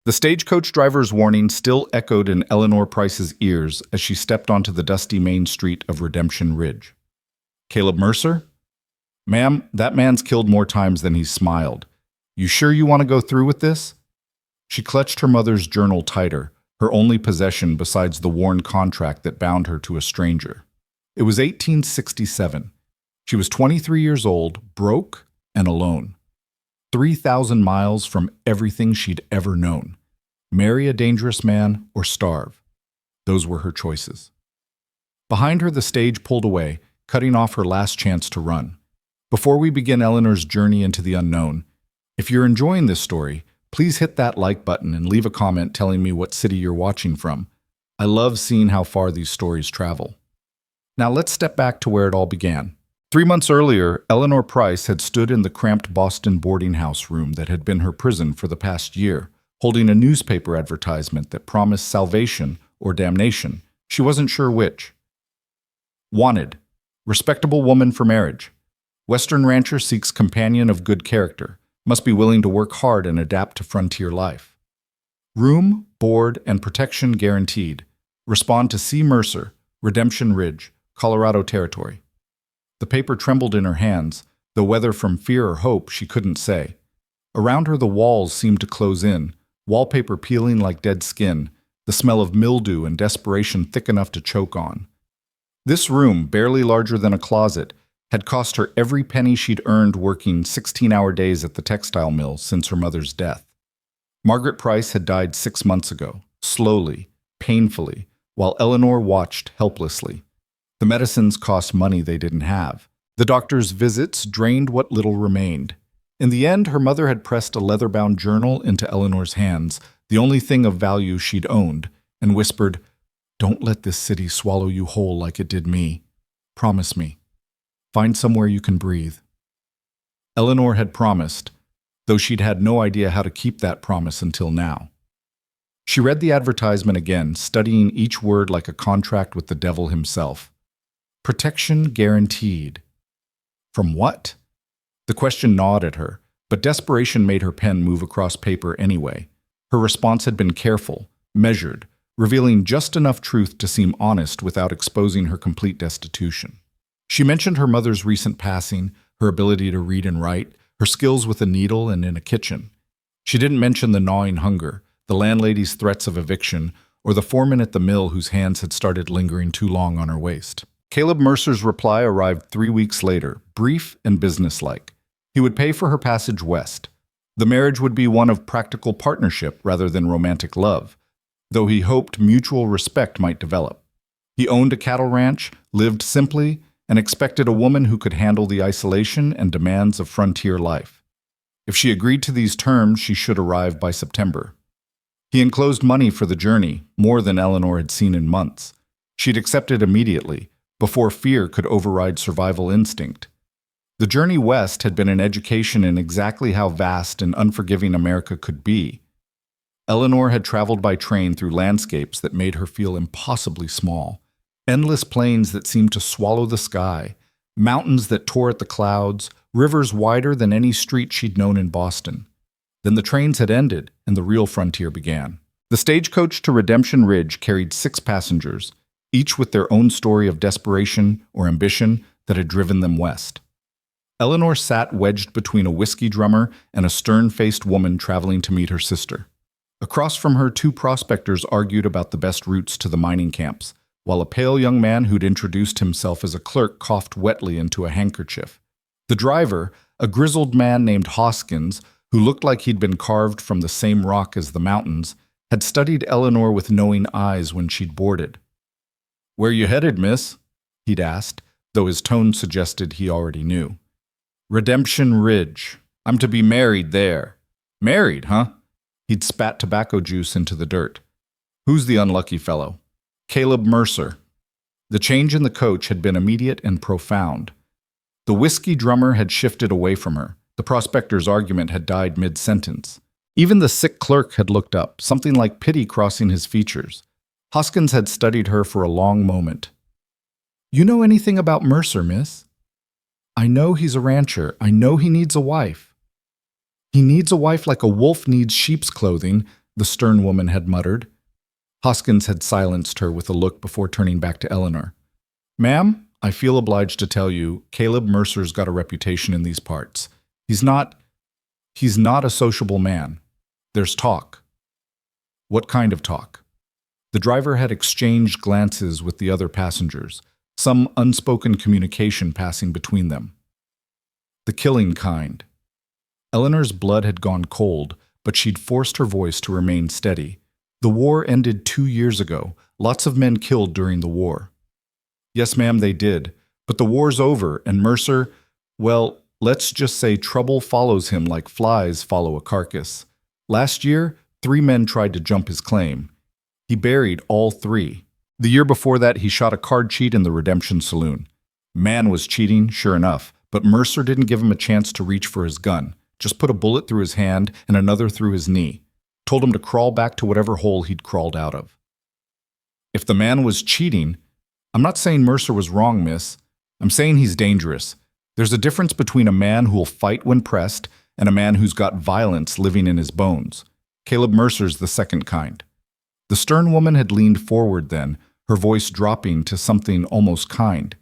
The stagecoach driver's warning still echoed in Eleanor Price's ears as she stepped onto the dusty main street of Redemption Ridge. Caleb Mercer? Ma'am, that man's killed more times than he's smiled. You sure you want to go through with this? She clutched her mother's journal tighter, her only possession besides the worn contract that bound her to a stranger. It was 1867. She was 23 years old, broke, and alone. 3,000 miles from everything she'd ever known. Marry a dangerous man or starve. Those were her choices. Behind her, the stage pulled away, cutting off her last chance to run. Before we begin Eleanor's journey into the unknown, if you're enjoying this story, please hit that like button and leave a comment telling me what city you're watching from. I love seeing how far these stories travel. Now let's step back to where it all began. 3 months earlier, Eleanor Price had stood in the cramped Boston boarding house room that had been her prison for the past year, holding a newspaper advertisement that promised salvation or damnation. She wasn't sure which. Wanted. Respectable woman for marriage. Western rancher seeks companion of good character. Must be willing to work hard and adapt to frontier life. Room, board, and protection guaranteed. Respond to C. Mercer, Redemption Ridge, Colorado Territory. The paper trembled in her hands, though whether from fear or hope she couldn't say. Around her the walls seemed to close in, wallpaper peeling like dead skin, the smell of mildew and desperation thick enough to choke on. This room, barely larger than a closet, had cost her every penny she'd earned working 16-hour days at the textile mill since her mother's death. Margaret Price had died 6 months ago, slowly, painfully, while Eleanor watched helplessly. The medicines cost money they didn't have. The doctor's visits drained what little remained. In the end, her mother had pressed a leather-bound journal into Eleanor's hands, the only thing of value she'd owned, and whispered, "Don't let this city swallow you whole like it did me. Promise me. Find somewhere you can breathe." Eleanor had promised, though she'd had no idea how to keep that promise until now. She read the advertisement again, studying each word like a contract with the devil himself. Protection guaranteed. From what? The question gnawed at her, but desperation made her pen move across paper anyway. Her response had been careful, measured, revealing just enough truth to seem honest without exposing her complete destitution. She mentioned her mother's recent passing, her ability to read and write, her skills with a needle and in a kitchen. She didn't mention the gnawing hunger, the landlady's threats of eviction, or the foreman at the mill whose hands had started lingering too long on her waist. Caleb Mercer's reply arrived 3 weeks later, brief and businesslike. He would pay for her passage west. The marriage would be one of practical partnership rather than romantic love, though he hoped mutual respect might develop. He owned a cattle ranch, lived simply, and expected a woman who could handle the isolation and demands of frontier life. If she agreed to these terms, she should arrive by September. He enclosed money for the journey, more than Eleanor had seen in months. She'd accepted immediately, before fear could override survival instinct. The journey west had been an education in exactly how vast and unforgiving America could be. Eleanor had traveled by train through landscapes that made her feel impossibly small. Endless plains that seemed to swallow the sky, mountains that tore at the clouds, rivers wider than any street she'd known in Boston. Then the trains had ended, and the real frontier began. The stagecoach to Redemption Ridge carried 6 passengers, each with their own story of desperation or ambition that had driven them west. Eleanor sat wedged between a whiskey drummer and a stern-faced woman traveling to meet her sister. Across from her, 2 prospectors argued about the best routes to the mining camps, while a pale young man who'd introduced himself as a clerk coughed wetly into a handkerchief. The driver, a grizzled man named Hoskins, who looked like he'd been carved from the same rock as the mountains, had studied Eleanor with knowing eyes when she'd boarded. "Where you headed, miss?" he'd asked, though his tone suggested he already knew. "Redemption Ridge. I'm to be married there." "Married, huh?" He'd spat tobacco juice into the dirt. "Who's the unlucky fellow?" "Caleb Mercer." The change in the coach had been immediate and profound. The whiskey drummer had shifted away from her. The prospector's argument had died mid-sentence. Even the sick clerk had looked up, something like pity crossing his features. Hoskins had studied her for a long moment. "You know anything about Mercer, miss?" "I know he's a rancher. I know he needs a wife." "He needs a wife like a wolf needs sheep's clothing. the stern woman had muttered. Hoskins had silenced her with a look before turning back to Eleanor. Ma'am, I feel obliged to tell you, Caleb Mercer's got a reputation in these parts. He's not a sociable man. There's talk. What kind of talk? The driver had exchanged glances with the other passengers, some unspoken communication passing between them. The killing kind. Eleanor's blood had gone cold, but she'd forced her voice to remain steady. The war ended 2 years ago. Lots of men killed during the war. Yes, ma'am, they did. But the war's over, and Mercer, well, let's just say trouble follows him like flies follow a carcass. Last year, 3 men tried to jump his claim. He buried all 3. The year before that, he shot a card cheat in the Redemption Saloon. Man was cheating, sure enough, but Mercer didn't give him a chance to reach for his gun. Just put a bullet through his hand and another through his knee. Told him to crawl back to whatever hole he'd crawled out of. If the man was cheating, I'm not saying Mercer was wrong, miss. I'm saying he's dangerous. There's a difference between a man who'll fight when pressed and a man who's got violence living in his bones. Caleb Mercer's the second kind. The stern woman had leaned forward then, her voice dropping to something almost kind.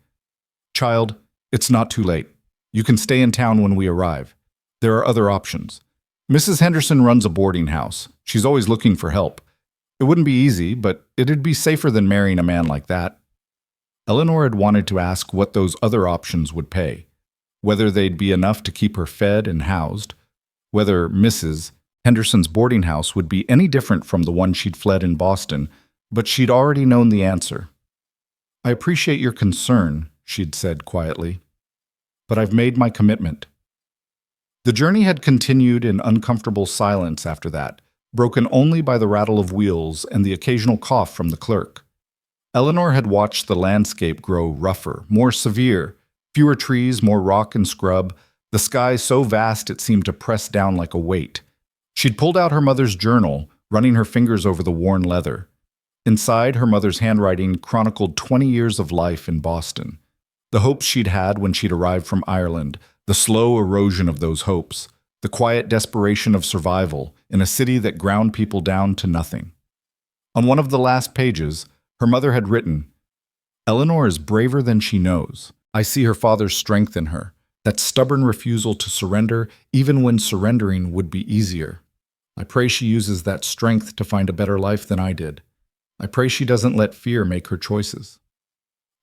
Child, it's not too late. You can stay in town when we arrive. There are other options. Mrs. Henderson runs a boarding house. She's always looking for help. It wouldn't be easy, but it'd be safer than marrying a man like that. Eleanor had wanted to ask what those other options would pay, whether they'd be enough to keep her fed and housed, whether Mrs. Henderson's boarding house would be any different from the one she'd fled in Boston, but she'd already known the answer. I appreciate your concern, she'd said quietly, but I've made my commitment. The journey had continued in uncomfortable silence after that, broken only by the rattle of wheels and the occasional cough from the clerk. Eleanor had watched the landscape grow rougher, more severe, fewer trees, more rock and scrub, the sky so vast it seemed to press down like a weight. She'd pulled out her mother's journal, running her fingers over the worn leather. Inside, her mother's handwriting chronicled 20 years of life in Boston. The hopes she'd had when she'd arrived from Ireland, the slow erosion of those hopes, the quiet desperation of survival in a city that ground people down to nothing. On one of the last pages, her mother had written, Eleanor is braver than she knows. I see her father's strength in her, that stubborn refusal to surrender even when surrendering would be easier. I pray she uses that strength to find a better life than I did. I pray she doesn't let fear make her choices.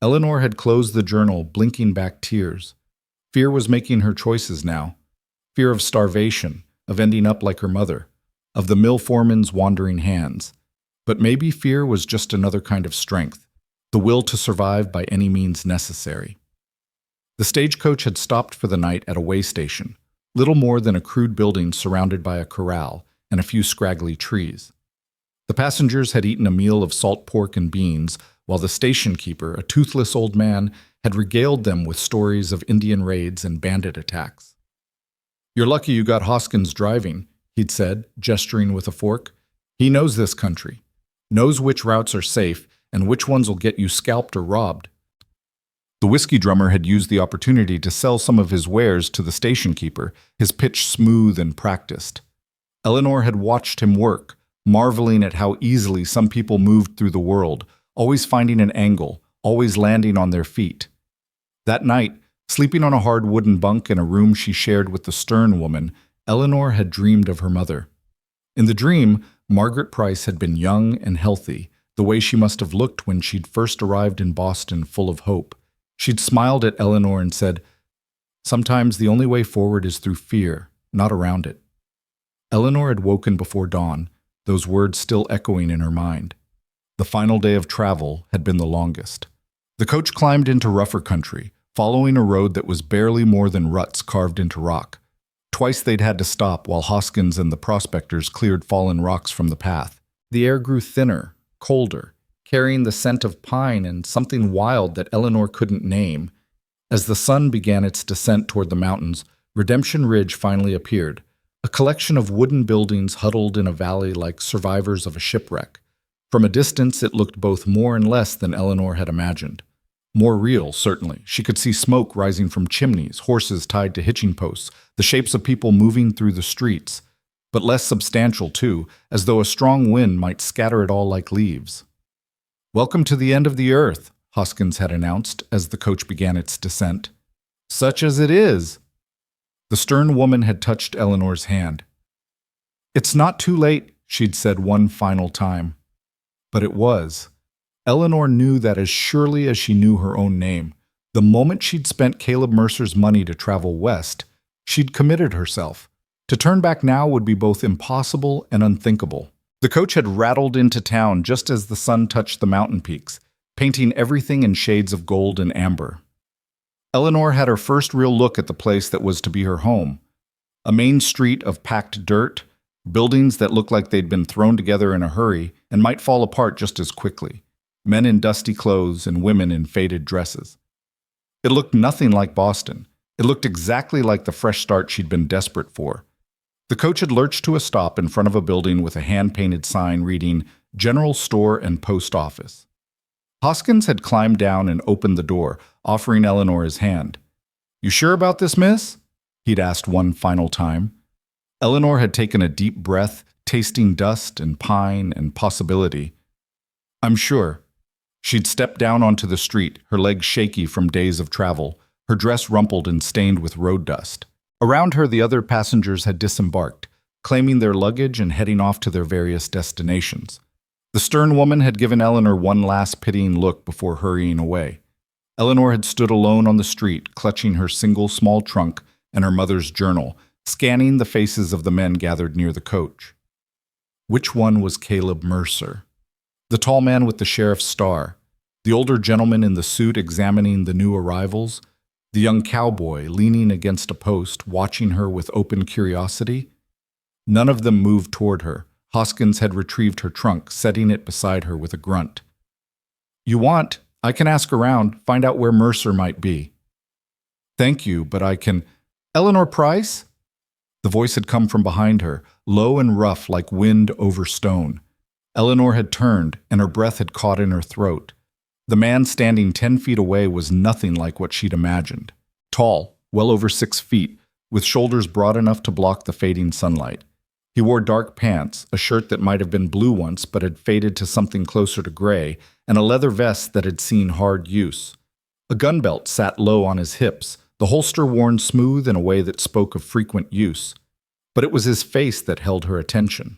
Eleanor had closed the journal, blinking back tears. Fear was making her choices now. Fear of starvation, of ending up like her mother, of the mill foreman's wandering hands. But maybe fear was just another kind of strength, the will to survive by any means necessary. The stagecoach had stopped for the night at a way station, little more than a crude building surrounded by a corral and a few scraggly trees. The passengers had eaten a meal of salt pork and beans, while the station keeper, a toothless old man, had regaled them with stories of Indian raids and bandit attacks. You're lucky you got Hoskins driving, he'd said, gesturing with a fork. He knows this country, knows which routes are safe and which ones will get you scalped or robbed. The whiskey drummer had used the opportunity to sell some of his wares to the station keeper, his pitch smooth and practiced. Eleanor had watched him work, marveling at how easily some people moved through the world, always finding an angle, always landing on their feet. That night, sleeping on a hard wooden bunk in a room she shared with the stern woman, Eleanor had dreamed of her mother. In the dream, Margaret Price had been young and healthy, the way she must have looked when she'd first arrived in Boston full of hope. She'd smiled at Eleanor and said, "Sometimes the only way forward is through fear, not around it." Eleanor had woken before dawn, those words still echoing in her mind. The final day of travel had been the longest. The coach climbed into rougher country, following a road that was barely more than ruts carved into rock. Twice they'd had to stop while Hoskins and the prospectors cleared fallen rocks from the path. The air grew thinner, colder, carrying the scent of pine and something wild that Eleanor couldn't name. As the sun began its descent toward the mountains, Redemption Ridge finally appeared, a collection of wooden buildings huddled in a valley like survivors of a shipwreck. From a distance, it looked both more and less than Eleanor had imagined. More real, certainly. She could see smoke rising from chimneys, horses tied to hitching posts, the shapes of people moving through the streets. but less substantial too, as though a strong wind might scatter it all like leaves. "Welcome to the end of the earth," Hoskins had announced as the coach began its descent. "Such as it is." The stern woman had touched Eleanor's hand. "It's not too late," she'd said one final time. But it was. Eleanor knew that as surely as she knew her own name. The moment she'd spent Caleb Mercer's money to travel west, she'd committed herself. To turn back now would be both impossible and unthinkable. The coach had rattled into town just as the sun touched the mountain peaks, painting everything in shades of gold and amber. Eleanor had her first real look at the place that was to be her home. A main street of packed dirt, buildings that looked like they'd been thrown together in a hurry and might fall apart just as quickly. Men in dusty clothes and women in faded dresses. It looked nothing like Boston. It looked exactly like the fresh start she'd been desperate for. The coach had lurched to a stop in front of a building with a hand-painted sign reading General Store and Post Office. Hoskins had climbed down and opened the door, offering Eleanor his hand. "You sure about this, miss?" he'd asked one final time. Eleanor had taken a deep breath, tasting dust and pine and possibility. "I'm sure." She'd stepped down onto the street, her legs shaky from days of travel, her dress rumpled and stained with road dust. Around her, the other passengers had disembarked, claiming their luggage and heading off to their various destinations. The stern woman had given Eleanor one last pitying look before hurrying away. Eleanor had stood alone on the street, clutching her single small trunk and her mother's journal, scanning the faces of the men gathered near the coach. Which one was Caleb Mercer? The tall man with the sheriff's star, the older gentleman in the suit examining the new arrivals, the young cowboy leaning against a post, watching her with open curiosity? None of them moved toward her. Hoskins had retrieved her trunk, setting it beside her with a grunt. "You want? I can ask around, find out where Mercer might be." "Thank you, but I can—" "Eleanor Price?" The voice had come from behind her, low and rough like wind over stone. Eleanor had turned, and her breath had caught in her throat. The man standing 10 feet away was nothing like what she'd imagined. Tall, well over 6 feet, with shoulders broad enough to block the fading sunlight. He wore dark pants, a shirt that might have been blue once but had faded to something closer to gray, and a leather vest that had seen hard use. A gun belt sat low on his hips, the holster worn smooth in a way that spoke of frequent use. But it was his face that held her attention.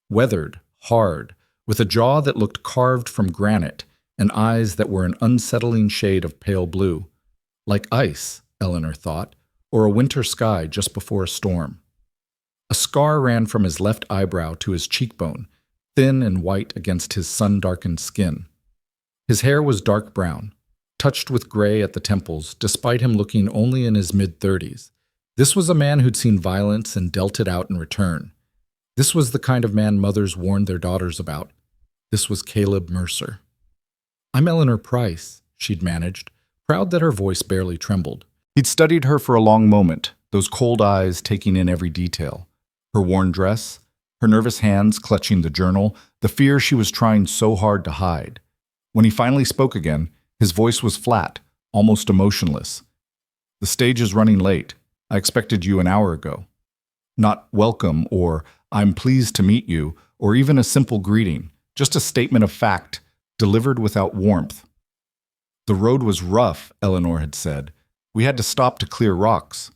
Weathered, hard, with a jaw that looked carved from granite, and eyes that were an unsettling shade of pale blue. Like ice, Eleanor thought, or a winter sky just before a storm. A scar ran from his left eyebrow to his cheekbone, thin and white against his sun-darkened skin. His hair was dark brown, touched with gray at the temples, despite him looking only in his mid-30s. This was a man who'd seen violence and dealt it out in return. This was the kind of man mothers warned their daughters about. This was Caleb Mercer. "I'm Eleanor Price," she'd managed, proud that her voice barely trembled. He'd studied her for a long moment, those cold eyes taking in every detail. Her worn dress, her nervous hands clutching the journal, the fear she was trying so hard to hide. When he finally spoke again, his voice was flat, almost emotionless. "The stage is running late. I expected you an hour ago." Not welcome or "I'm pleased to meet you," or even a simple greeting, just a statement of fact, delivered without warmth. "The road was rough," Eleanor had said. "We had to stop to clear rocks."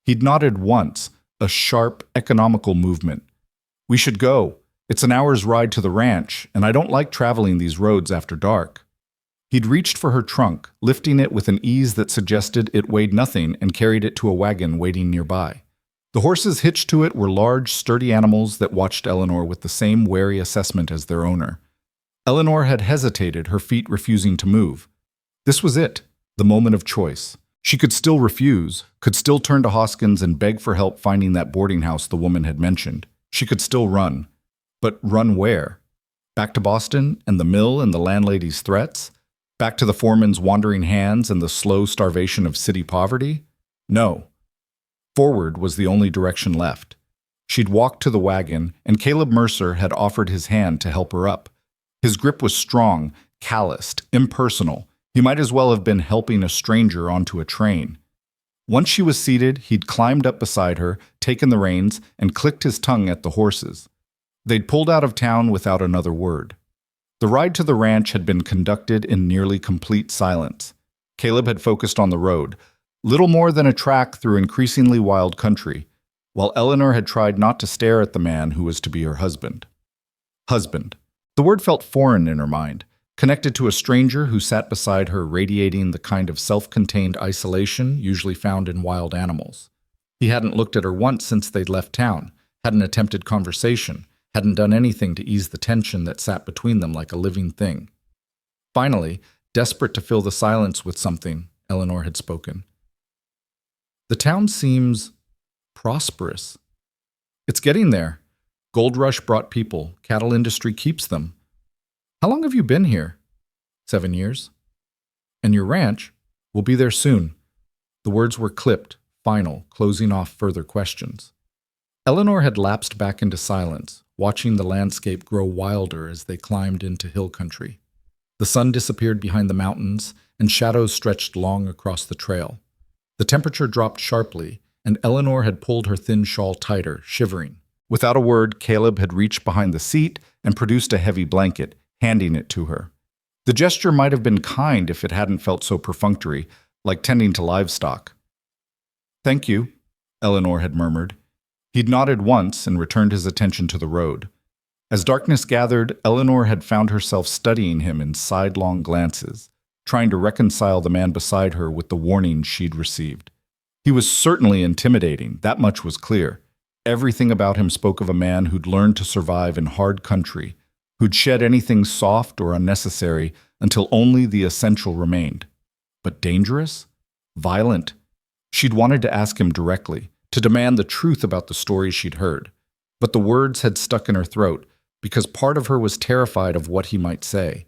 He'd nodded once, a sharp, economical movement. "We should go. It's an hour's ride to the ranch, and I don't like traveling these roads after dark." He'd reached for her trunk, lifting it with an ease that suggested it weighed nothing, and carried it to a wagon waiting nearby. The horses hitched to it were large, sturdy animals that watched Eleanor with the same wary assessment as their owner. Eleanor had hesitated, her feet refusing to move. This was it, the moment of choice. She could still refuse, could still turn to Hoskins and beg for help finding that boarding house the woman had mentioned. She could still run. But run where? Back to Boston and the mill and the landlady's threats? Back to the foreman's wandering hands and the slow starvation of city poverty? No. Forward was the only direction left. She'd walked to the wagon, and Caleb Mercer had offered his hand to help her up. His grip was strong, calloused, impersonal. He might as well have been helping a stranger onto a train. Once she was seated, he'd climbed up beside her, taken the reins, and clicked his tongue at the horses. They'd pulled out of town without another word. The ride to the ranch had been conducted in nearly complete silence. Caleb had focused on the road, little more than a track through increasingly wild country, while Eleanor had tried not to stare at the man who was to be her husband. Husband. The word felt foreign in her mind, connected to a stranger who sat beside her radiating the kind of self-contained isolation usually found in wild animals. He hadn't looked at her once since they'd left town, hadn't attempted conversation, hadn't done anything to ease the tension that sat between them like a living thing. Finally, desperate to fill the silence with something, Eleanor had spoken. The town seems prosperous. It's getting there. Gold rush brought people. Cattle industry keeps them. How long have you been here? 7 years. And your ranch will be there soon. The words were clipped, final, closing off further questions. Eleanor had lapsed back into silence, watching the landscape grow wilder as they climbed into hill country. The sun disappeared behind the mountains, and shadows stretched long across the trail. The temperature dropped sharply, and Eleanor had pulled her thin shawl tighter, shivering. Without a word, Caleb had reached behind the seat and produced a heavy blanket, handing it to her. The gesture might have been kind if it hadn't felt so perfunctory, like tending to livestock. "Thank you," Eleanor had murmured. He'd nodded once and returned his attention to the road. As darkness gathered, Eleanor had found herself studying him in sidelong glances, trying to reconcile the man beside her with the warnings she'd received. He was certainly intimidating, that much was clear. Everything about him spoke of a man who'd learned to survive in hard country, who'd shed anything soft or unnecessary until only the essential remained. But dangerous? Violent? She'd wanted to ask him directly, to demand the truth about the stories she'd heard. But the words had stuck in her throat, because part of her was terrified of what he might say.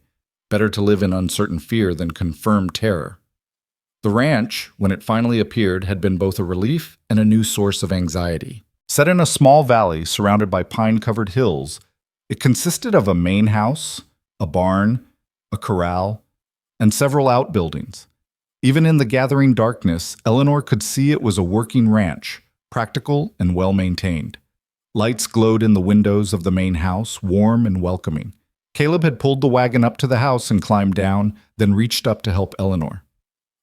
Better to live in uncertain fear than confirmed terror. The ranch, when it finally appeared, had been both a relief and a new source of anxiety. Set in a small valley surrounded by pine-covered hills, it consisted of a main house, a barn, a corral, and several outbuildings. Even in the gathering darkness, Eleanor could see it was a working ranch, practical and well-maintained. Lights glowed in the windows of the main house, warm and welcoming. Caleb had pulled the wagon up to the house and climbed down, then reached up to help Eleanor.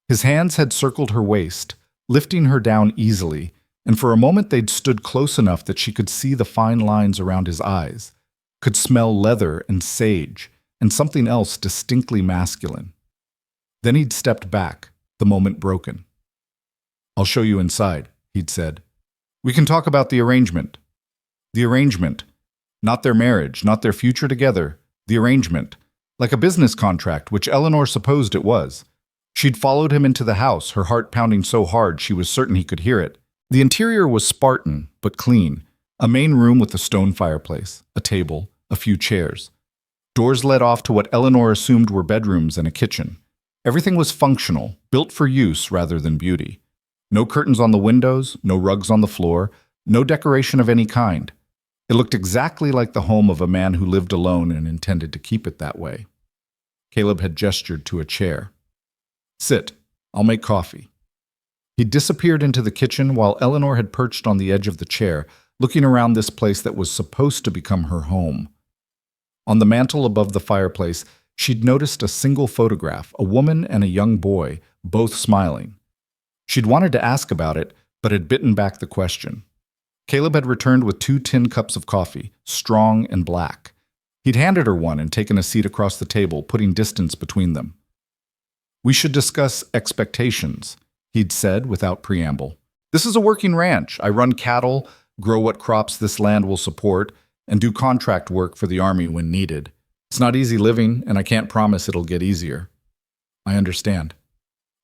His hands had circled her waist, lifting her down easily, and for a moment they'd stood close enough that she could see the fine lines around his eyes, could smell leather and sage, and something else distinctly masculine. Then he'd stepped back, the moment broken. "I'll show you inside," he'd said. "We can talk about the arrangement." The arrangement. Not their marriage, not their future together. The arrangement. Like a business contract, which Eleanor supposed it was. She'd followed him into the house, her heart pounding so hard she was certain he could hear it. The interior was Spartan, but clean. A main room with a stone fireplace, a table, a few chairs. Doors led off to what Eleanor assumed were bedrooms and a kitchen. Everything was functional, built for use rather than beauty. No curtains on the windows, no rugs on the floor, no decoration of any kind. It looked exactly like the home of a man who lived alone and intended to keep it that way. Caleb had gestured to a chair. "Sit. I'll make coffee." He disappeared into the kitchen while Eleanor had perched on the edge of the chair, looking around this place that was supposed to become her home. On the mantel above the fireplace, she'd noticed a single photograph, a woman and a young boy, both smiling. She'd wanted to ask about it, but had bitten back the question. Caleb had returned with 2 tin cups of coffee, strong and black. He'd handed her one and taken a seat across the table, putting distance between them. "We should discuss expectations," he'd said without preamble. "This is a working ranch. I run cattle, grow what crops this land will support, and do contract work for the army when needed. It's not easy living, and I can't promise it'll get easier." "I understand."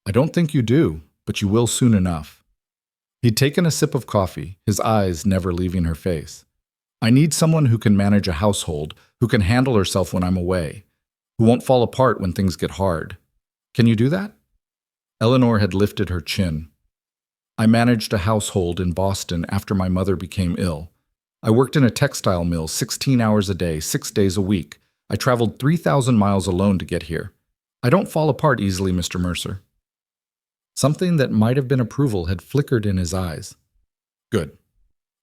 "I don't think you do, but you will soon enough." He'd taken a sip of coffee, his eyes never leaving her face. "I need someone who can manage a household, who can handle herself when I'm away, who won't fall apart when things get hard. Can you do that?" Eleanor had lifted her chin. "I managed a household in Boston after my mother became ill. I worked in a textile mill 16 hours a day, 6 days a week. I traveled 3,000 miles alone to get here. I don't fall apart easily, Mr. Mercer." Something that might have been approval had flickered in his eyes. Good.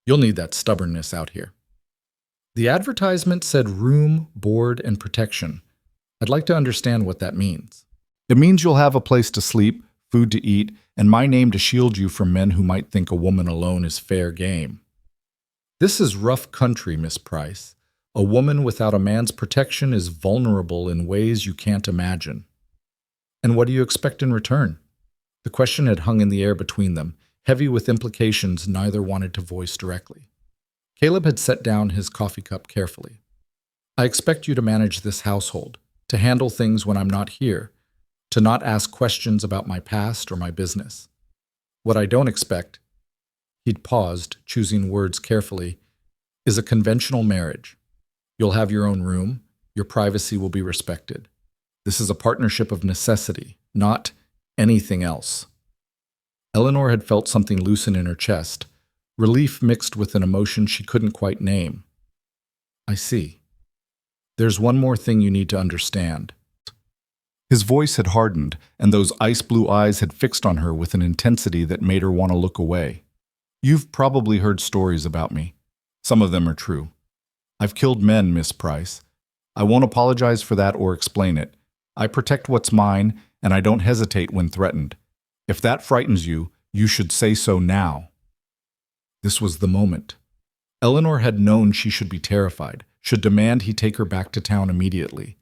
You'll need that stubbornness out here. The advertisement said room, board, and protection. I'd like to understand what that means. It means you'll have a place to sleep, food to eat, and my name to shield you from men who might think a woman alone is fair game. This is rough country, Miss Price. A woman without a man's protection is vulnerable in ways you can't imagine. And what do you expect in return? The question had hung in the air between them, heavy with implications neither wanted to voice directly. Caleb had set down his coffee cup carefully. I expect you to manage this household, to handle things when I'm not here, to not ask questions about my past or my business. What I don't expect, he'd paused, choosing words carefully, is a conventional marriage. You'll have your own room, your privacy will be respected. This is a partnership of necessity, not anything else. Eleanor had felt something loosen in her chest, relief mixed with an emotion she couldn't quite name. I see. There's one more thing you need to understand. His voice had hardened, and those ice-blue eyes had fixed on her with an intensity that made her want to look away. You've probably heard stories about me. Some of them are true. I've killed men, Miss Price. I won't apologize for that or explain it. I protect what's mine, and I don't hesitate when threatened. If that frightens you, you should say so now. This was the moment. Eleanor had known she should be terrified, should demand he take her back to town immediately.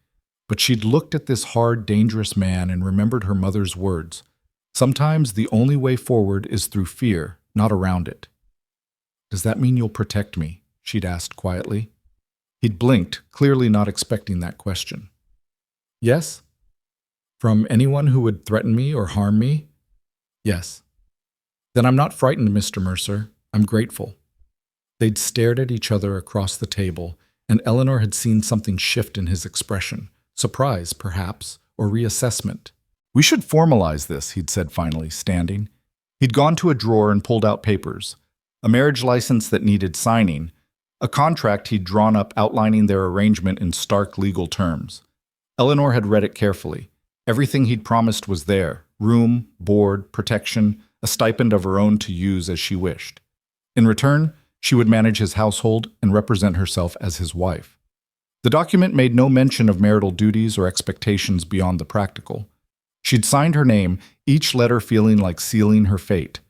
But she'd looked at this hard, dangerous man and remembered her mother's words. Sometimes the only way forward is through fear, not around it. Does that mean you'll protect me? She'd asked quietly. He'd blinked, clearly not expecting that question. Yes? From anyone who would threaten me or harm me? Yes. Then I'm not frightened, Mr. Mercer. I'm grateful. They'd stared at each other across the table, and Eleanor had seen something shift in his expression. Surprise, perhaps, or reassessment. We should formalize this, he'd said finally, standing. He'd gone to a drawer and pulled out papers. A marriage license that needed signing. A contract he'd drawn up outlining their arrangement in stark legal terms. Eleanor had read it carefully. Everything he'd promised was there. Room, board, protection, a stipend of her own to use as she wished. In return, she would manage his household and represent herself as his wife. The document made no mention of marital duties or expectations beyond the practical. She'd signed her name, each letter feeling like sealing her fate.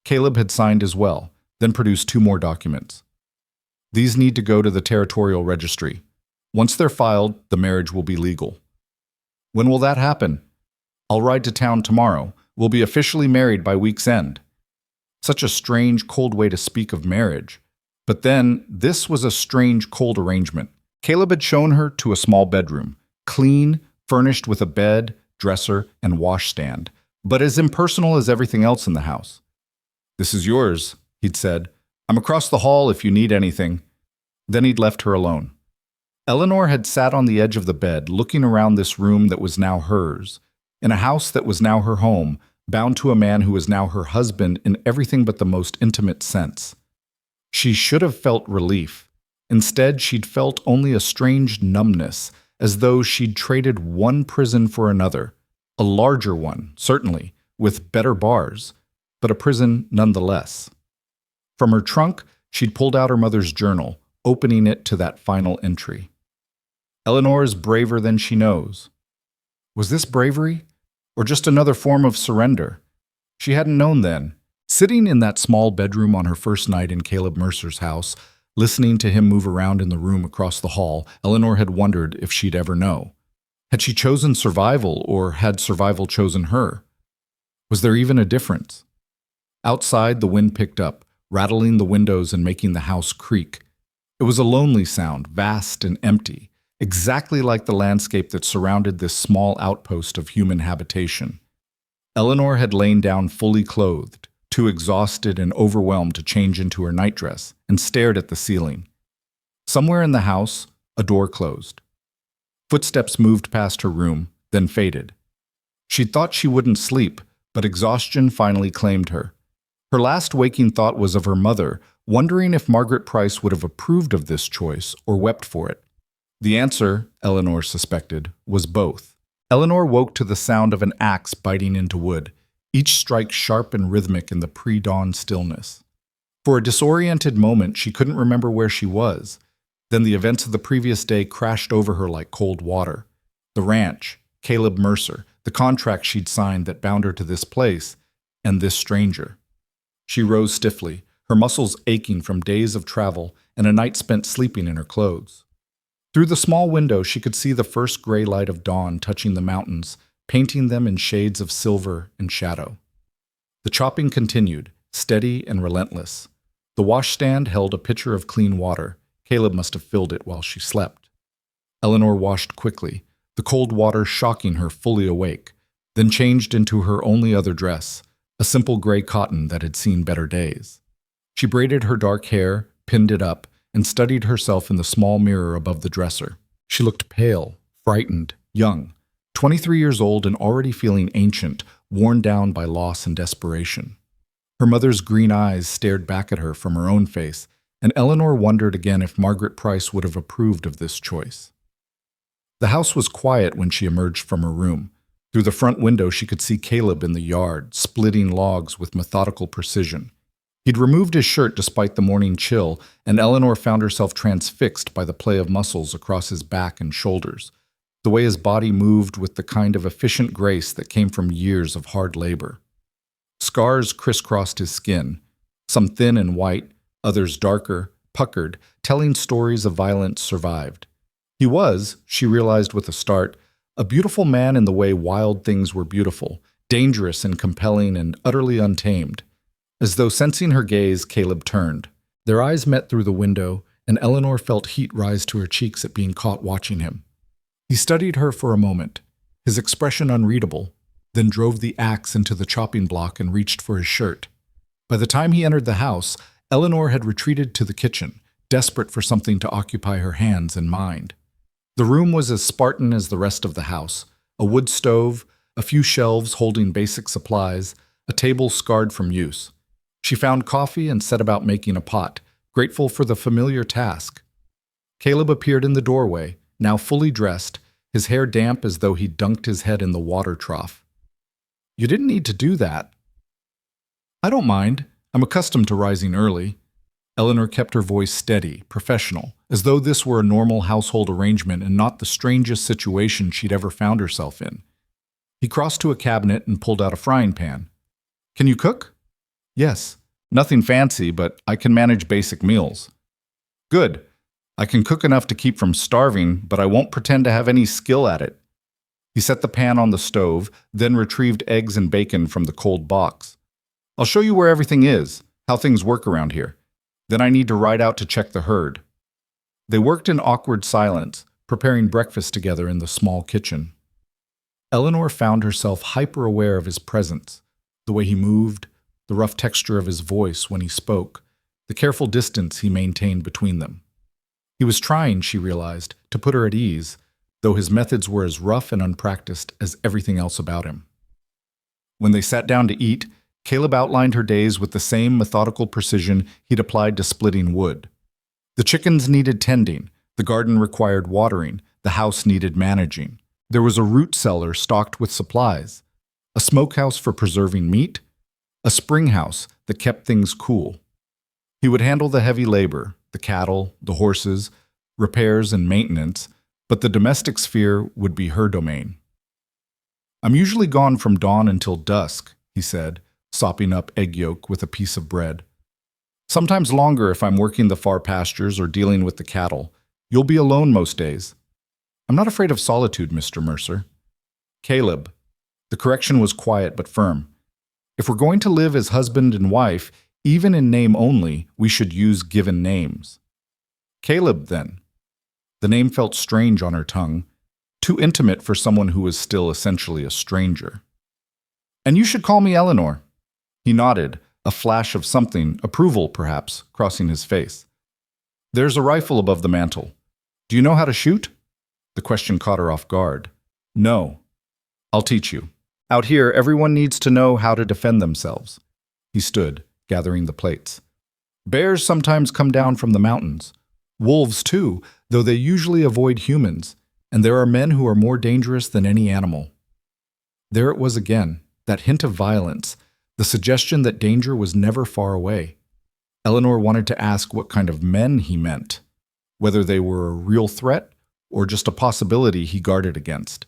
Caleb had signed as well, then produced 2 more documents. These need to go to the territorial registry. Once they're filed, the marriage will be legal. When will that happen? I'll ride to town tomorrow. We'll be officially married by week's end. Such a strange, cold way to speak of marriage. But then, this was a strange, cold arrangement. Caleb had shown her to a small bedroom, clean, furnished with a bed, dresser, and washstand, but as impersonal as everything else in the house. This is yours, he'd said. I'm across the hall if you need anything. Then he'd left her alone. Eleanor had sat on the edge of the bed, looking around this room that was now hers, in a house that was now her home, bound to a man who was now her husband in everything but the most intimate sense. She should have felt relief. Instead, she'd felt only a strange numbness, as though she'd traded one prison for another, a larger one, certainly, with better bars, but a prison nonetheless. From her trunk, she'd pulled out her mother's journal, opening it to that final entry. Eleanor is braver than she knows. Was this bravery, or just another form of surrender? She hadn't known then. Sitting in that small bedroom on her first night in Caleb Mercer's house, listening to him move around in the room across the hall, Eleanor had wondered if she'd ever know. Had she chosen survival, or had survival chosen her? Was there even a difference? Outside, the wind picked up, rattling the windows and making the house creak. It was a lonely sound, vast and empty, exactly like the landscape that surrounded this small outpost of human habitation. Eleanor had lain down fully clothed, too exhausted and overwhelmed to change into her nightdress, and stared at the ceiling. Somewhere in the house, a door closed. Footsteps moved past her room, then faded. She'd thought she wouldn't sleep, but exhaustion finally claimed her. Her last waking thought was of her mother, wondering if Margaret Price would have approved of this choice or wept for it. The answer, Eleanor suspected, was both. Eleanor woke to the sound of an axe biting into wood. each strike sharp and rhythmic in the pre-dawn stillness. For a disoriented moment, she couldn't remember where she was. Then the events of the previous day crashed over her like cold water. The ranch, Caleb Mercer, the contract she'd signed that bound her to this place, and this stranger. She rose stiffly, her muscles aching from days of travel and a night spent sleeping in her clothes. Through the small window, she could see the first gray light of dawn touching the mountains, painting them in shades of silver and shadow. The chopping continued, steady and relentless. The washstand held a pitcher of clean water. Caleb must have filled it while she slept. Eleanor washed quickly, the cold water shocking her fully awake, then changed into her only other dress, a simple gray cotton that had seen better days. She braided her dark hair, pinned it up, and studied herself in the small mirror above the dresser. She looked pale, frightened, young, 23 years old and already feeling ancient, worn down by loss and desperation. Her mother's green eyes stared back at her from her own face, and Eleanor wondered again if Margaret Price would have approved of this choice. The house was quiet when she emerged from her room. Through the front window, she could see Caleb in the yard, splitting logs with methodical precision. He'd removed his shirt despite the morning chill, and Eleanor found herself transfixed by the play of muscles across his back and shoulders, the way his body moved with the kind of efficient grace that came from years of hard labor. Scars crisscrossed his skin, some thin and white, others darker, puckered, telling stories of violence survived. He was, she realized with a start, a beautiful man in the way wild things were beautiful, dangerous and compelling and utterly untamed. As though sensing her gaze, Caleb turned. Their eyes met through the window, and Eleanor felt heat rise to her cheeks at being caught watching him. He studied her for a moment, his expression unreadable, then drove the axe into the chopping block and reached for his shirt. By the time he entered the house, Eleanor had retreated to the kitchen, desperate for something to occupy her hands and mind. The room was as Spartan as the rest of the house, a wood stove, a few shelves holding basic supplies, a table scarred from use. She found coffee and set about making a pot, grateful for the familiar task. Caleb appeared in the doorway, now fully dressed, his hair damp as though he'd dunked his head in the water trough. "You didn't need to do that." "I don't mind. I'm accustomed to rising early." Eleanor kept her voice steady, professional, as though this were a normal household arrangement and not the strangest situation she'd ever found herself in. He crossed to a cabinet and pulled out a frying pan. "Can you cook?" "Yes. Nothing fancy, but I can manage basic meals." "Good. I can cook enough to keep from starving, but I won't pretend to have any skill at it." He set the pan on the stove, then retrieved eggs and bacon from the cold box. "I'll show you where everything is, how things work around here. Then I need to ride out to check the herd." They worked in awkward silence, preparing breakfast together in the small kitchen. Eleanor found herself hyper-aware of his presence, the way he moved, the rough texture of his voice when he spoke, the careful distance he maintained between them. He was trying, she realized, to put her at ease, though his methods were as rough and unpracticed as everything else about him. When they sat down to eat, Caleb outlined her days with the same methodical precision he'd applied to splitting wood. The chickens needed tending, the garden required watering, the house needed managing. There was a root cellar stocked with supplies, a smokehouse for preserving meat, a spring house that kept things cool. He would handle the heavy labor, the cattle, the horses, repairs and maintenance, but the domestic sphere would be her domain. "I'm usually gone from dawn until dusk," he said, sopping up egg yolk with a piece of bread. "Sometimes longer if I'm working the far pastures or dealing with the cattle. You'll be alone most days." "I'm not afraid of solitude, Mr. Mercer." "Caleb." The correction was quiet but firm. "If we're going to live as husband and wife, even in name only, we should use given names." "Caleb, then." The name felt strange on her tongue, too intimate for someone who was still essentially a stranger. "And you should call me Eleanor." He nodded, a flash of something, approval perhaps, crossing his face. "There's a rifle above the mantel. Do you know how to shoot?" The question caught her off guard. "No." "I'll teach you. Out here, everyone needs to know how to defend themselves." He stood, gathering the plates. "Bears sometimes come down from the mountains. Wolves, too, though they usually avoid humans, and there are men who are more dangerous than any animal." There it was again, that hint of violence, the suggestion that danger was never far away. Eleanor wanted to ask what kind of men he meant, whether they were a real threat or just a possibility he guarded against.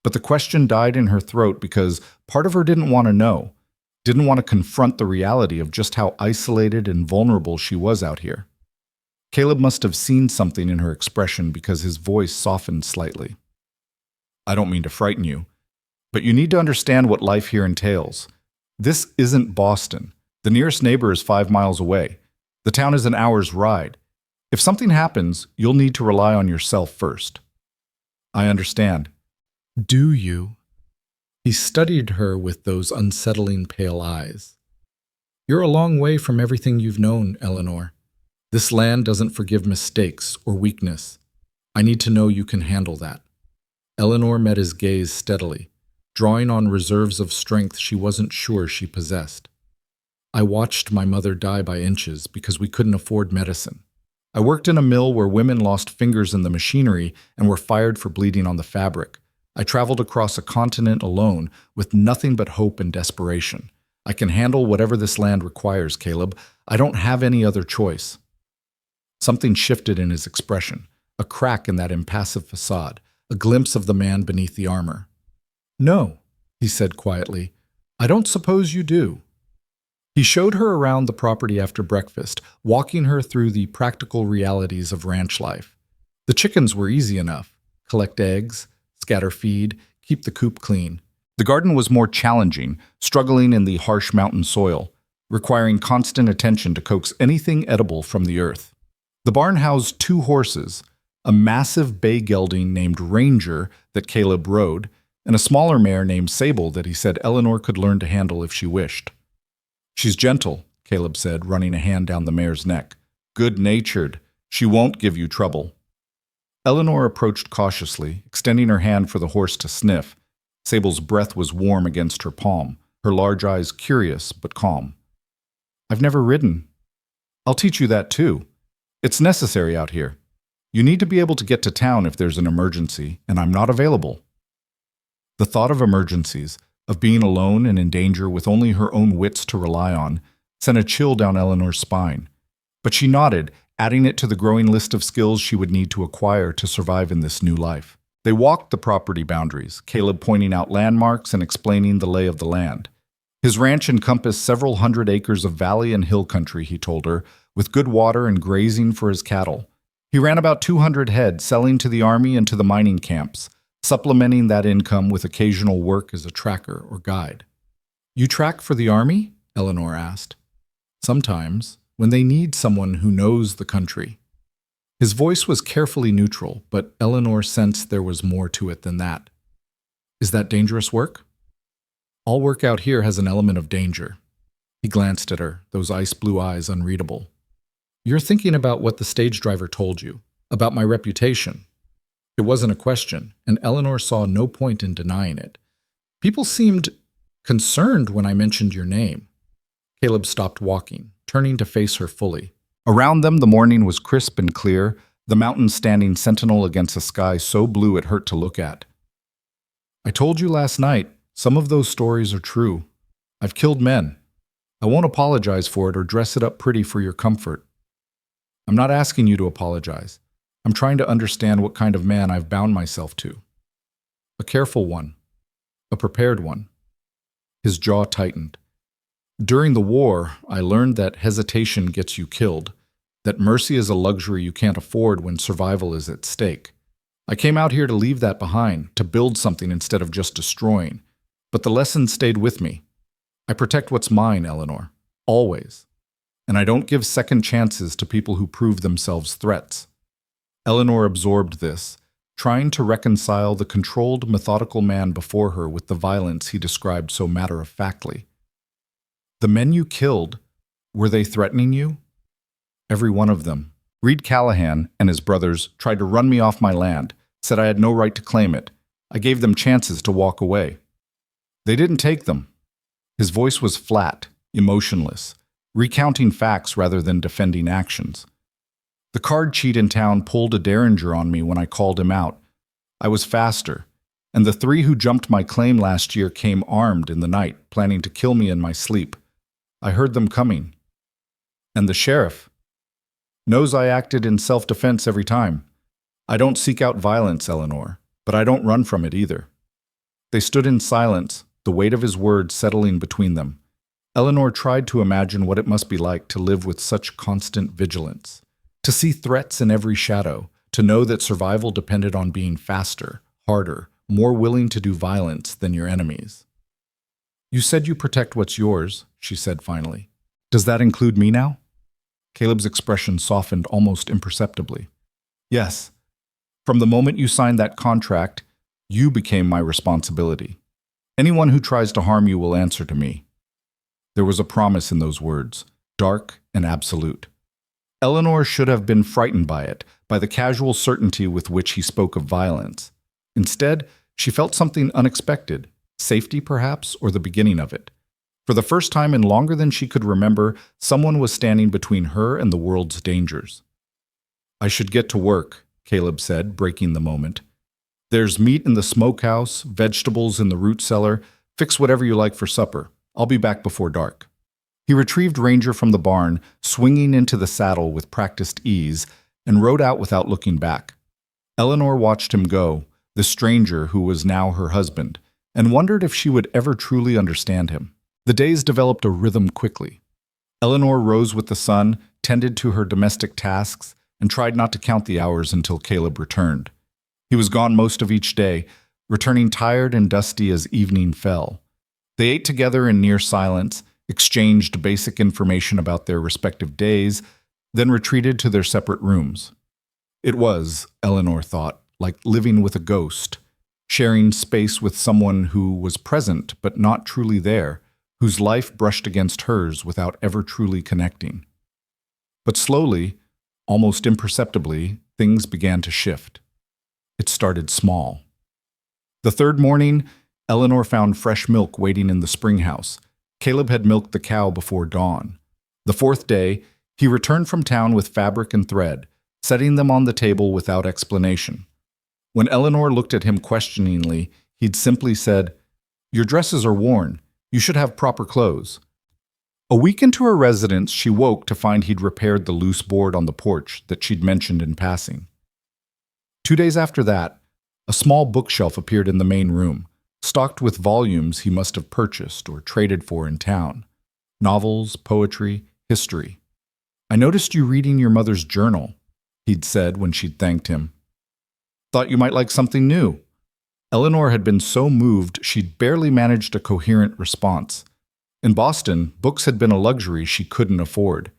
But the question died in her throat because part of her didn't want to know, didn't want to confront the reality of just how isolated and vulnerable she was out here. Caleb must have seen something in her expression because his voice softened slightly. I don't mean to frighten you, but you need to understand what life here entails. This isn't Boston. The nearest neighbor is 5 miles away. The town is an hour's ride. If something happens, you'll need to rely on yourself first. I understand. Do you? He studied her with those unsettling pale eyes. You're a long way from everything you've known, Eleanor. This land doesn't forgive mistakes or weakness. I need to know you can handle that. Eleanor met his gaze steadily, drawing on reserves of strength she wasn't sure she possessed. I watched my mother die by inches because we couldn't afford medicine. I worked in a mill where women lost fingers in the machinery and were fired for bleeding on the fabric. I traveled across a continent alone with nothing but hope and desperation. I can handle whatever this land requires, Caleb. I don't have any other choice. Something shifted in his expression, a crack in that impassive facade, a glimpse of the man beneath the armor. No, he said quietly. I don't suppose you do. He showed her around the property after breakfast, walking her through the practical realities of ranch life. The chickens were easy enough. Collect eggs, scatter feed, keep the coop clean. The garden was more challenging, struggling in the harsh mountain soil, requiring constant attention to coax anything edible from the earth. The barn housed 2 horses, a massive bay gelding named Ranger that Caleb rode, and a smaller mare named Sable that he said Eleanor could learn to handle if she wished. She's gentle, Caleb said, running a hand down the mare's neck. Good-natured. She won't give you trouble. Eleanor approached cautiously, extending her hand for the horse to sniff. Sable's breath was warm against her palm, her large eyes curious but calm. I've never ridden. I'll teach you that too. It's necessary out here. You need to be able to get to town if there's an emergency, and I'm not available. The thought of emergencies, of being alone and in danger with only her own wits to rely on, sent a chill down Eleanor's spine. But she nodded, adding it to the growing list of skills she would need to acquire to survive in this new life. They walked the property boundaries, Caleb pointing out landmarks and explaining the lay of the land. His ranch encompassed several hundred acres of valley and hill country, he told her, with good water and grazing for his cattle. He ran about 200 head, selling to the army and to the mining camps, supplementing that income with occasional work as a tracker or guide. You track for the army? Eleanor asked. Sometimes, when they need someone who knows the country. His voice was carefully neutral, but Eleanor sensed there was more to it than that. Is that dangerous work? All work out here has an element of danger. He glanced at her, those ice-blue eyes unreadable. You're thinking about what the stage driver told you, about my reputation. It wasn't a question, and Eleanor saw no point in denying it. People seemed concerned when I mentioned your name. Caleb stopped walking, turning to face her fully. Around them, the morning was crisp and clear, the mountains standing sentinel against a sky so blue it hurt to look at. I told you last night, some of those stories are true. I've killed men. I won't apologize for it or dress it up pretty for your comfort. I'm not asking you to apologize. I'm trying to understand what kind of man I've bound myself to. A careful one. A prepared one. His jaw tightened. During the war, I learned that hesitation gets you killed, that mercy is a luxury you can't afford when survival is at stake. I came out here to leave that behind, to build something instead of just destroying. But the lesson stayed with me. I protect what's mine, Eleanor. Always. And I don't give second chances to people who prove themselves threats. Eleanor absorbed this, trying to reconcile the controlled, methodical man before her with the violence he described so matter-of-factly. The men you killed, were they threatening you? Every one of them. Reed Callahan and his brothers tried to run me off my land, said I had no right to claim it. I gave them chances to walk away. They didn't take them. His voice was flat, emotionless, recounting facts rather than defending actions. The card cheat in town pulled a derringer on me when I called him out. I was faster. And the 3 who jumped my claim last year came armed in the night, planning to kill me in my sleep. I heard them coming. And the sheriff knows I acted in self-defense every time. I don't seek out violence, Eleanor, but I don't run from it either." They stood in silence, the weight of his words settling between them. Eleanor tried to imagine what it must be like to live with such constant vigilance, to see threats in every shadow, to know that survival depended on being faster, harder, more willing to do violence than your enemies. "You said you protect what's yours," she said finally. "Does that include me now?" Caleb's expression softened almost imperceptibly. "Yes. From the moment you signed that contract, you became my responsibility. Anyone who tries to harm you will answer to me." There was a promise in those words, dark and absolute. Eleanor should have been frightened by it, by the casual certainty with which he spoke of violence. Instead, she felt something unexpected, safety perhaps, or the beginning of it. For the first time in longer than she could remember, someone was standing between her and the world's dangers. "I should get to work," Caleb said, breaking the moment. "There's meat in the smokehouse, vegetables in the root cellar. Fix whatever you like for supper. I'll be back before dark." He retrieved Ranger from the barn, swinging into the saddle with practiced ease, and rode out without looking back. Eleanor watched him go, the stranger who was now her husband, and wondered if she would ever truly understand him. The days developed a rhythm quickly. Eleanor rose with the sun, tended to her domestic tasks, and tried not to count the hours until Caleb returned. He was gone most of each day, returning tired and dusty as evening fell. They ate together in near silence, exchanged basic information about their respective days, then retreated to their separate rooms. It was, Eleanor thought, like living with a ghost, sharing space with someone who was present but not truly there, whose life brushed against hers without ever truly connecting. But slowly, almost imperceptibly, things began to shift. It started small. The third morning, Eleanor found fresh milk waiting in the spring house. Caleb had milked the cow before dawn. The fourth day, he returned from town with fabric and thread, setting them on the table without explanation. When Eleanor looked at him questioningly, he'd simply said, "Your dresses are worn. You should have proper clothes." A week into her residence, she woke to find he'd repaired the loose board on the porch that she'd mentioned in passing. 2 days after that, a small bookshelf appeared in the main room, stocked with volumes he must have purchased or traded for in town. Novels, poetry, history. "I noticed you reading your mother's journal," he'd said when she'd thanked him. "Thought you might like something new." Eleanor had been so moved she'd barely managed a coherent response. In Boston, books had been a luxury she couldn't afford.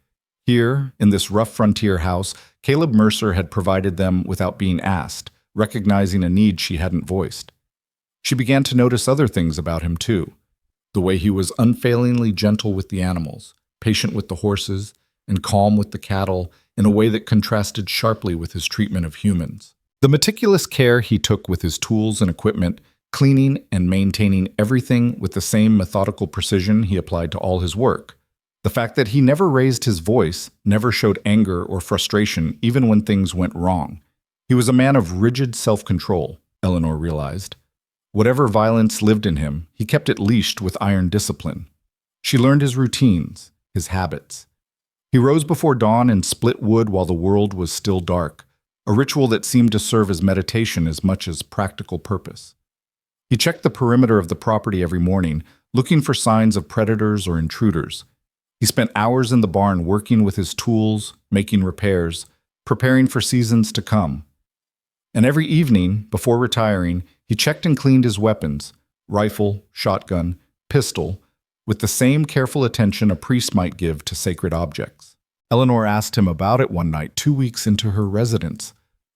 Here, in this rough frontier house, Caleb Mercer had provided them without being asked, recognizing a need she hadn't voiced. She began to notice other things about him, too. The way he was unfailingly gentle with the animals, patient with the horses, and calm with the cattle in a way that contrasted sharply with his treatment of humans. The meticulous care he took with his tools and equipment, cleaning and maintaining everything with the same methodical precision he applied to all his work. The fact that he never raised his voice, never showed anger or frustration even when things went wrong. He was a man of rigid self-control, Eleanor realized. Whatever violence lived in him, he kept it leashed with iron discipline. She learned his routines, his habits. He rose before dawn and split wood while the world was still dark, a ritual that seemed to serve as meditation as much as practical purpose. He checked the perimeter of the property every morning, looking for signs of predators or intruders. He spent hours in the barn working with his tools, making repairs, preparing for seasons to come. And every evening, before retiring, he checked and cleaned his weapons, rifle, shotgun, pistol, with the same careful attention a priest might give to sacred objects. Eleanor asked him about it one night 2 weeks into her residence.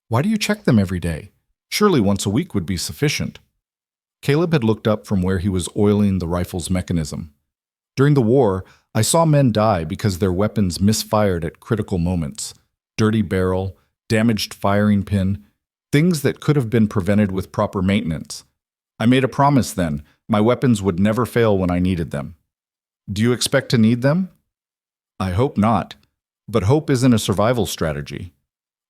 "Why do you check them every day? Surely once a week would be sufficient." Caleb had looked up from where he was oiling the rifle's mechanism. "During the war, I saw men die because their weapons misfired at critical moments. Dirty barrel, damaged firing pin, things that could have been prevented with proper maintenance. I made a promise then, my weapons would never fail when I needed them. Do you expect to need them?" "I hope not, but hope isn't a survival strategy."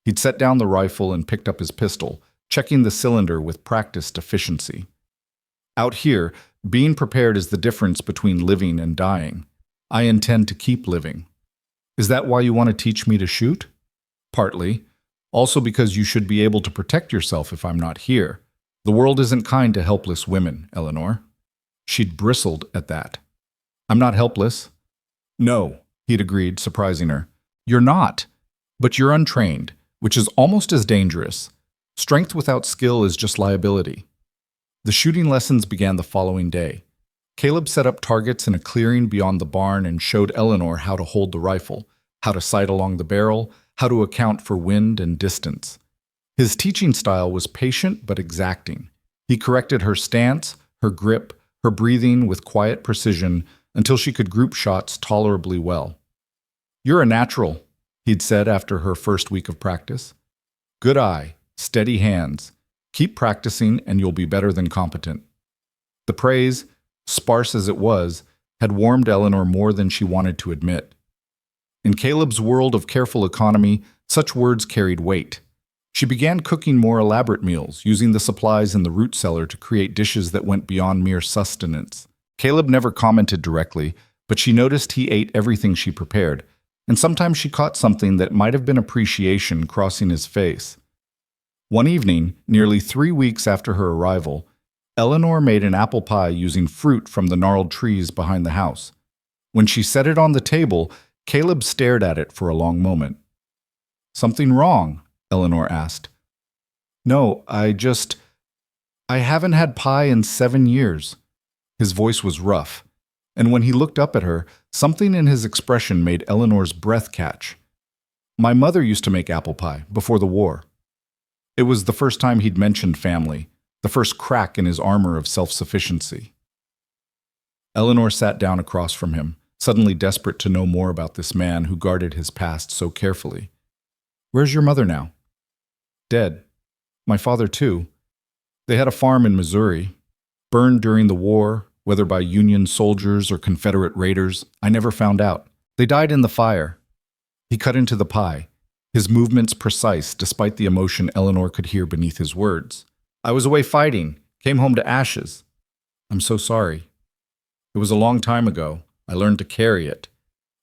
He'd set down the rifle and picked up his pistol, checking the cylinder with practiced efficiency. Out here, being prepared is the difference between living and dying. I intend to keep living. Is that why you want to teach me to shoot? Partly. Also because you should be able to protect yourself if I'm not here. The world isn't kind to helpless women, Eleanor. She'd bristled at that. I'm not helpless. No, he'd agreed, surprising her. You're not. But you're untrained, which is almost as dangerous. Strength without skill is just liability. The shooting lessons began the following day. Caleb set up targets in a clearing beyond the barn and showed Eleanor how to hold the rifle, how to sight along the barrel, how to account for wind and distance. His teaching style was patient but exacting. He corrected her stance, her grip, her breathing with quiet precision until she could group shots tolerably well. You're a natural, he'd said after her first week of practice. Good eye, steady hands. Keep practicing and you'll be better than competent. The praise, sparse as it was, had warmed Eleanor more than she wanted to admit. In Caleb's world of careful economy, such words carried weight. She began cooking more elaborate meals, using the supplies in the root cellar to create dishes that went beyond mere sustenance. Caleb never commented directly, but she noticed he ate everything she prepared, and sometimes she caught something that might have been appreciation crossing his face. One evening, nearly 3 weeks after her arrival, Eleanor made an apple pie using fruit from the gnarled trees behind the house. When she set it on the table, Caleb stared at it for a long moment. Something wrong? Eleanor asked. No, I haven't had pie in 7 years. His voice was rough, and when he looked up at her, something in his expression made Eleanor's breath catch. My mother used to make apple pie before the war. It was the first time he'd mentioned family, the first crack in his armor of self-sufficiency. Eleanor sat down across from him, suddenly desperate to know more about this man who guarded his past so carefully. Where's your mother now? Dead. My father, too. They had a farm in Missouri. Burned during the war, whether by Union soldiers or Confederate raiders, I never found out. They died in the fire. He cut into the pie, his movements precise despite the emotion Eleanor could hear beneath his words. I was away fighting, came home to ashes. I'm so sorry. It was a long time ago. I learned to carry it.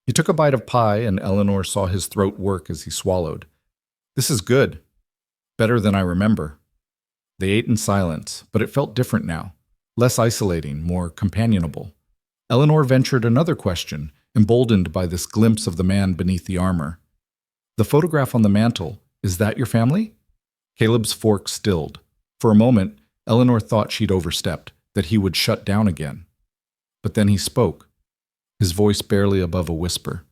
He took a bite of pie, and Eleanor saw his throat work as he swallowed. This is good. Better than I remember. They ate in silence, but it felt different now. Less isolating, more companionable. Eleanor ventured another question, emboldened by this glimpse of the man beneath the armor. The photograph on the mantel, is that your family? Caleb's fork stilled. For a moment, Eleanor thought she'd overstepped, that he would shut down again. But then he spoke, his voice barely above a whisper.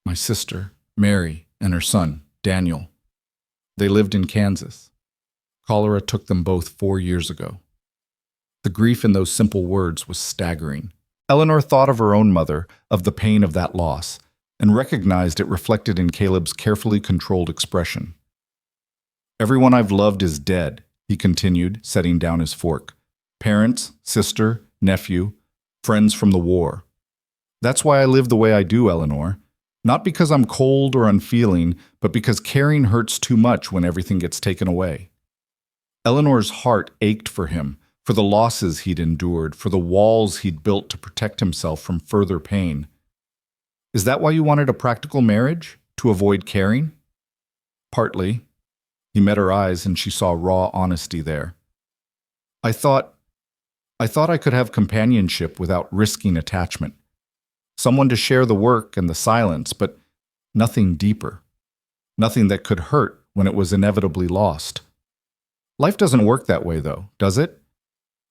My sister, Mary, and her son, Daniel. They lived in Kansas. Cholera took them both 4 years ago. The grief in those simple words was staggering. Eleanor thought of her own mother, of the pain of that loss, and recognized it reflected in Caleb's carefully controlled expression. Everyone I've loved is dead, he continued, setting down his fork. Parents, sister, nephew, friends from the war. That's why I live the way I do, Eleanor. Not because I'm cold or unfeeling, but because caring hurts too much when everything gets taken away. Eleanor's heart ached for him, for the losses he'd endured, for the walls he'd built to protect himself from further pain. Is that why you wanted a practical marriage? To avoid caring? Partly. He met her eyes and she saw raw honesty there. I thought I could have companionship without risking attachment. Someone to share the work and the silence, but nothing deeper. Nothing that could hurt when it was inevitably lost. Life doesn't work that way, though, does it?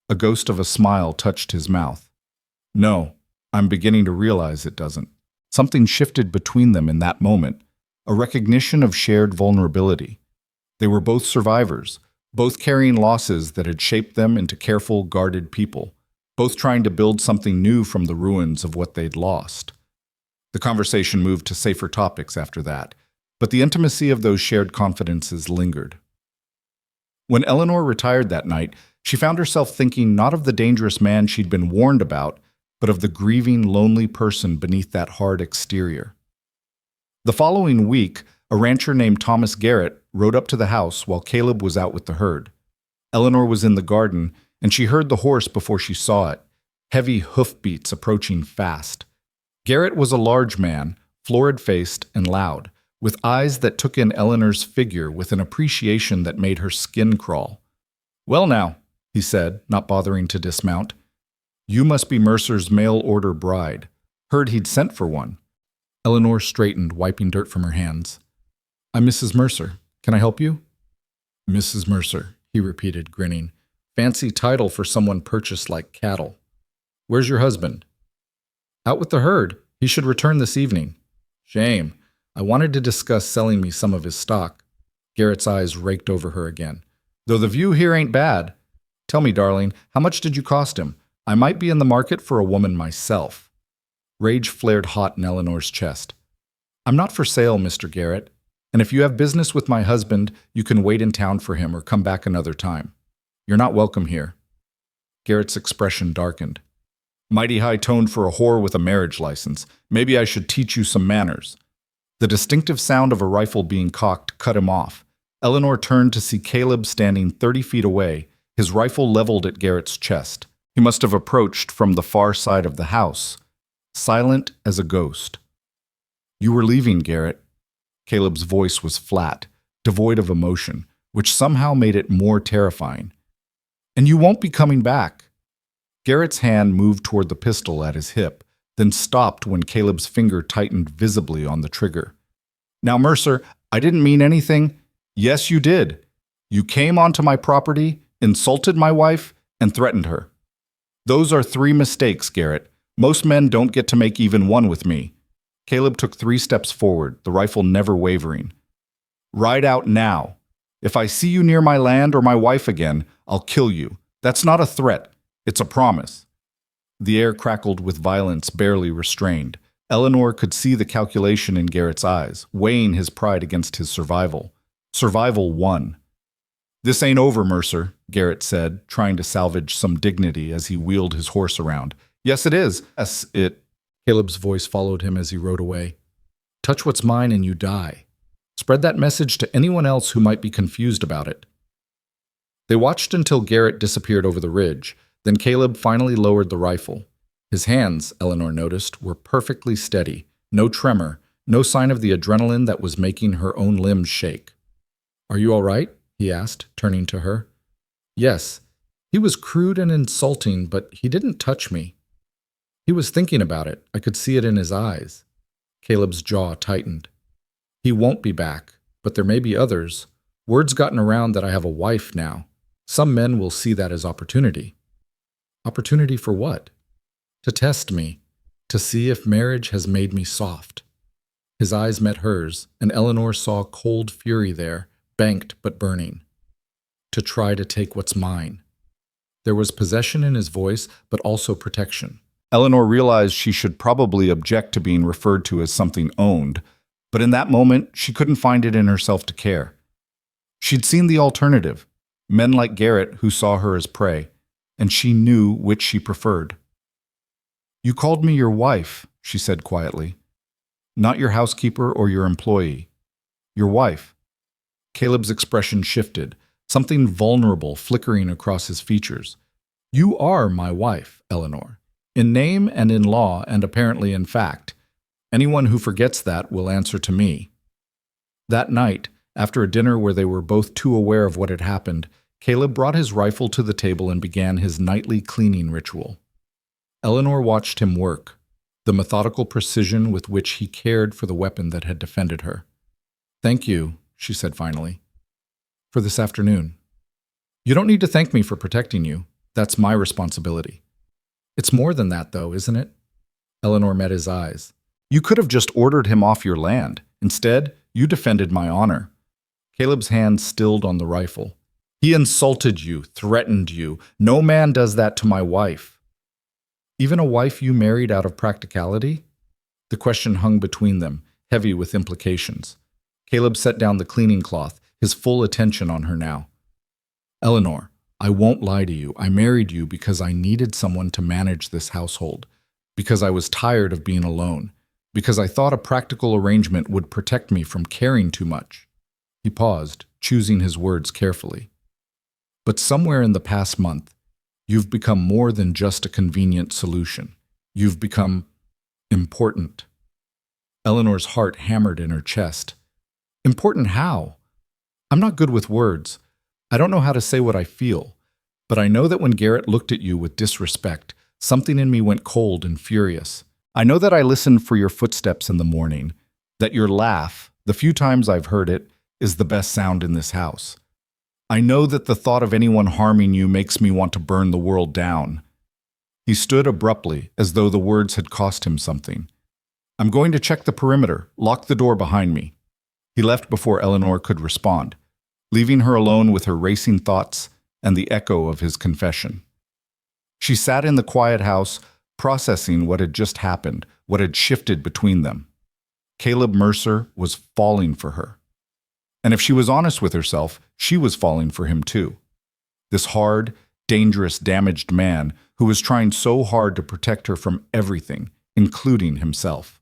A ghost of a smile touched his mouth. No, I'm beginning to realize it doesn't. Something shifted between them in that moment, a recognition of shared vulnerability. They were both survivors, both carrying losses that had shaped them into careful, guarded people, both trying to build something new from the ruins of what they'd lost. The conversation moved to safer topics after that, but the intimacy of those shared confidences lingered. When Eleanor retired that night, she found herself thinking not of the dangerous man she'd been warned about, but of the grieving, lonely person beneath that hard exterior. The following week, a rancher named Thomas Garrett rode up to the house while Caleb was out with the herd. Eleanor was in the garden, and she heard the horse before she saw it, heavy hoofbeats approaching fast. Garrett was a large man, florid-faced and loud, with eyes that took in Eleanor's figure with an appreciation that made her skin crawl. "Well now," he said, not bothering to dismount. "You must be Mercer's mail-order bride. Heard he'd sent for one." Eleanor straightened, wiping dirt from her hands. "I'm Mrs. Mercer. Can I help you?" "Mrs. Mercer," he repeated, grinning. "Fancy title for someone purchased like cattle. Where's your husband?" "Out with the herd. He should return this evening." "Shame. I wanted to discuss selling me some of his stock." Garrett's eyes raked over her again. "Though the view here ain't bad. Tell me, darling, how much did you cost him? I might be in the market for a woman myself." Rage flared hot in Eleanor's chest. "I'm not for sale, Mr. Garrett. And if you have business with my husband, you can wait in town for him or come back another time. You're not welcome here." Garrett's expression darkened. "Mighty high-toned for a whore with a marriage license. Maybe I should teach you some manners." The distinctive sound of a rifle being cocked cut him off. Eleanor turned to see Caleb standing 30 feet away, his rifle leveled at Garrett's chest. He must have approached from the far side of the house, silent as a ghost. "You were leaving, Garrett." Caleb's voice was flat, devoid of emotion, which somehow made it more terrifying. "And you won't be coming back." Garrett's hand moved toward the pistol at his hip, then stopped when Caleb's finger tightened visibly on the trigger. "Now, Mercer, I didn't mean anything." "Yes, you did. You came onto my property, insulted my wife, and threatened her. Those are 3 mistakes, Garrett. Most men don't get to make even one with me." Caleb took 3 steps forward, the rifle never wavering. "Ride out now. If I see you near my land or my wife again, I'll kill you. That's not a threat. It's a promise." The air crackled with violence barely restrained. Eleanor could see the calculation in Garrett's eyes, weighing his pride against his survival. Survival won. "This ain't over, Mercer," Garrett said, trying to salvage some dignity as he wheeled his horse around. "Yes, it is. Yes, it—" Caleb's voice followed him as he rode away. "Touch what's mine and you die. Spread that message to anyone else who might be confused about it." They watched until Garrett disappeared over the ridge. Then Caleb finally lowered the rifle. His hands, Eleanor noticed, were perfectly steady, no tremor, no sign of the adrenaline that was making her own limbs shake. "Are you all right?" he asked, turning to her. "Yes. He was crude and insulting, but he didn't touch me." He was thinking about it. I could see it in his eyes. Caleb's jaw tightened. "He won't be back, but there may be others. Word's gotten around that I have a wife now. Some men will see that as opportunity." "Opportunity for what?" "To test me, to see if marriage has made me soft." His eyes met hers, and Eleanor saw cold fury there, banked but burning. "To try to take what's mine." There was possession in his voice, but also protection. Eleanor realized she should probably object to being referred to as something owned, but in that moment, she couldn't find it in herself to care. She'd seen the alternative, men like Garrett who saw her as prey, and she knew which she preferred. "You called me your wife," she said quietly. "Not your housekeeper or your employee. Your wife." Caleb's expression shifted, something vulnerable flickering across his features. "You are my wife, Eleanor. In name and in law and apparently in fact. Anyone who forgets that will answer to me." That night, after a dinner where they were both too aware of what had happened, Caleb brought his rifle to the table and began his nightly cleaning ritual. Eleanor watched him work, the methodical precision with which he cared for the weapon that had defended her. "Thank you," she said finally, "for this afternoon. You don't need to thank me for protecting you. That's my responsibility." "It's more than that, though, isn't it?" Eleanor met his eyes. "You could have just ordered him off your land. Instead, you defended my honor." Caleb's hand stilled on the rifle. "He insulted you, threatened you. No man does that to my wife." "Even a wife you married out of practicality?" The question hung between them, heavy with implications. Caleb set down the cleaning cloth, his full attention on her now. "Eleanor, I won't lie to you. I married you because I needed someone to manage this household, because I was tired of being alone, because I thought a practical arrangement would protect me from caring too much. He paused, choosing his words carefully. But somewhere in the past month, you've become more than just a convenient solution. You've become important. Eleanor's heart hammered in her chest. Important how? I'm not good with words. I don't know how to say what I feel. But I know that when Garrett looked at you with disrespect, something in me went cold and furious. I know that I listened for your footsteps in the morning, that your laugh, the few times I've heard it, is the best sound in this house. I know that the thought of anyone harming you makes me want to burn the world down. He stood abruptly, as though the words had cost him something. I'm going to check the perimeter, lock the door behind me. He left before Eleanor could respond, leaving her alone with her racing thoughts and the echo of his confession. She sat in the quiet house, processing what had just happened, what had shifted between them. Caleb Mercer was falling for her. And if she was honest with herself, she was falling for him too. This hard, dangerous, damaged man who was trying so hard to protect her from everything, including himself.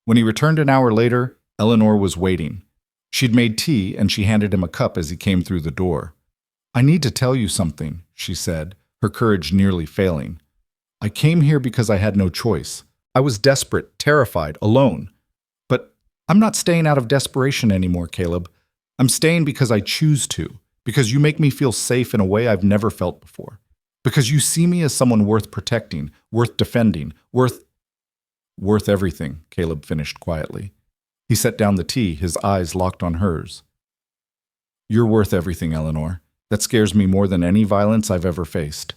When he returned an hour later, Eleanor was waiting. She'd made tea and she handed him a cup as he came through the door. I need to tell you something, she said, her courage nearly failing. I came here because I had no choice. I was desperate, terrified, alone. But I'm not staying out of desperation anymore, Caleb. I'm staying because I choose to, because you make me feel safe in a way I've never felt before. Because you see me as someone worth protecting, worth defending, worth everything, Caleb finished quietly. He set down the tea, his eyes locked on hers. You're worth everything, Eleanor. That scares me more than any violence I've ever faced.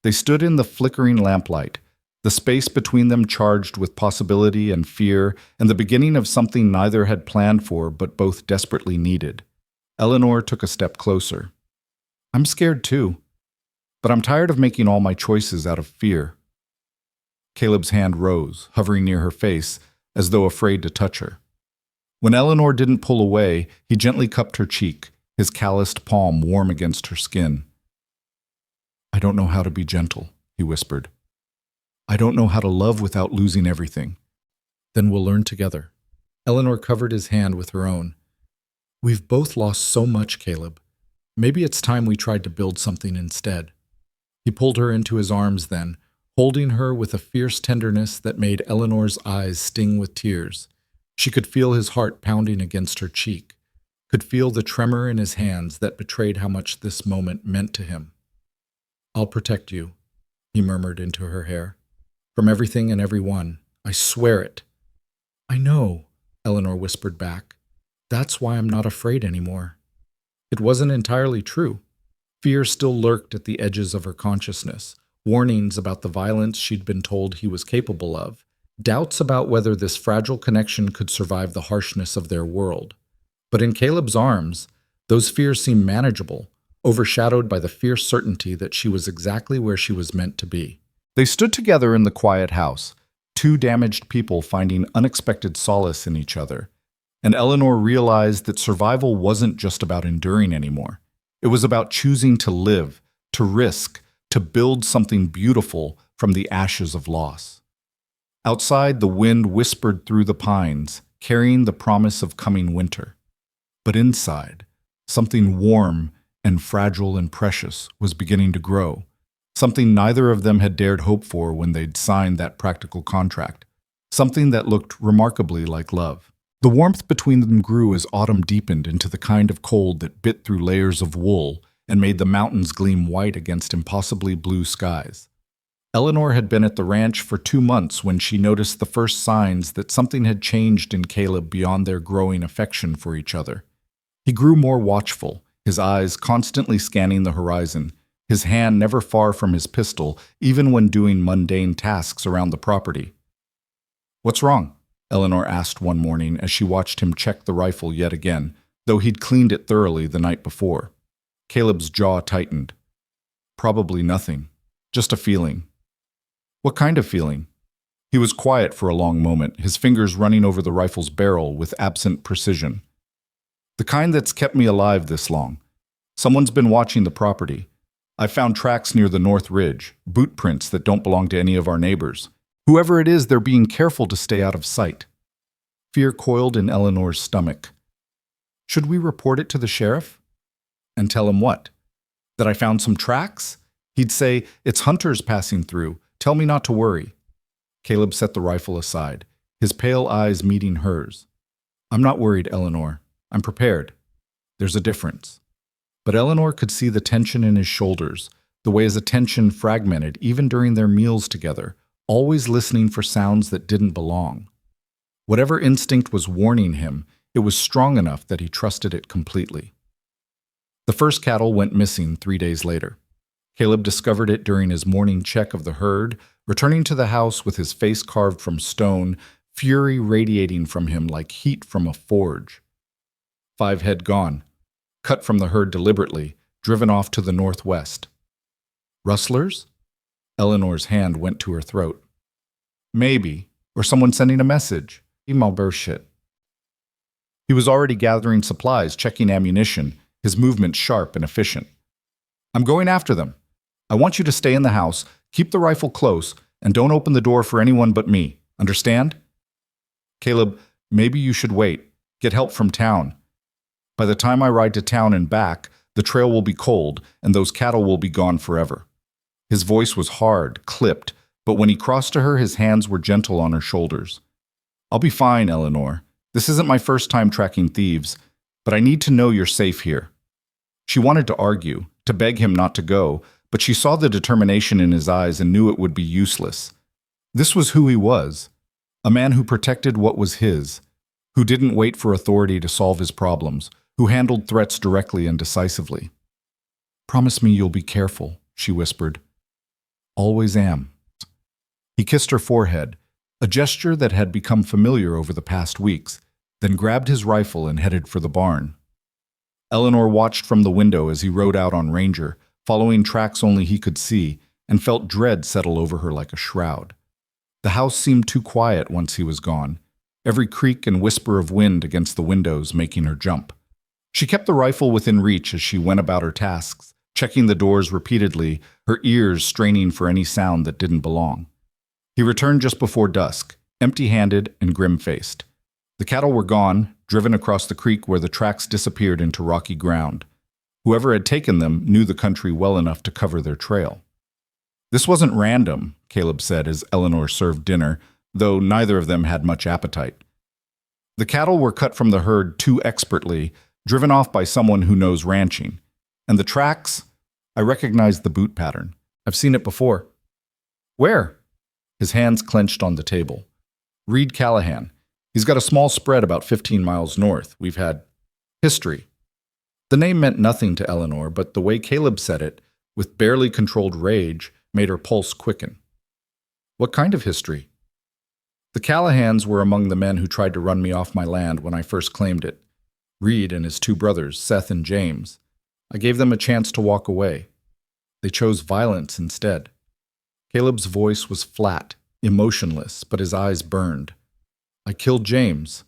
They stood in the flickering lamplight, the space between them charged with possibility and fear, and the beginning of something neither had planned for but both desperately needed. Eleanor took a step closer. I'm scared too, but I'm tired of making all my choices out of fear. Caleb's hand rose, hovering near her face, as though afraid to touch her. When Eleanor didn't pull away, he gently cupped her cheek, his calloused palm warm against her skin. I don't know how to be gentle, he whispered. I don't know how to love without losing everything. Then we'll learn together. Eleanor covered his hand with her own. We've both lost so much, Caleb. Maybe it's time we tried to build something instead. He pulled her into his arms then, holding her with a fierce tenderness that made Eleanor's eyes sting with tears. She could feel his heart pounding against her cheek, could feel the tremor in his hands that betrayed how much this moment meant to him. I'll protect you, he murmured into her hair. From everything and everyone. I swear it. I know, Eleanor whispered back. That's why I'm not afraid anymore. It wasn't entirely true. Fear still lurked at the edges of her consciousness, warnings about the violence she'd been told he was capable of, doubts about whether this fragile connection could survive the harshness of their world. But in Caleb's arms, those fears seemed manageable, overshadowed by the fierce certainty that she was exactly where she was meant to be. They stood together in the quiet house, two damaged people finding unexpected solace in each other. And Eleanor realized that survival wasn't just about enduring anymore. It was about choosing to live, to risk, to build something beautiful from the ashes of loss. Outside, the wind whispered through the pines, carrying the promise of coming winter. But inside, something warm and fragile and precious was beginning to grow, something neither of them had dared hope for when they'd signed that practical contract, something that looked remarkably like love. The warmth between them grew as autumn deepened into the kind of cold that bit through layers of wool and made the mountains gleam white against impossibly blue skies. Eleanor had been at the ranch for 2 months when she noticed the first signs that something had changed in Caleb beyond their growing affection for each other. He grew more watchful, his eyes constantly scanning the horizon, his hand never far from his pistol, even when doing mundane tasks around the property. "What's wrong?" Eleanor asked one morning as she watched him check the rifle yet again, though he'd cleaned it thoroughly the night before. Caleb's jaw tightened. "Probably nothing. Just a feeling." "What kind of feeling?" He was quiet for a long moment, his fingers running over the rifle's barrel with absent precision. "The kind that's kept me alive this long. Someone's been watching the property. I found tracks near the North Ridge, boot prints that don't belong to any of our neighbors. Whoever it is, they're being careful to stay out of sight." Fear coiled in Eleanor's stomach. Should we report it to the sheriff? And tell him what? That I found some tracks? He'd say, it's hunters passing through. Tell me not to worry. Caleb set the rifle aside, his pale eyes meeting hers. I'm not worried, Eleanor. I'm prepared. There's a difference. But Eleanor could see the tension in his shoulders, the way his attention fragmented even during their meals together, always listening for sounds that didn't belong. Whatever instinct was warning him, it was strong enough that he trusted it completely. The first cattle went missing 3 days later. Caleb discovered it during his morning check of the herd, returning to the house with his face carved from stone, fury radiating from him like heat from a forge. 5 head gone, cut from the herd deliberately, driven off to the northwest. Rustlers? Eleanor's hand went to her throat. Maybe, or someone sending a message. Email bullshit. He was already gathering supplies, checking ammunition, his movements sharp and efficient. I'm going after them. I want you to stay in the house, keep the rifle close, and don't open the door for anyone but me. Understand? Caleb, maybe you should wait. Get help from town. By the time I ride to town and back, the trail will be cold, and those cattle will be gone forever. His voice was hard, clipped, but when he crossed to her, his hands were gentle on her shoulders. I'll be fine, Eleanor. This isn't my first time tracking thieves, but I need to know you're safe here. She wanted to argue, to beg him not to go, but she saw the determination in his eyes and knew it would be useless. This was who he was, a man who protected what was his, who didn't wait for authority to solve his problems, who handled threats directly and decisively. Promise me you'll be careful, she whispered. Always am. He kissed her forehead, a gesture that had become familiar over the past weeks, then grabbed his rifle and headed for the barn. Eleanor watched from the window as he rode out on Ranger, following tracks only he could see, and felt dread settle over her like a shroud. The house seemed too quiet once he was gone, every creak and whisper of wind against the windows making her jump. She kept the rifle within reach as she went about her tasks, checking the doors repeatedly, her ears straining for any sound that didn't belong. He returned just before dusk, empty-handed and grim-faced. The cattle were gone, driven across the creek where the tracks disappeared into rocky ground. Whoever had taken them knew the country well enough to cover their trail. This wasn't random, Caleb said as Eleanor served dinner, though neither of them had much appetite. The cattle were cut from the herd too expertly, driven off by someone who knows ranching. And the tracks? I recognized the boot pattern. I've seen it before. Where? His hands clenched on the table. Reed Callahan. He's got a small spread about 15 miles north. We've had history. The name meant nothing to Eleanor, but the way Caleb said it, with barely controlled rage, made her pulse quicken. What kind of history? The Callahans were among the men who tried to run me off my land when I first claimed it. Reed and his 2 brothers, Seth and James. I gave them a chance to walk away. They chose violence instead. Caleb's voice was flat, emotionless, but his eyes burned. I killed James.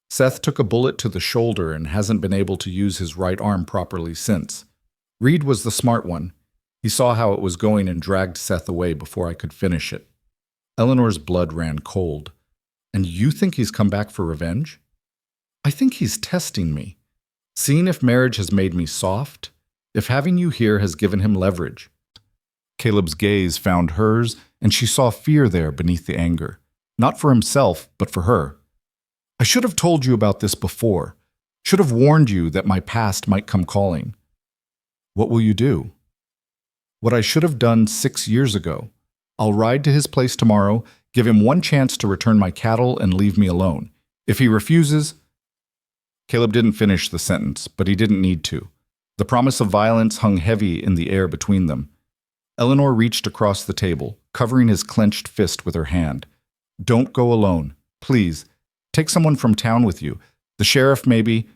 Seth took a bullet to the shoulder and hasn't been able to use his right arm properly since. Reed was the smart one. He saw how it was going and dragged Seth away before I could finish it. Eleanor's blood ran cold. And you think he's come back for revenge? I think he's testing me. Seeing if marriage has made me soft, if having you here has given him leverage. Caleb's gaze found hers, and she saw fear there beneath the anger. Not for himself, but for her. I should have told you about this before. Should have warned you that my past might come calling. What will you do? What I should have done 6 years ago. I'll ride to his place tomorrow, give him one chance to return my cattle and leave me alone. If he refuses... Caleb didn't finish the sentence, but he didn't need to. The promise of violence hung heavy in the air between them. Eleanor reached across the table, covering his clenched fist with her hand. Don't go alone. Please. Take someone from town with you. The sheriff, maybe.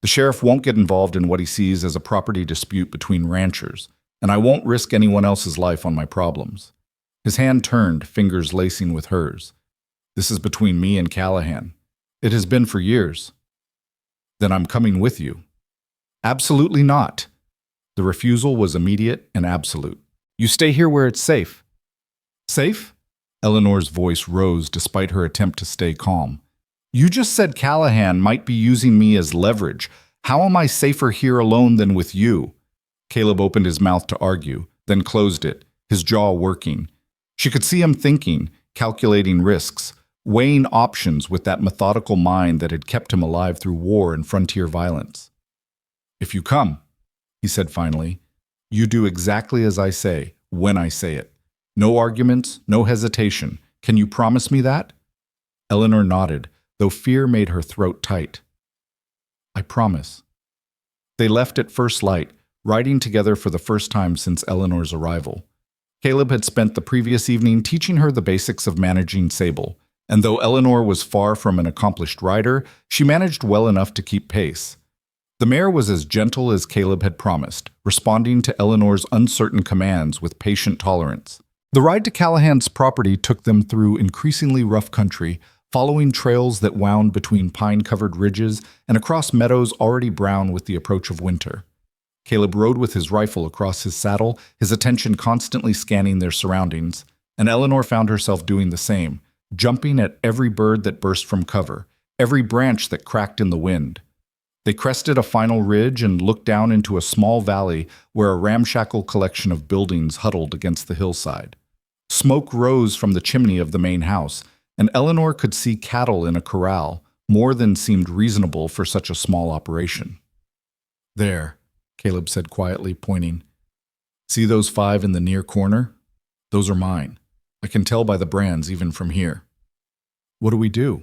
The sheriff won't get involved in what he sees as a property dispute between ranchers, and I won't risk anyone else's life on my problems. His hand turned, fingers lacing with hers. This is between me and Callahan. It has been for years. Then I'm coming with you. Absolutely not. The refusal was immediate and absolute. You stay here where it's safe. Safe? Eleanor's voice rose despite her attempt to stay calm. You just said Callahan might be using me as leverage. How am I safer here alone than with you? Caleb opened his mouth to argue, then closed it, his jaw working. She could see him thinking, calculating risks, weighing options with that methodical mind that had kept him alive through war and frontier violence. If you come, he said finally, you do exactly as I say, when I say it. No arguments, no hesitation. Can you promise me that? Eleanor nodded, though fear made her throat tight. I promise. They left at first light, riding together for the first time since Eleanor's arrival. Caleb had spent the previous evening teaching her the basics of managing Sable, and though Eleanor was far from an accomplished rider, she managed well enough to keep pace. The mare was as gentle as Caleb had promised, responding to Eleanor's uncertain commands with patient tolerance. The ride to Callahan's property took them through increasingly rough country, following trails that wound between pine-covered ridges and across meadows already brown with the approach of winter. Caleb rode with his rifle across his saddle, his attention constantly scanning their surroundings, and Eleanor found herself doing the same, jumping at every bird that burst from cover, every branch that cracked in the wind. They crested a final ridge and looked down into a small valley where a ramshackle collection of buildings huddled against the hillside. Smoke rose from the chimney of the main house, and Eleanor could see cattle in a corral, more than seemed reasonable for such a small operation. There, Caleb said quietly, pointing. See those 5 in the near corner? Those are mine. I can tell by the brands even from here. What do?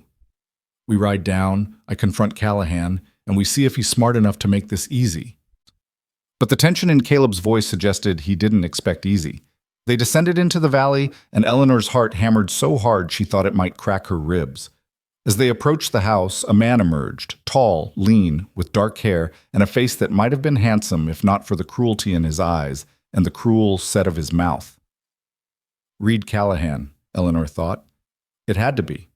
We ride down, I confront Callahan, and we see if he's smart enough to make this easy. But the tension in Caleb's voice suggested he didn't expect easy. They descended into the valley, and Eleanor's heart hammered so hard she thought it might crack her ribs. As they approached the house, a man emerged, tall, lean, with dark hair, and a face that might have been handsome if not for the cruelty in his eyes and the cruel set of his mouth. Reed Callahan, Eleanor thought. It had to be.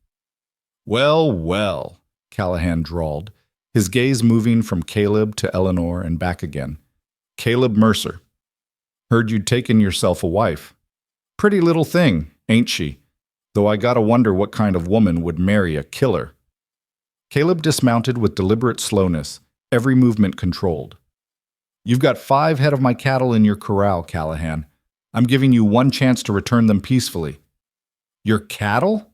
Well, well, Callahan drawled, his gaze moving from Caleb to Eleanor and back again. Caleb Mercer. Heard you'd taken yourself a wife. Pretty little thing, ain't she? Though I gotta wonder what kind of woman would marry a killer. Caleb dismounted with deliberate slowness, every movement controlled. You've got 5 head of my cattle in your corral, Callahan. I'm giving you 1 chance to return them peacefully. Your cattle?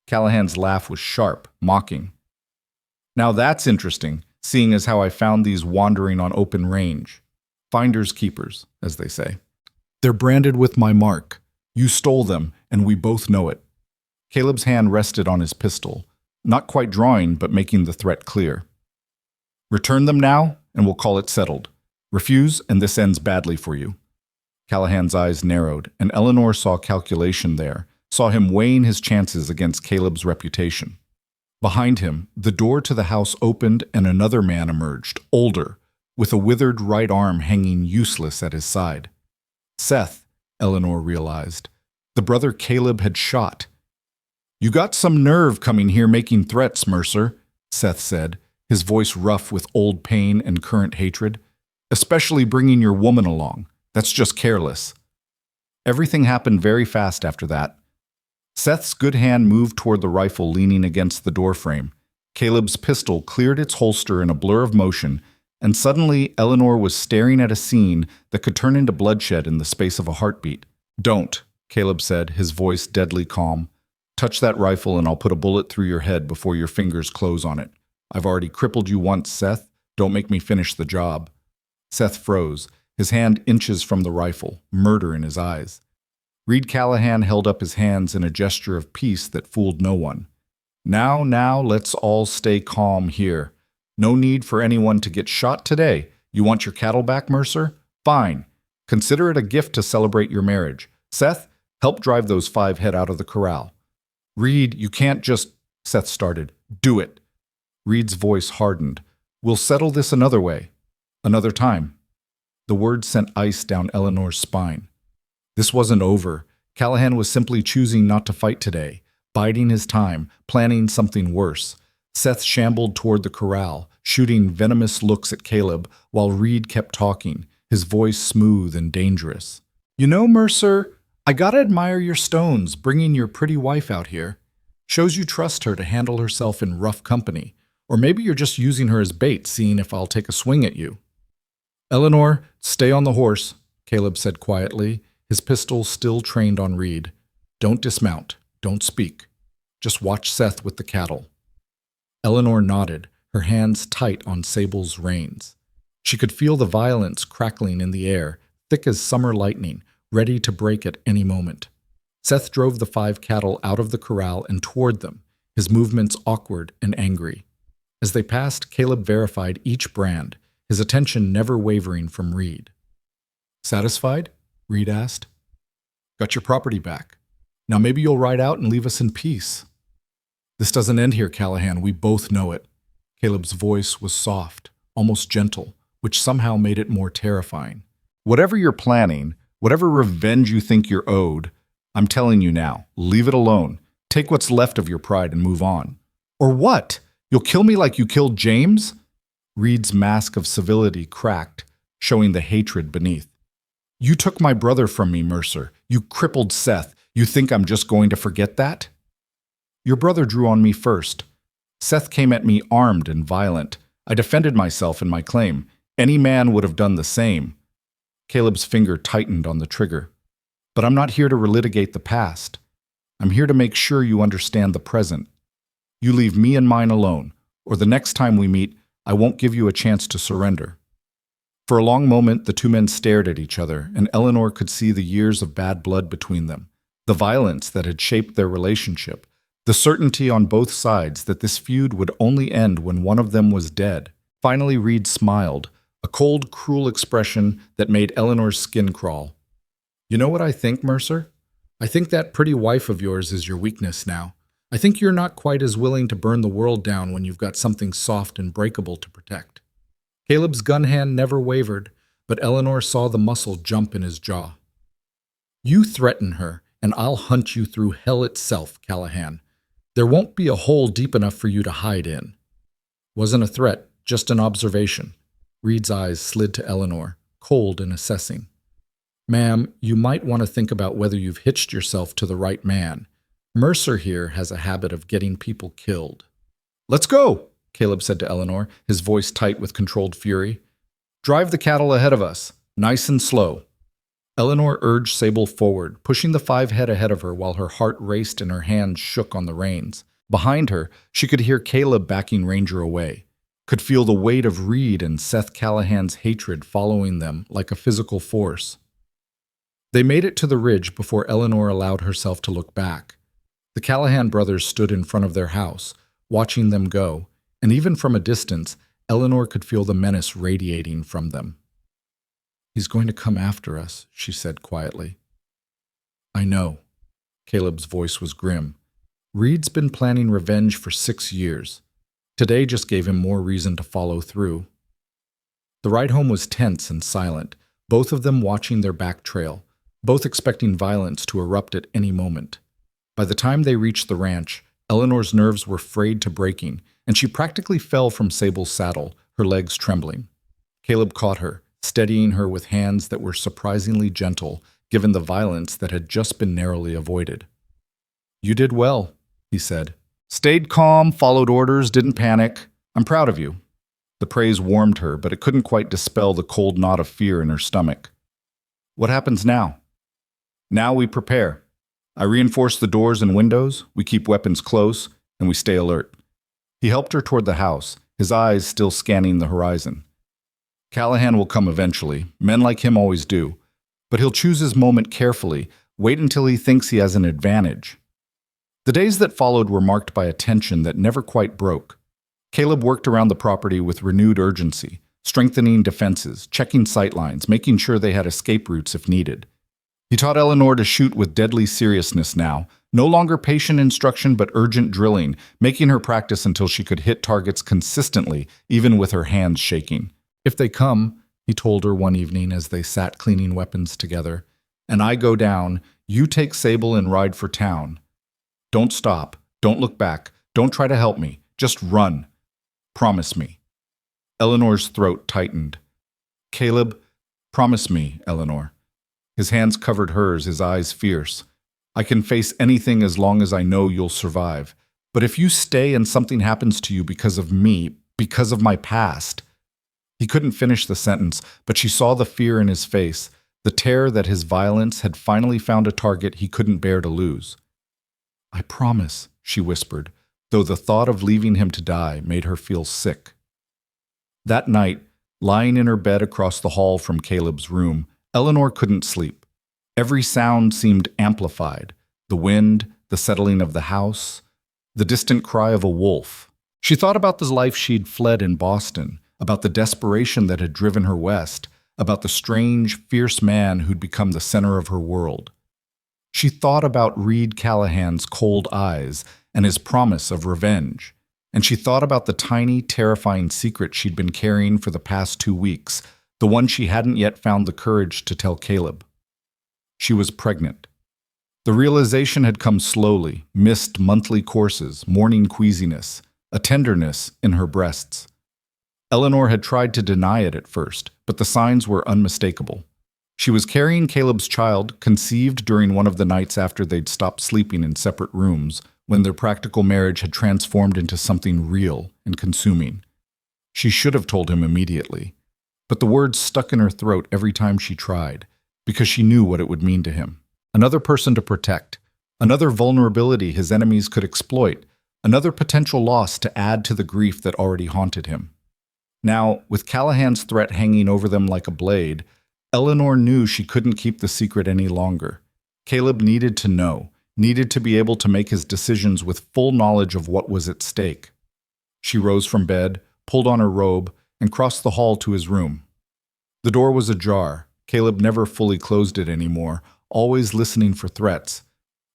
Callahan's laugh was sharp, mocking. Now that's interesting, seeing as how I found these wandering on open range. Finders keepers, as they say. They're branded with my mark. You stole them, and we both know it. Caleb's hand rested on his pistol, not quite drawing, but making the threat clear. Return them now, and we'll call it settled. Refuse, and this ends badly for you. Callahan's eyes narrowed, and Eleanor saw calculation there, saw him weighing his chances against Caleb's reputation. Behind him, the door to the house opened and another man emerged, older, with a withered right arm hanging useless at his side. Seth, Eleanor realized. The brother Caleb had shot. You got some nerve coming here making threats, Mercer, Seth said, his voice rough with old pain and current hatred. Especially bringing your woman along. That's just careless. Everything happened very fast after that. Seth's good hand moved toward the rifle leaning against the doorframe. Caleb's pistol cleared its holster in a blur of motion, and suddenly Eleanor was staring at a scene that could turn into bloodshed in the space of a heartbeat. Don't, Caleb said, his voice deadly calm. Touch that rifle and I'll put a bullet through your head before your fingers close on it. I've already crippled you once, Seth. Don't make me finish the job. Seth froze, his hand inches from the rifle, murder in his eyes. Reed Callahan held up his hands in a gesture of peace that fooled no one. Now, let's all stay calm here. No need for anyone to get shot today. You want your cattle back, Mercer? Fine. Consider it a gift to celebrate your marriage. Seth, help drive those 5 head out of the corral. Reed, you can't just... Seth started. Do it. Reed's voice hardened. We'll settle this another way. Another time. The words sent ice down Eleanor's spine. This wasn't over. Callahan was simply choosing not to fight today, biding his time, planning something worse. Seth shambled toward the corral, shooting venomous looks at Caleb, while Reed kept talking, his voice smooth and dangerous. You know, Mercer, I gotta admire your stones, bringing your pretty wife out here. Shows you trust her to handle herself in rough company. Or maybe you're just using her as bait, seeing if I'll take a swing at you. Eleanor, stay on the horse, Caleb said quietly, his pistol still trained on Reed. Don't dismount. Don't speak. Just watch Seth with the cattle. Eleanor nodded, her hands tight on Sable's reins. She could feel the violence crackling in the air, thick as summer lightning, ready to break at any moment. Seth drove the 5 cattle out of the corral and toward them, his movements awkward and angry. As they passed, Caleb verified each brand, his attention never wavering from Reed. Satisfied? Reed asked. Got your property back. Now maybe you'll ride out and leave us in peace. This doesn't end here, Callahan. We both know it. Caleb's voice was soft, almost gentle, which somehow made it more terrifying. Whatever you're planning, whatever revenge you think you're owed, I'm telling you now, leave it alone. Take what's left of your pride and move on. Or what? You'll kill me like you killed James? Reed's mask of civility cracked, showing the hatred beneath. You took my brother from me, Mercer. You crippled Seth. You think I'm just going to forget that? Your brother drew on me first. Seth came at me armed and violent. I defended myself and my claim. Any man would have done the same. Caleb's finger tightened on the trigger. But I'm not here to relitigate the past. I'm here to make sure you understand the present. You leave me and mine alone, or the next time we meet, I won't give you a chance to surrender. For a long moment, the two men stared at each other, and Eleanor could see the years of bad blood between them, the violence that had shaped their relationship, the certainty on both sides that this feud would only end when one of them was dead. Finally, Reed smiled, a cold, cruel expression that made Eleanor's skin crawl. You know what I think, Mercer? I think that pretty wife of yours is your weakness now. I think you're not quite as willing to burn the world down when you've got something soft and breakable to protect. Caleb's gun hand never wavered, but Eleanor saw the muscle jump in his jaw. You threaten her, and I'll hunt you through hell itself, Callahan. There won't be a hole deep enough for you to hide in. Wasn't a threat, just an observation. Reed's eyes slid to Eleanor, cold and assessing. Ma'am, you might want to think about whether you've hitched yourself to the right man. Mercer here has a habit of getting people killed. Let's go, Caleb said to Eleanor, his voice tight with controlled fury. Drive the cattle ahead of us, nice and slow. Eleanor urged Sable forward, pushing the 5 head ahead of her while her heart raced and her hands shook on the reins. Behind her, she could hear Caleb backing Ranger away, could feel the weight of Reed and Seth Callahan's hatred following them like a physical force. They made it to the ridge before Eleanor allowed herself to look back. The Callahan brothers stood in front of their house, watching them go, and even from a distance, Eleanor could feel the menace radiating from them. He's going to come after us, she said quietly. I know. Caleb's voice was grim. Reed's been planning revenge for 6 years. Today just gave him more reason to follow through. The ride home was tense and silent, both of them watching their back trail, both expecting violence to erupt at any moment. By the time they reached the ranch, Eleanor's nerves were frayed to breaking, and she practically fell from Sable's saddle, her legs trembling. Caleb caught her, steadying her with hands that were surprisingly gentle, given the violence that had just been narrowly avoided. You did well, he said. Stayed calm, followed orders, didn't panic. I'm proud of you. The praise warmed her, but it couldn't quite dispel the cold knot of fear in her stomach. What happens now? Now we prepare. I reinforce the doors and windows, we keep weapons close, and we stay alert. He helped her toward the house, his eyes still scanning the horizon. Callahan will come eventually, men like him always do, but he'll choose his moment carefully, wait until he thinks he has an advantage. The days that followed were marked by a tension that never quite broke. Caleb worked around the property with renewed urgency, strengthening defenses, checking sightlines, making sure they had escape routes if needed. He taught Eleanor to shoot with deadly seriousness now, no longer patient instruction but urgent drilling, making her practice until she could hit targets consistently, even with her hands shaking. If they come, he told her one evening as they sat cleaning weapons together, and I go down, you take Sable and ride for town. Don't stop, don't look back, don't try to help me, just run. Promise me. Eleanor's throat tightened. Caleb, promise me, Eleanor. His hands covered hers, his eyes fierce. I can face anything as long as I know you'll survive. But if you stay and something happens to you because of me, because of my past. He couldn't finish the sentence, but she saw the fear in his face, the terror that his violence had finally found a target he couldn't bear to lose. I promise, she whispered, though the thought of leaving him to die made her feel sick. That night, lying in her bed across the hall from Caleb's room, Eleanor couldn't sleep. Every sound seemed amplified, the wind, the settling of the house, the distant cry of a wolf. She thought about the life she'd fled in Boston, about the desperation that had driven her west, about the strange, fierce man who'd become the center of her world. She thought about Reed Callahan's cold eyes and his promise of revenge, and she thought about the tiny, terrifying secret she'd been carrying for the past 2 weeks, the one she hadn't yet found the courage to tell Caleb. She was pregnant. The realization had come slowly, missed monthly courses, morning queasiness, a tenderness in her breasts. Eleanor had tried to deny it at first, but the signs were unmistakable. She was carrying Caleb's child, conceived during one of the nights after they'd stopped sleeping in separate rooms, when their practical marriage had transformed into something real and consuming. She should have told him immediately, but the words stuck in her throat every time she tried, because she knew what it would mean to him. Another person to protect, another vulnerability his enemies could exploit, another potential loss to add to the grief that already haunted him. Now, with Callahan's threat hanging over them like a blade, Eleanor knew she couldn't keep the secret any longer. Caleb needed to know, needed to be able to make his decisions with full knowledge of what was at stake. She rose from bed, pulled on her robe, and crossed the hall to his room. The door was ajar. Caleb never fully closed it anymore, always listening for threats,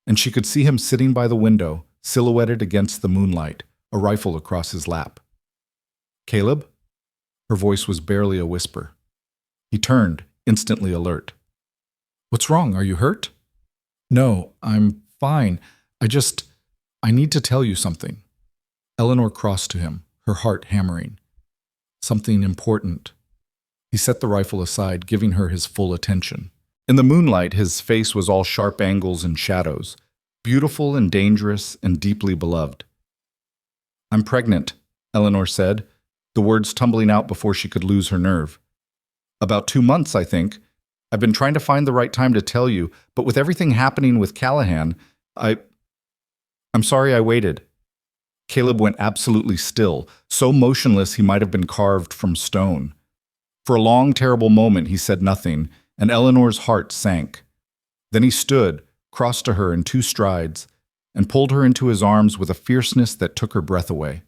and she could see him sitting by the window, silhouetted against the moonlight, a rifle across his lap. "Caleb?" Her voice was barely a whisper. He turned, instantly alert. "What's wrong? Are you hurt?" "No, I'm fine. I need to tell you something." Eleanor crossed to him, her heart hammering. "Something important." He set the rifle aside, giving her his full attention. In the moonlight, his face was all sharp angles and shadows, beautiful and dangerous and deeply beloved. "I'm pregnant," Eleanor said, the words tumbling out before she could lose her nerve. "About 2 months, I think. I've been trying to find the right time to tell you, but with everything happening with Callahan, I'm sorry I waited." Caleb went absolutely still, so motionless he might have been carved from stone. For a long, terrible moment he said nothing, and Eleanor's heart sank. Then he stood, crossed to her in 2 strides, and pulled her into his arms with a fierceness that took her breath away.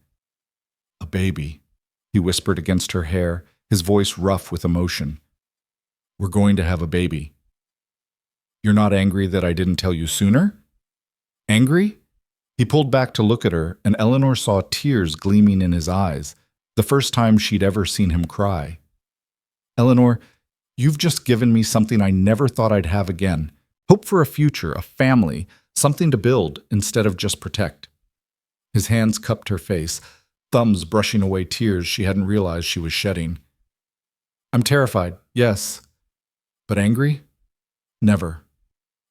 "A baby," he whispered against her hair, his voice rough with emotion. "We're going to have a baby. You're not angry that I didn't tell you sooner?" "Angry?" He pulled back to look at her, and Eleanor saw tears gleaming in his eyes, the first time she'd ever seen him cry. "Eleanor, you've just given me something I never thought I'd have again. Hope for a future, a family, something to build instead of just protect." His hands cupped her face, thumbs brushing away tears she hadn't realized she was shedding. "I'm terrified, yes. But angry? Never."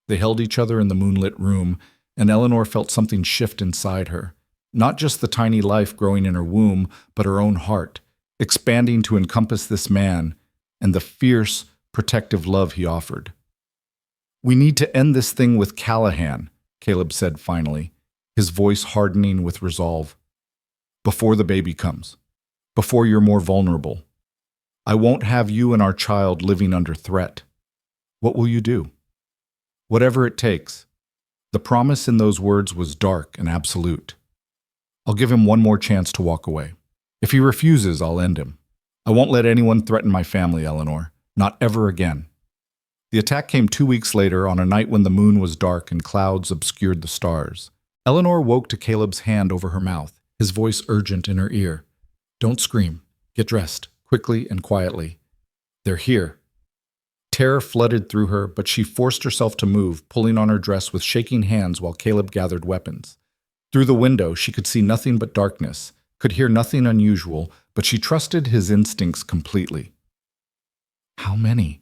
They held each other in the moonlit room, and Eleanor felt something shift inside her. Not just the tiny life growing in her womb, but her own heart, expanding to encompass this man and the fierce, protective love he offered. "We need to end this thing with Callahan," Caleb said finally, his voice hardening with resolve. "Before the baby comes. Before you're more vulnerable. I won't have you and our child living under threat. What will you do?" "Whatever it takes." The promise in those words was dark and absolute. "I'll give him one more chance to walk away. If he refuses, I'll end him. I won't let anyone threaten my family, Eleanor. Not ever again." The attack came 2 weeks later on a night when the moon was dark and clouds obscured the stars. Eleanor woke to Caleb's hand over her mouth, his voice urgent in her ear. "Don't scream. Get dressed, quickly and quietly. They're here." Terror flooded through her, but she forced herself to move, pulling on her dress with shaking hands while Caleb gathered weapons. Through the window, she could see nothing but darkness, could hear nothing unusual, but she trusted his instincts completely. "How many?"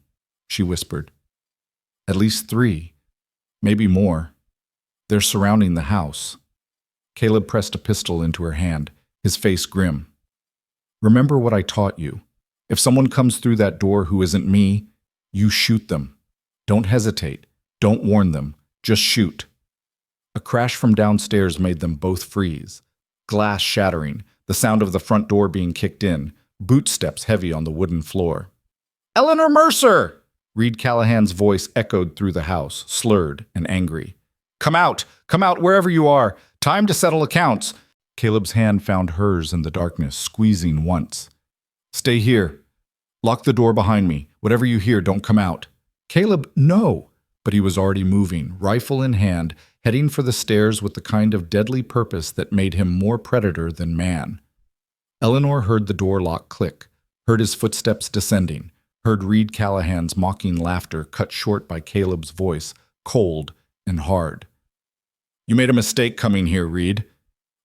she whispered. "At least 3, maybe more. They're surrounding the house." Caleb pressed a pistol into her hand, his face grim. Remember what I taught you. If someone comes through that door who isn't me, you shoot them. Don't hesitate. Don't warn them. Just shoot. A crash from downstairs made them both freeze. Glass shattering, the sound of the front door being kicked in, boot steps heavy on the wooden floor. "Eleanor Mercer!" Reed Callahan's voice echoed through the house, slurred and angry. Come out wherever you are. Time to settle accounts." Caleb's hand found hers in the darkness, squeezing once. "Stay here. Lock the door behind me. Whatever you hear, don't come out." Caleb, no! But he was already moving, rifle in hand, heading for the stairs with the kind of deadly purpose that made him more predator than man. Eleanor heard the door lock click, heard his footsteps descending, heard Reed Callahan's mocking laughter cut short by Caleb's voice, cold and hard. "You made a mistake coming here, Reed."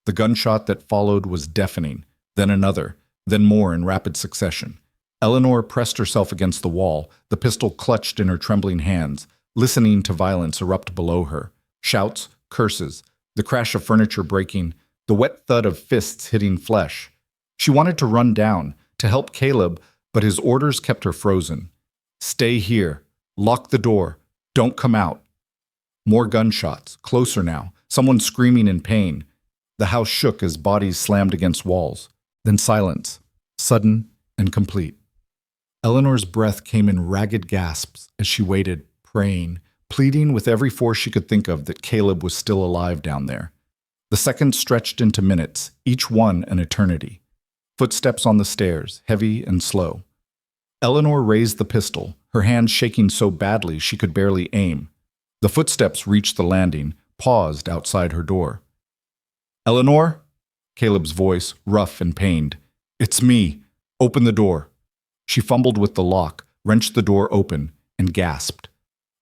The gunshot that followed was deafening, then another, then more in rapid succession. Eleanor pressed herself against the wall, the pistol clutched in her trembling hands, listening to violence erupt below her. Shouts, curses, the crash of furniture breaking, the wet thud of fists hitting flesh. She wanted to run down, to help Caleb, but his orders kept her frozen. "Stay here. Lock the door. Don't come out." More gunshots, closer now, someone screaming in pain. The house shook as bodies slammed against walls. Then silence, sudden and complete. Eleanor's breath came in ragged gasps as she waited, praying, pleading with every force she could think of that Caleb was still alive down there. The seconds stretched into minutes, each one an eternity. Footsteps on the stairs, heavy and slow. Eleanor raised the pistol, her hands shaking so badly she could barely aim. The footsteps reached the landing, paused outside her door. "Eleanor?" Caleb's voice, rough and pained. "It's me. Open the door." She fumbled with the lock, wrenched the door open, and gasped.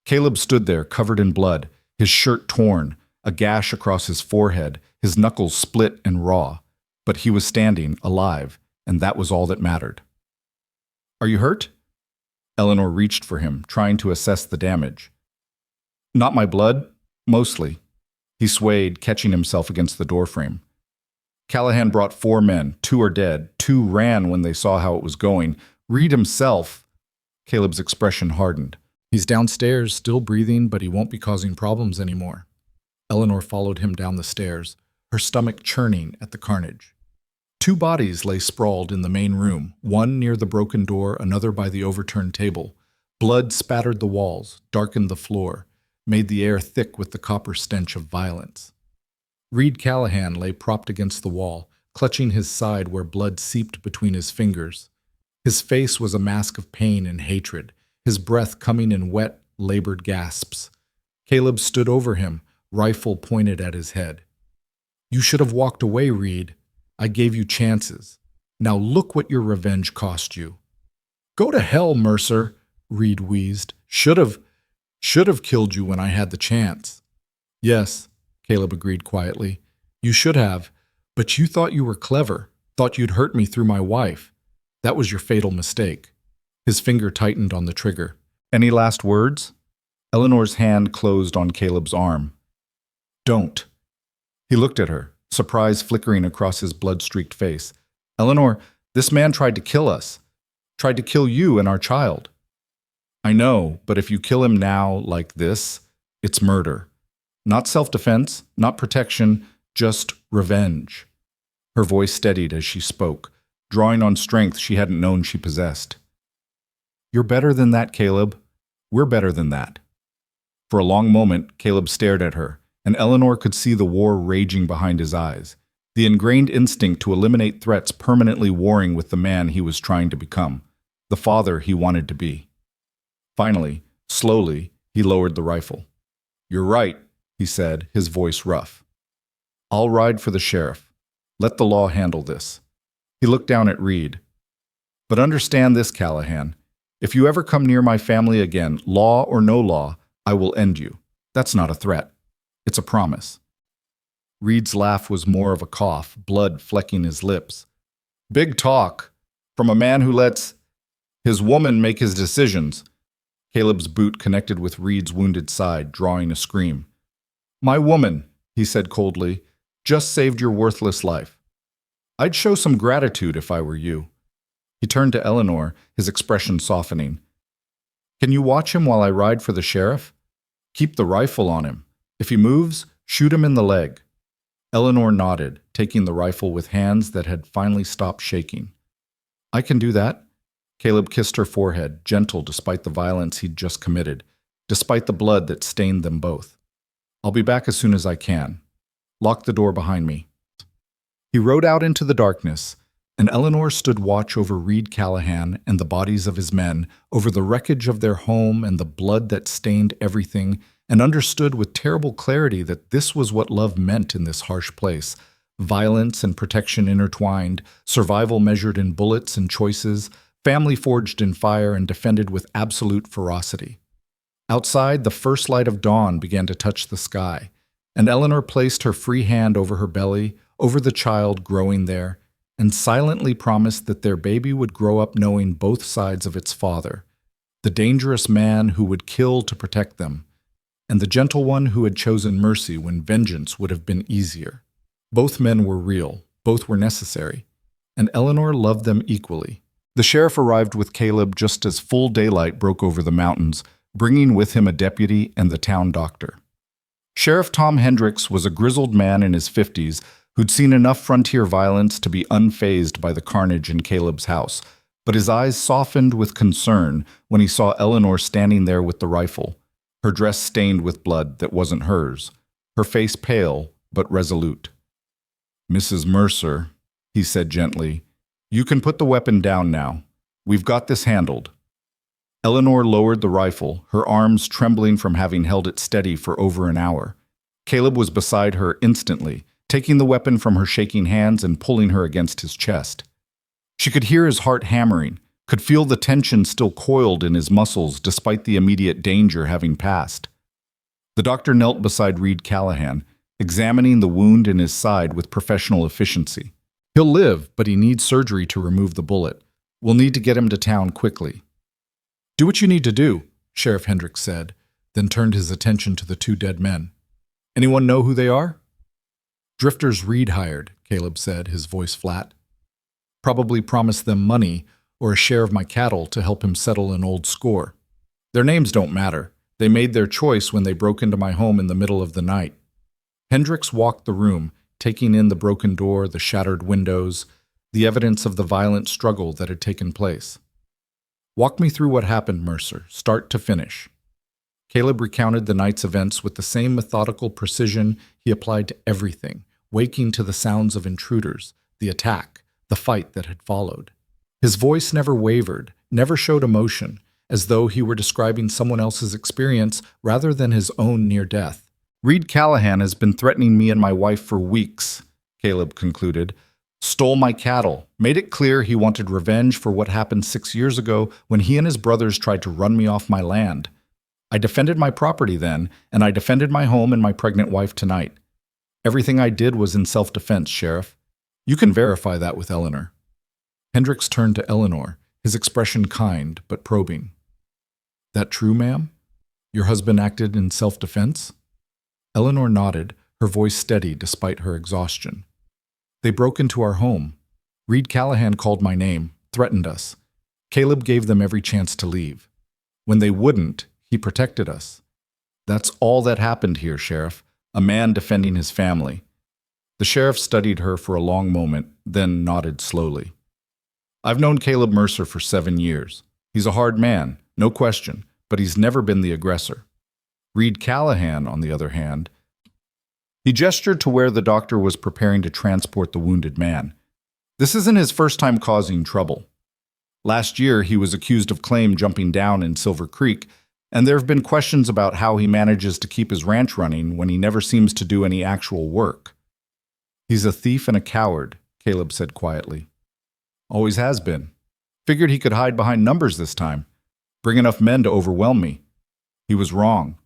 Caleb stood there, covered in blood, his shirt torn, a gash across his forehead, his knuckles split and raw. But he was standing, alive, and that was all that mattered. "Are you hurt?" Eleanor reached for him, trying to assess the damage. "Not my blood, mostly." He swayed, catching himself against the doorframe. Callahan brought 4 men. 2 are dead. 2 ran when they saw how it was going. Reed himself. Caleb's expression hardened. "He's downstairs, still breathing, but he won't be causing problems anymore." Eleanor followed him down the stairs, her stomach churning at the carnage. 2 bodies lay sprawled in the main room, one near the broken door, another by the overturned table. Blood spattered the walls, darkened the floor, made the air thick with the copper stench of violence. Reed Callahan lay propped against the wall, clutching his side where blood seeped between his fingers. His face was a mask of pain and hatred, his breath coming in wet, labored gasps. Caleb stood over him, rifle pointed at his head. "You should have walked away, Reed. I gave you chances. Now look what your revenge cost you." "Go to hell, Mercer," Reed wheezed. Should have killed you when I had the chance." "Yes," Caleb agreed quietly. "You should have, but you thought you were clever, thought you'd hurt me through my wife. That was your fatal mistake." His finger tightened on the trigger. "Any last words?" Eleanor's hand closed on Caleb's arm. "Don't." He looked at her, surprise flickering across his blood-streaked face. "Eleanor, this man tried to kill us. Tried to kill you and our child." "I know, but if you kill him now, like this, it's murder. Not self-defense, not protection, just revenge." Her voice steadied as she spoke, drawing on strength she hadn't known she possessed. "You're better than that, Caleb. We're better than that." For a long moment, Caleb stared at her, and Eleanor could see the war raging behind his eyes, the ingrained instinct to eliminate threats permanently warring with the man he was trying to become, the father he wanted to be. Finally, slowly, he lowered the rifle. "You're right," he said, his voice rough. "I'll ride for the sheriff. Let the law handle this." He looked down at Reed. "But understand this, Callahan. If you ever come near my family again, law or no law, I will end you. That's not a threat. It's a promise." Reed's laugh was more of a cough, blood flecking his lips. "Big talk. From a man who lets his woman make his decisions." Caleb's boot connected with Reed's wounded side, drawing a scream. "My woman," he said coldly. Just saved your worthless life. I'd show some gratitude if I were you." He turned to Eleanor, his expression softening. "Can you watch him while I ride for the sheriff? Keep the rifle on him. If he moves, shoot him in the leg." Eleanor nodded, taking the rifle with hands that had finally stopped shaking. "I can do that." Caleb kissed her forehead, gentle despite the violence he'd just committed, despite the blood that stained them both. "I'll be back as soon as I can. Lock the door behind me." He rode out into the darkness, and Eleanor stood watch over Reed Callahan and the bodies of his men, over the wreckage of their home and the blood that stained everything, and understood with terrible clarity that this was what love meant in this harsh place. Violence and protection intertwined, survival measured in bullets and choices, family forged in fire and defended with absolute ferocity. Outside, the first light of dawn began to touch the sky, and Eleanor placed her free hand over her belly, over the child growing there, and silently promised that their baby would grow up knowing both sides of its father, the dangerous man who would kill to protect them, and the gentle one who had chosen mercy when vengeance would have been easier. Both men were real, both were necessary, and Eleanor loved them equally. The sheriff arrived with Caleb just as full daylight broke over the mountains, bringing with him a deputy and the town doctor. Sheriff Tom Hendricks was a grizzled man in his 50s who'd seen enough frontier violence to be unfazed by the carnage in Caleb's house, but his eyes softened with concern when he saw Eleanor standing there with the rifle, her dress stained with blood that wasn't hers, her face pale but resolute. "Mrs. Mercer," he said gently, "you can put the weapon down now. We've got this handled." Eleanor lowered the rifle, her arms trembling from having held it steady for over an hour. Caleb was beside her instantly, taking the weapon from her shaking hands and pulling her against his chest. She could hear his heart hammering, could feel the tension still coiled in his muscles despite the immediate danger having passed. The doctor knelt beside Reed Callahan, examining the wound in his side with professional efficiency. "He'll live, but he needs surgery to remove the bullet. We'll need to get him to town quickly." "Do what you need to do," Sheriff Hendricks said, then turned his attention to the two dead men. "Anyone know who they are?" "Drifters Reed hired," Caleb said, his voice flat. "Probably promised them money or a share of my cattle to help him settle an old score. Their names don't matter. They made their choice when they broke into my home in the middle of the night." Hendricks walked the room, taking in the broken door, the shattered windows, the evidence of the violent struggle that had taken place. "Walk me through what happened, Mercer, start to finish." Caleb recounted the night's events with the same methodical precision he applied to everything, waking to the sounds of intruders, the attack, the fight that had followed. His voice never wavered, never showed emotion, as though he were describing someone else's experience rather than his own near death. "Reed Callahan has been threatening me and my wife for weeks," Caleb concluded. "Stole my cattle, made it clear he wanted revenge for what happened 6 years ago when he and his brothers tried to run me off my land. I defended my property then, and I defended my home and my pregnant wife tonight. Everything I did was in self-defense, Sheriff. You can verify that with Eleanor." Hendricks turned to Eleanor, his expression kind but probing. "That true, ma'am? Your husband acted in self-defense?" Eleanor nodded, her voice steady despite her exhaustion. "They broke into our home. Reed Callahan called my name, threatened us. Caleb gave them every chance to leave. When they wouldn't, he protected us. That's all that happened here, Sheriff, a man defending his family." The sheriff studied her for a long moment, then nodded slowly. "I've known Caleb Mercer for 7 years. He's a hard man, no question, but he's never been the aggressor. Reed Callahan, on the other hand..." He gestured to where the doctor was preparing to transport the wounded man. "This isn't his first time causing trouble. Last year, he was accused of claim jumping down in Silver Creek, and there have been questions about how he manages to keep his ranch running when he never seems to do any actual work." "He's a thief and a coward," Caleb said quietly. "Always has been. Figured he could hide behind numbers this time, bring enough men to overwhelm me. He was wrong."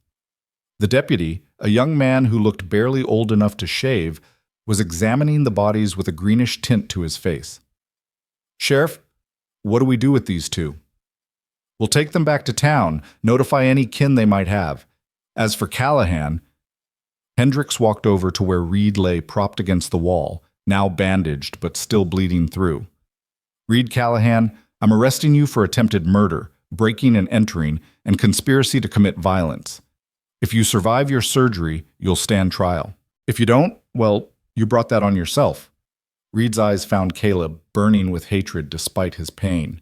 The deputy, a young man who looked barely old enough to shave, was examining the bodies with a greenish tint to his face. "Sheriff, what do we do with these two?" "We'll take them back to town, notify any kin they might have. As for Callahan..." Hendricks walked over to where Reed lay propped against the wall, now bandaged but still bleeding through. Reed Callahan, I'm arresting you for attempted murder, breaking and entering, and conspiracy to commit violence. If you survive your surgery, you'll stand trial. If you don't, well, you brought that on yourself. Reed's eyes found Caleb, burning with hatred despite his pain.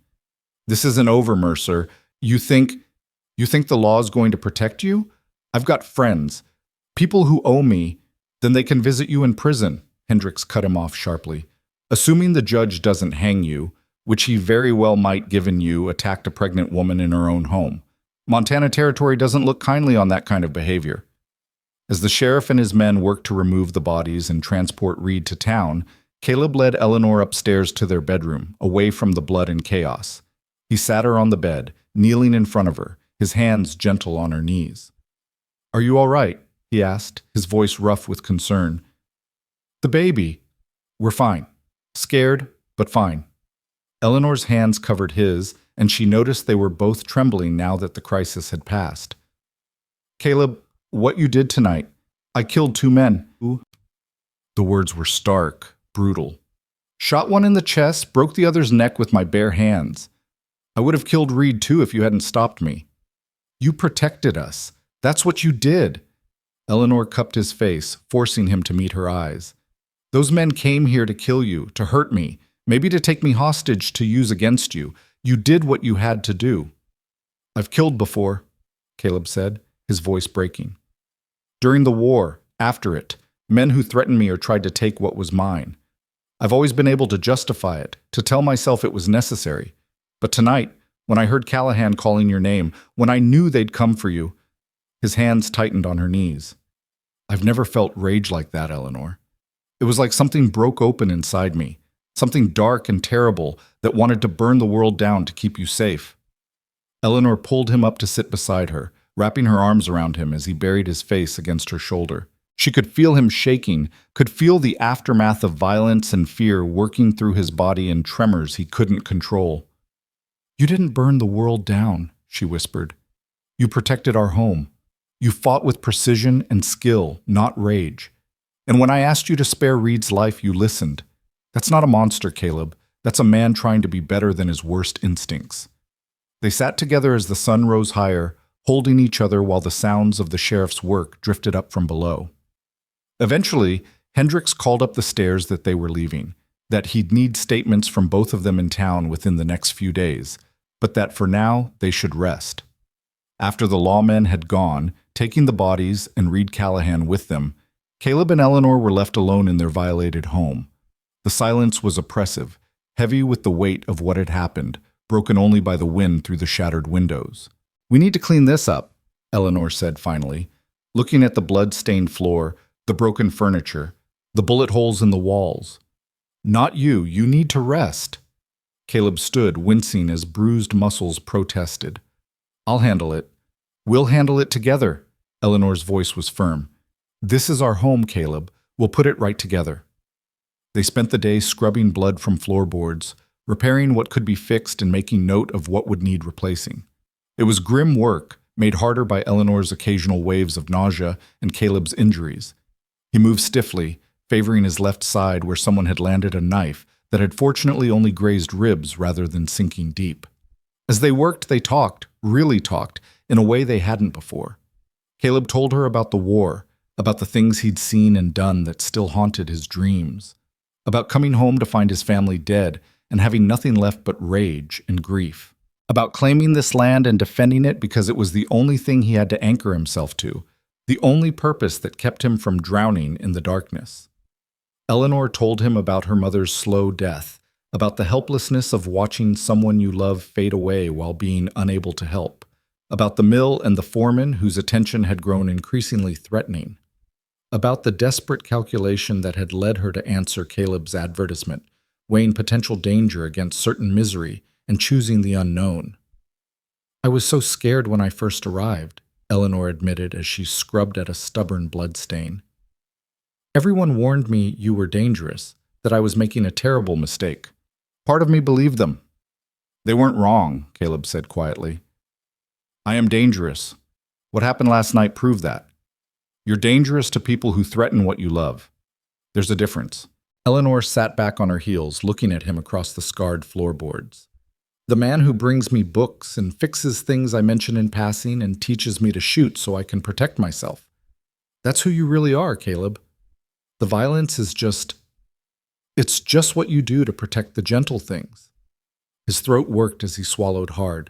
This isn't over, Mercer. You think the law's going to protect you? I've got friends. People who owe me. Then they can visit you in prison. Hendricks cut him off sharply. Assuming the judge doesn't hang you, which he very well might given you attacked a pregnant woman in her own home. Montana Territory doesn't look kindly on that kind of behavior. As the sheriff and his men worked to remove the bodies and transport Reed to town, Caleb led Eleanor upstairs to their bedroom, away from the blood and chaos. He sat her on the bed, kneeling in front of her, his hands gentle on her knees. Are you all right? He asked, his voice rough with concern. The baby. We're fine. Scared, but fine. Eleanor's hands covered his, and she noticed they were both trembling now that the crisis had passed. Caleb, what you did tonight, I killed 2 men. The words were stark, brutal. Shot one in the chest, broke the other's neck with my bare hands. I would have killed Reed too if you hadn't stopped me. You protected us. That's what you did. Eleanor cupped his face, forcing him to meet her eyes. Those men came here to kill you, to hurt me, maybe to take me hostage to use against you. You did what you had to do. I've killed before, Caleb said, his voice breaking. During the war, after it, men who threatened me or tried to take what was mine. I've always been able to justify it, to tell myself it was necessary. But tonight, when I heard Callahan calling your name, when I knew they'd come for you, his hands tightened on her knees. I've never felt rage like that, Eleanor. It was like something broke open inside me, something dark and terrible that wanted to burn the world down to keep you safe. Eleanor pulled him up to sit beside her, wrapping her arms around him as he buried his face against her shoulder. She could feel him shaking, could feel the aftermath of violence and fear working through his body in tremors he couldn't control. You didn't burn the world down, she whispered. You protected our home. You fought with precision and skill, not rage. And when I asked you to spare Reed's life, you listened. That's not a monster, Caleb. That's a man trying to be better than his worst instincts. They sat together as the sun rose higher, holding each other while the sounds of the sheriff's work drifted up from below. Eventually, Hendricks called up the stairs that they were leaving, that he'd need statements from both of them in town within the next few days, but that for now they should rest. After the lawmen had gone, taking the bodies and Reed Callahan with them, Caleb and Eleanor were left alone in their violated home. The silence was oppressive, heavy with the weight of what had happened, broken only by the wind through the shattered windows. We need to clean this up, Eleanor said finally, looking at the blood-stained floor, the broken furniture, the bullet holes in the walls. Not you, you need to rest. Caleb stood, wincing as bruised muscles protested. I'll handle it. We'll handle it together. Eleanor's voice was firm. This is our home, Caleb. We'll put it right together. They spent the day scrubbing blood from floorboards, repairing what could be fixed and making note of what would need replacing. It was grim work, made harder by Eleanor's occasional waves of nausea and Caleb's injuries. He moved stiffly, favoring his left side where someone had landed a knife that had fortunately only grazed ribs rather than sinking deep. As they worked, they talked, really talked, in a way they hadn't before. Caleb told her about the war, about the things he'd seen and done that still haunted his dreams, about coming home to find his family dead and having nothing left but rage and grief, about claiming this land and defending it because it was the only thing he had to anchor himself to, the only purpose that kept him from drowning in the darkness. Eleanor told him about her mother's slow death, about the helplessness of watching someone you love fade away while being unable to help, about the mill and the foreman whose attention had grown increasingly threatening, about the desperate calculation that had led her to answer Caleb's advertisement, weighing potential danger against certain misery and choosing the unknown. I was so scared when I first arrived, Eleanor admitted as she scrubbed at a stubborn blood stain. Everyone warned me you were dangerous, that I was making a terrible mistake. Part of me believed them. They weren't wrong, Caleb said quietly. I am dangerous. What happened last night proved that. You're dangerous to people who threaten what you love. There's a difference. Eleanor sat back on her heels, looking at him across the scarred floorboards. The man who brings me books and fixes things I mention in passing and teaches me to shoot so I can protect myself. That's who you really are, Caleb. The violence is it's just what you do to protect the gentle things. His throat worked as he swallowed hard.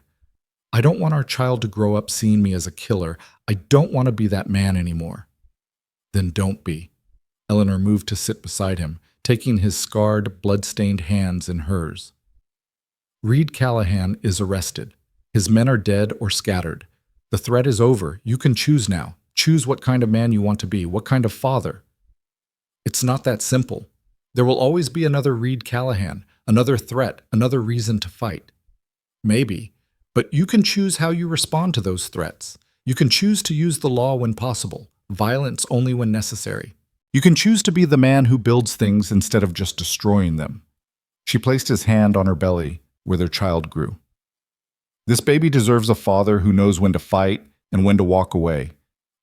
I don't want our child to grow up seeing me as a killer. I don't want to be that man anymore. Then don't be. Eleanor moved to sit beside him, taking his scarred, blood-stained hands in hers. Reed Callahan is arrested. His men are dead or scattered. The threat is over. You can choose now. Choose what kind of man you want to be, what kind of father. It's not that simple. There will always be another Reed Callahan, another threat, another reason to fight. Maybe, but you can choose how you respond to those threats. You can choose to use the law when possible, violence only when necessary. You can choose to be the man who builds things instead of just destroying them. She placed his hand on her belly, where their child grew. This baby deserves a father who knows when to fight and when to walk away,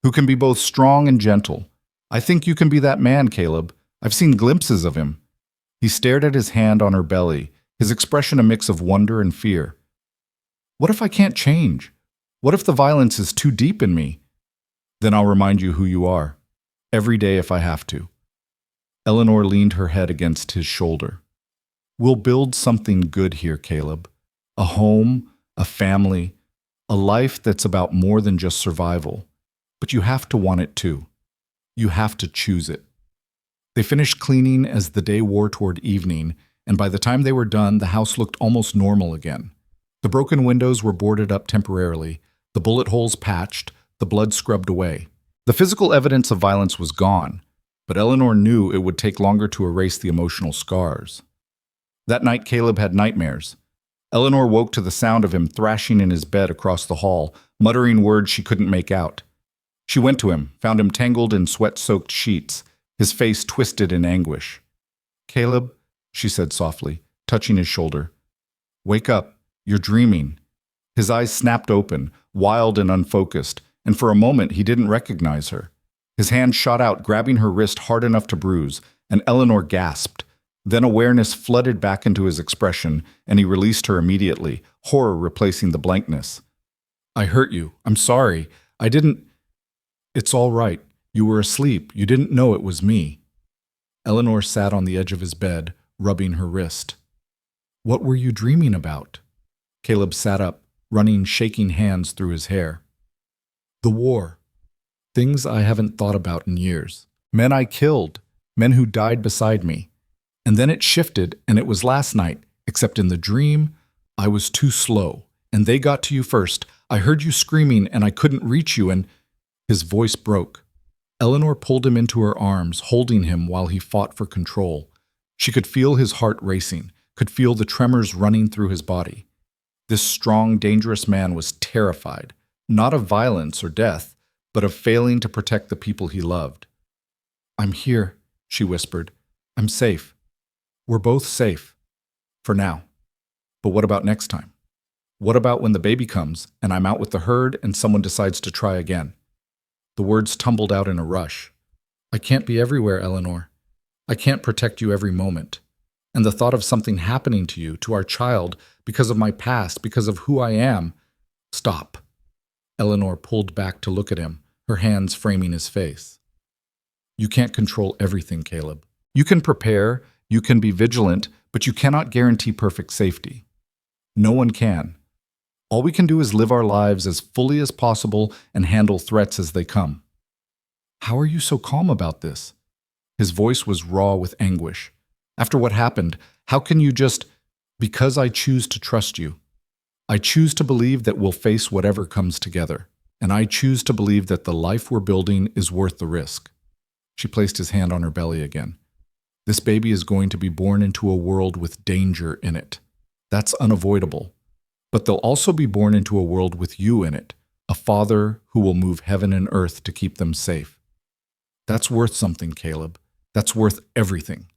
who can be both strong and gentle. I think you can be that man, Caleb. I've seen glimpses of him. He stared at his hand on her belly, his expression a mix of wonder and fear. What if I can't change? What if the violence is too deep in me? Then I'll remind you who you are, every day if I have to. Eleanor leaned her head against his shoulder. We'll build something good here, Caleb. A home, a family, a life that's about more than just survival. But you have to want it too. You have to choose it. They finished cleaning as the day wore toward evening, and by the time they were done, the house looked almost normal again. The broken windows were boarded up temporarily, the bullet holes patched, the blood scrubbed away. The physical evidence of violence was gone, but Eleanor knew it would take longer to erase the emotional scars. That night, Caleb had nightmares. Eleanor woke to the sound of him thrashing in his bed across the hall, muttering words she couldn't make out. She went to him, found him tangled in sweat-soaked sheets, his face twisted in anguish. Caleb, she said softly, touching his shoulder. Wake up, you're dreaming. His eyes snapped open, wild and unfocused, and for a moment he didn't recognize her. His hand shot out, grabbing her wrist hard enough to bruise, and Eleanor gasped. Then awareness flooded back into his expression, and he released her immediately, horror replacing the blankness. I hurt you. I'm sorry. I didn't... It's all right. You were asleep. You didn't know it was me. Eleanor sat on the edge of his bed, rubbing her wrist. What were you dreaming about? Caleb sat up, running shaking hands through his hair. The war. Things I haven't thought about in years. Men I killed. Men who died beside me. And then it shifted, and it was last night, except in the dream, I was too slow, and they got to you first. I heard you screaming, and I couldn't reach you, and... His voice broke. Eleanor pulled him into her arms, holding him while he fought for control. She could feel his heart racing, could feel the tremors running through his body. This strong, dangerous man was terrified, not of violence or death, but of failing to protect the people he loved. I'm here, she whispered. I'm safe. We're both safe. For now. But what about next time? What about when the baby comes, and I'm out with the herd, and someone decides to try again? The words tumbled out in a rush. I can't be everywhere, Eleanor. I can't protect you every moment. And the thought of something happening to you, to our child, because of my past, because of who I am... Stop. Eleanor pulled back to look at him, her hands framing his face. You can't control everything, Caleb. You can prepare, you can be vigilant, but you cannot guarantee perfect safety. No one can. All we can do is live our lives as fully as possible and handle threats as they come. How are you so calm about this? His voice was raw with anguish. After what happened, how can you just... Because I choose to trust you. I choose to believe that we'll face whatever comes together. And I choose to believe that the life we're building is worth the risk. She placed his hand on her belly again. This baby is going to be born into a world with danger in it. That's unavoidable. But they'll also be born into a world with you in it, a father who will move heaven and earth to keep them safe. That's worth something, Caleb. That's worth everything.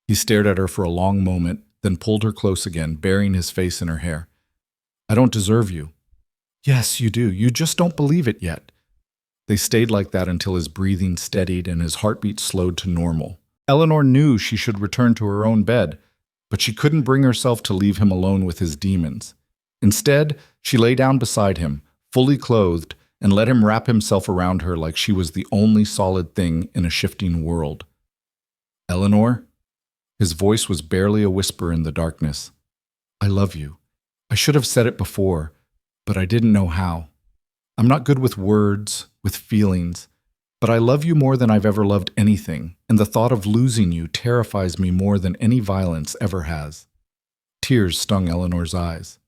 He stared at her for a long moment, then pulled her close again, burying his face in her hair. I don't deserve you. Yes, you do. You just don't believe it yet. They stayed like that until his breathing steadied and his heartbeat slowed to normal. Eleanor knew she should return to her own bed, but she couldn't bring herself to leave him alone with his demons. Instead, she lay down beside him, fully clothed, and let him wrap himself around her like she was the only solid thing in a shifting world. "Eleanor?" His voice was barely a whisper in the darkness. "I love you. I should have said it before, but I didn't know how. I'm not good with words, with feelings, but I love you more than I've ever loved anything, and the thought of losing you terrifies me more than any violence ever has." Tears stung Eleanor's eyes.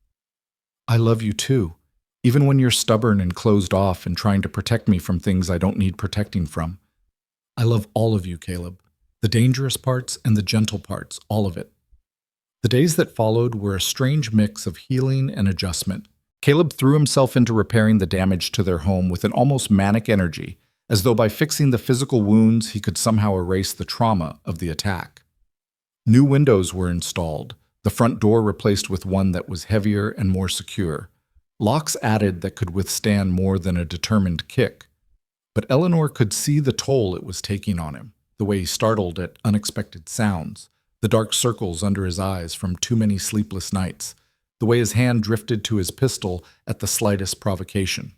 "I love you too, even when you're stubborn and closed off and trying to protect me from things I don't need protecting from. I love all of you, Caleb. The dangerous parts and the gentle parts, all of it." The days that followed were a strange mix of healing and adjustment. Caleb threw himself into repairing the damage to their home with an almost manic energy, as though by fixing the physical wounds he could somehow erase the trauma of the attack. New windows were installed, the front door replaced with one that was heavier and more secure, locks added that could withstand more than a determined kick. But Eleanor could see the toll it was taking on him, the way he startled at unexpected sounds, the dark circles under his eyes from too many sleepless nights, the way his hand drifted to his pistol at the slightest provocation.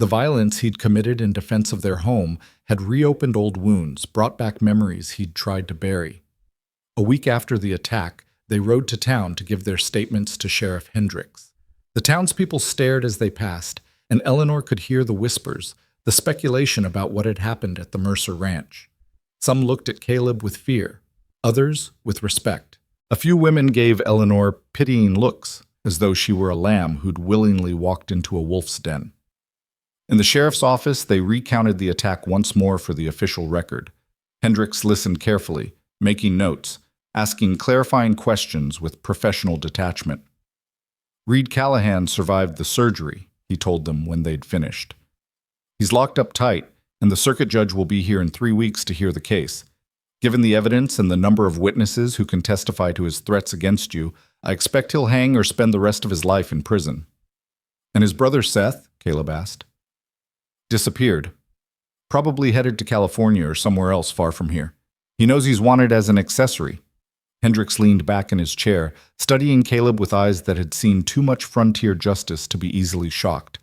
The violence he'd committed in defense of their home had reopened old wounds, brought back memories he'd tried to bury. A week after the attack, they rode to town to give their statements to Sheriff Hendricks. The townspeople stared as they passed, and Eleanor could hear the whispers, the speculation about what had happened at the Mercer Ranch. Some looked at Caleb with fear, others with respect. A few women gave Eleanor pitying looks, as though she were a lamb who'd willingly walked into a wolf's den. In the sheriff's office, they recounted the attack once more for the official record. Hendricks listened carefully, making notes, asking clarifying questions with professional detachment. "Reed Callahan survived the surgery," he told them when they'd finished. "He's locked up tight, and the circuit judge will be here in 3 weeks to hear the case. Given the evidence and the number of witnesses who can testify to his threats against you, I expect he'll hang or spend the rest of his life in prison." "And his brother Seth?" Caleb asked. "Disappeared. Probably headed to California or somewhere else far from here. He knows he's wanted as an accessory." Hendricks leaned back in his chair, studying Caleb with eyes that had seen too much frontier justice to be easily shocked.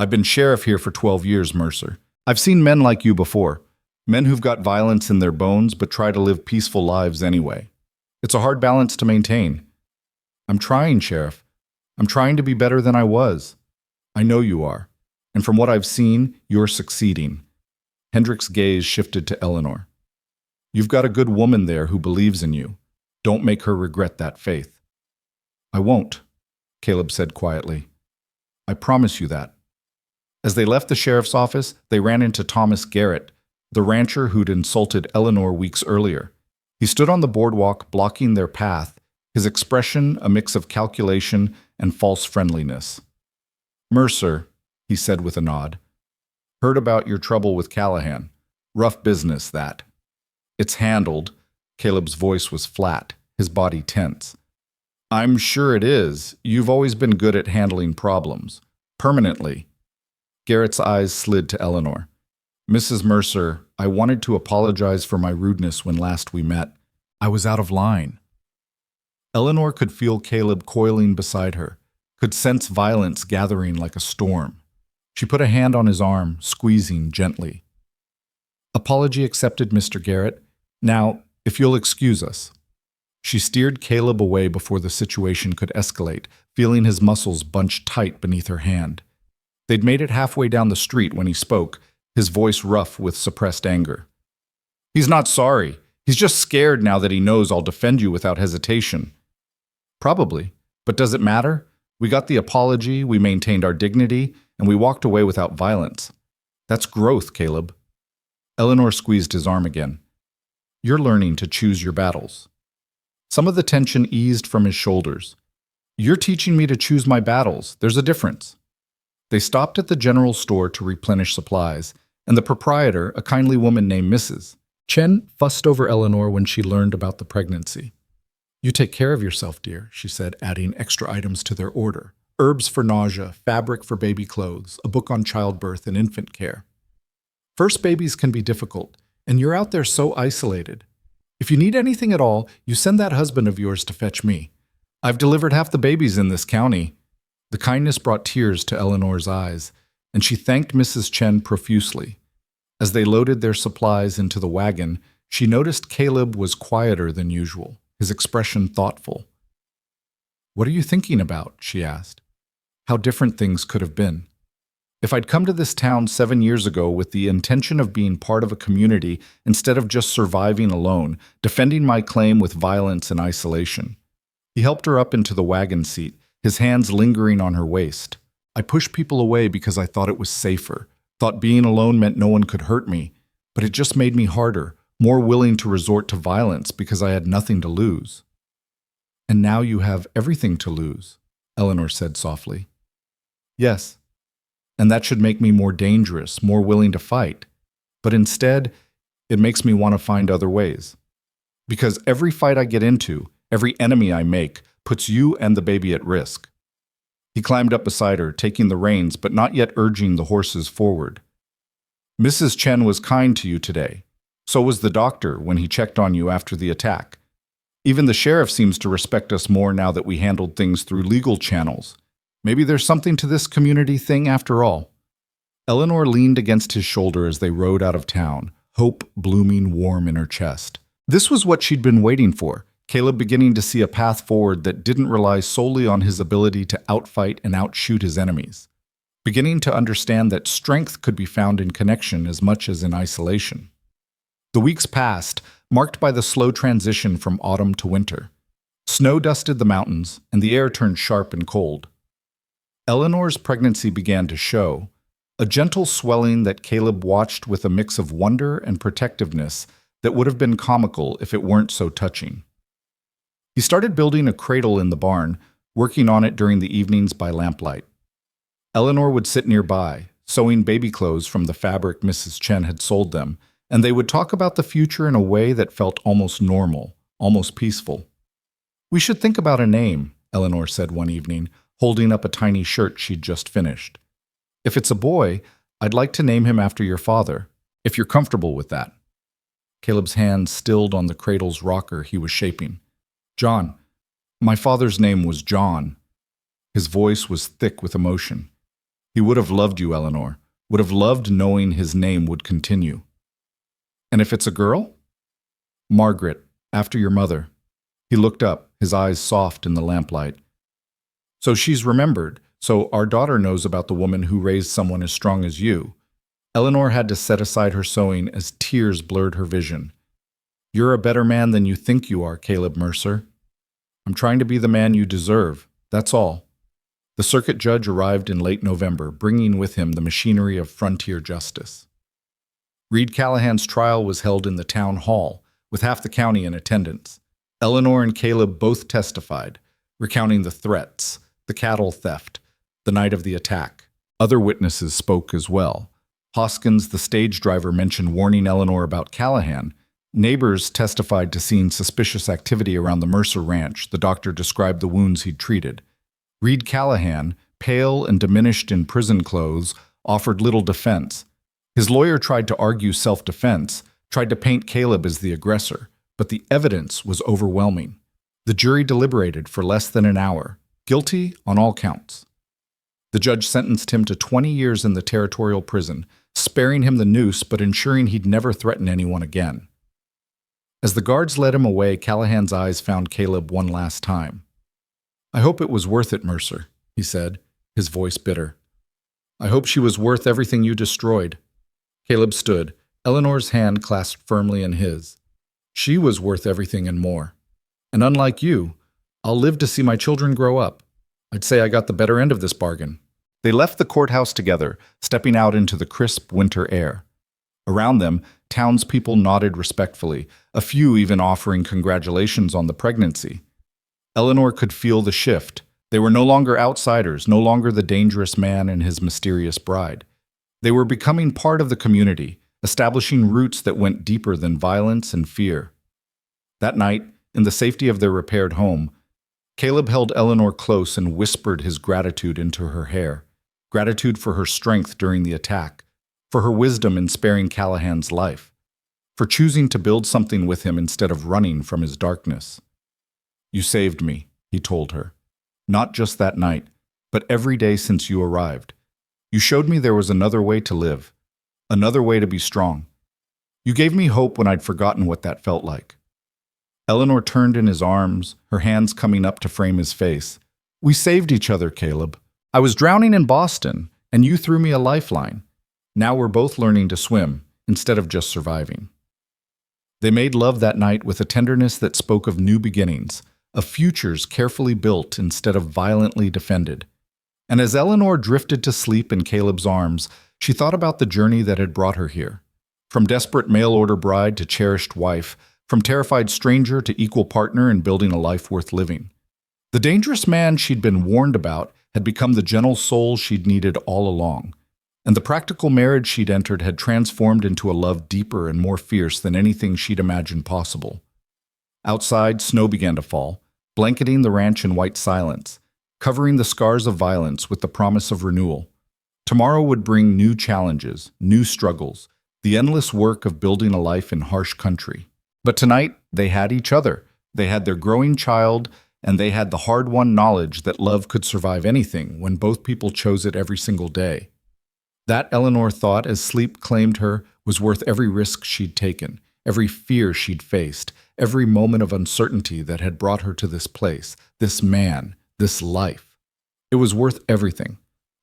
"I've been sheriff here for 12 years, Mercer. I've seen men like you before. Men who've got violence in their bones but try to live peaceful lives anyway. It's a hard balance to maintain. I'm trying, Sheriff. I'm trying to be better than I was. I know you are. And from what I've seen, you're succeeding." Hendricks' gaze shifted to Eleanor. "You've got a good woman there who believes in you. Don't make her regret that faith." "I won't," Caleb said quietly. "I promise you that." As they left the sheriff's office, they ran into Thomas Garrett, the rancher who'd insulted Eleanor weeks earlier. He stood on the boardwalk, blocking their path, his expression a mix of calculation and false friendliness. "Mercer," he said with a nod, "heard about your trouble with Callahan. Rough business, that." "It's handled." Caleb's voice was flat, his body tense. "I'm sure it is. You've always been good at handling problems. Permanently." Garrett's eyes slid to Eleanor. "Mrs. Mercer, I wanted to apologize for my rudeness when last we met. I was out of line." Eleanor could feel Caleb coiling beside her, could sense violence gathering like a storm. She put a hand on his arm, squeezing gently. "Apology accepted, Mr. Garrett. Now, if you'll excuse us." She steered Caleb away before the situation could escalate, feeling his muscles bunched tight beneath her hand. They'd made it halfway down the street when he spoke, his voice rough with suppressed anger. "He's not sorry. He's just scared now that he knows I'll defend you without hesitation." "Probably. But does it matter? We got the apology, we maintained our dignity, and we walked away without violence. That's growth, Caleb." Eleanor squeezed his arm again. "You're learning to choose your battles." Some of the tension eased from his shoulders. "You're teaching me to choose my battles. There's a difference." They stopped at the general store to replenish supplies, and the proprietor, a kindly woman named Mrs. Chen, fussed over Eleanor when she learned about the pregnancy. "You take care of yourself, dear," she said, adding extra items to their order. Herbs for Nausea, Fabric for Baby Clothes, a book on childbirth and infant care. First babies can be difficult, and you're out there so isolated. If you need anything at all, you send that husband of yours to fetch me. I've delivered half the babies in this county." The kindness brought tears to Eleanor's eyes, and she thanked Mrs. Chen profusely. As they loaded their supplies into the wagon, she noticed Caleb was quieter than usual, his expression thoughtful. "What are you thinking about?" she asked. How different things could have been. If I'd come to this town 7 years ago with the intention of being part of a community instead of just surviving alone, defending my claim with violence and isolation. He helped her up into the wagon seat, his hands lingering on her waist. I pushed people away because I thought it was safer, thought being alone meant no one could hurt me, but it just made me harder, more willing to resort to violence because I had nothing to lose. "And now you have everything to lose," Eleanor said softly. "Yes, and that should make me more dangerous, more willing to fight. But instead, it makes me want to find other ways. Because every fight I get into, every enemy I make, puts you and the baby at risk." He climbed up beside her, taking the reins but not yet urging the horses forward. "Mrs. Chen was kind to you today. So was the doctor when he checked on you after the attack. Even the sheriff seems to respect us more now that we handled things through legal channels. Maybe there's something to this community thing after all." Eleanor leaned against his shoulder as they rode out of town, hope blooming warm in her chest. This was what she'd been waiting for, Caleb beginning to see a path forward that didn't rely solely on his ability to outfight and outshoot his enemies. Beginning to understand that strength could be found in connection as much as in isolation. The weeks passed, marked by the slow transition from autumn to winter. Snow dusted the mountains, and the air turned sharp and cold. Eleanor's pregnancy began to show, a gentle swelling that Caleb watched with a mix of wonder and protectiveness that would have been comical if it weren't so touching. He started building a cradle in the barn, working on it during the evenings by lamplight. Eleanor would sit nearby, sewing baby clothes from the fabric Mrs. Chen had sold them, and they would talk about the future in a way that felt almost normal, almost peaceful. "We should think about a name," Eleanor said one evening, holding up a tiny shirt she'd just finished. "If it's a boy, I'd like to name him after your father, if you're comfortable with that." Caleb's hand stilled on the cradle's rocker he was shaping. "John. My father's name was John." His voice was thick with emotion. "He would have loved you, Eleanor, would have loved knowing his name would continue." "And if it's a girl?" "Margaret, after your mother." He looked up, his eyes soft in the lamplight. "So she's remembered, so our daughter knows about the woman who raised someone as strong as you." Eleanor had to set aside her sewing as tears blurred her vision. "You're a better man than you think you are, Caleb Mercer. I'm trying to be the man you deserve, that's all." The circuit judge arrived in late November, bringing with him the machinery of frontier justice. Reed Callahan's trial was held in the town hall, with half the county in attendance. Eleanor and Caleb both testified, recounting the threats, the cattle theft, the night of the attack. Other witnesses spoke as well. Hoskins, the stage driver, mentioned warning Eleanor about Callahan. Neighbors testified to seeing suspicious activity around the Mercer Ranch. The doctor described the wounds he'd treated. Reed Callahan, pale and diminished in prison clothes, offered little defense. His lawyer tried to argue self-defense, tried to paint Caleb as the aggressor, but the evidence was overwhelming. The jury deliberated for less than an hour, guilty on all counts. The judge sentenced him to 20 years in the territorial prison, sparing him the noose but ensuring he'd never threaten anyone again. As the guards led him away, Callahan's eyes found Caleb one last time. "I hope it was worth it, Mercer," he said, his voice bitter. "I hope she was worth everything you destroyed." Caleb stood, Eleanor's hand clasped firmly in his. "She was worth everything and more. And unlike you, I'll live to see my children grow up. I'd say I got the better end of this bargain." They left the courthouse together, stepping out into the crisp winter air. Around them, townspeople nodded respectfully, a few even offering congratulations on the pregnancy. Eleanor could feel the shift. They were no longer outsiders, no longer the dangerous man and his mysterious bride. They were becoming part of the community, establishing roots that went deeper than violence and fear. That night, in the safety of their repaired home, Caleb held Eleanor close and whispered his gratitude into her hair. Gratitude for her strength during the attack, for her wisdom in sparing Callahan's life, for choosing to build something with him instead of running from his darkness. "You saved me," he told her. "Not just that night, but every day since you arrived. You showed me there was another way to live, another way to be strong. You gave me hope when I'd forgotten what that felt like." Eleanor turned in his arms, her hands coming up to frame his face. "We saved each other, Caleb. I was drowning in Boston, and you threw me a lifeline. Now we're both learning to swim, instead of just surviving." They made love that night with a tenderness that spoke of new beginnings, of futures carefully built instead of violently defended. And as Eleanor drifted to sleep in Caleb's arms, she thought about the journey that had brought her here. From desperate mail-order bride to cherished wife, from terrified stranger to equal partner in building a life worth living. The dangerous man she'd been warned about had become the gentle soul she'd needed all along, and the practical marriage she'd entered had transformed into a love deeper and more fierce than anything she'd imagined possible. Outside, snow began to fall, blanketing the ranch in white silence, covering the scars of violence with the promise of renewal. Tomorrow would bring new challenges, new struggles, the endless work of building a life in harsh country. But tonight, they had each other. They had their growing child, and they had the hard-won knowledge that love could survive anything when both people chose it every single day. That, Eleanor thought as sleep claimed her, was worth every risk she'd taken, every fear she'd faced, every moment of uncertainty that had brought her to this place, this man, this life. It was worth everything.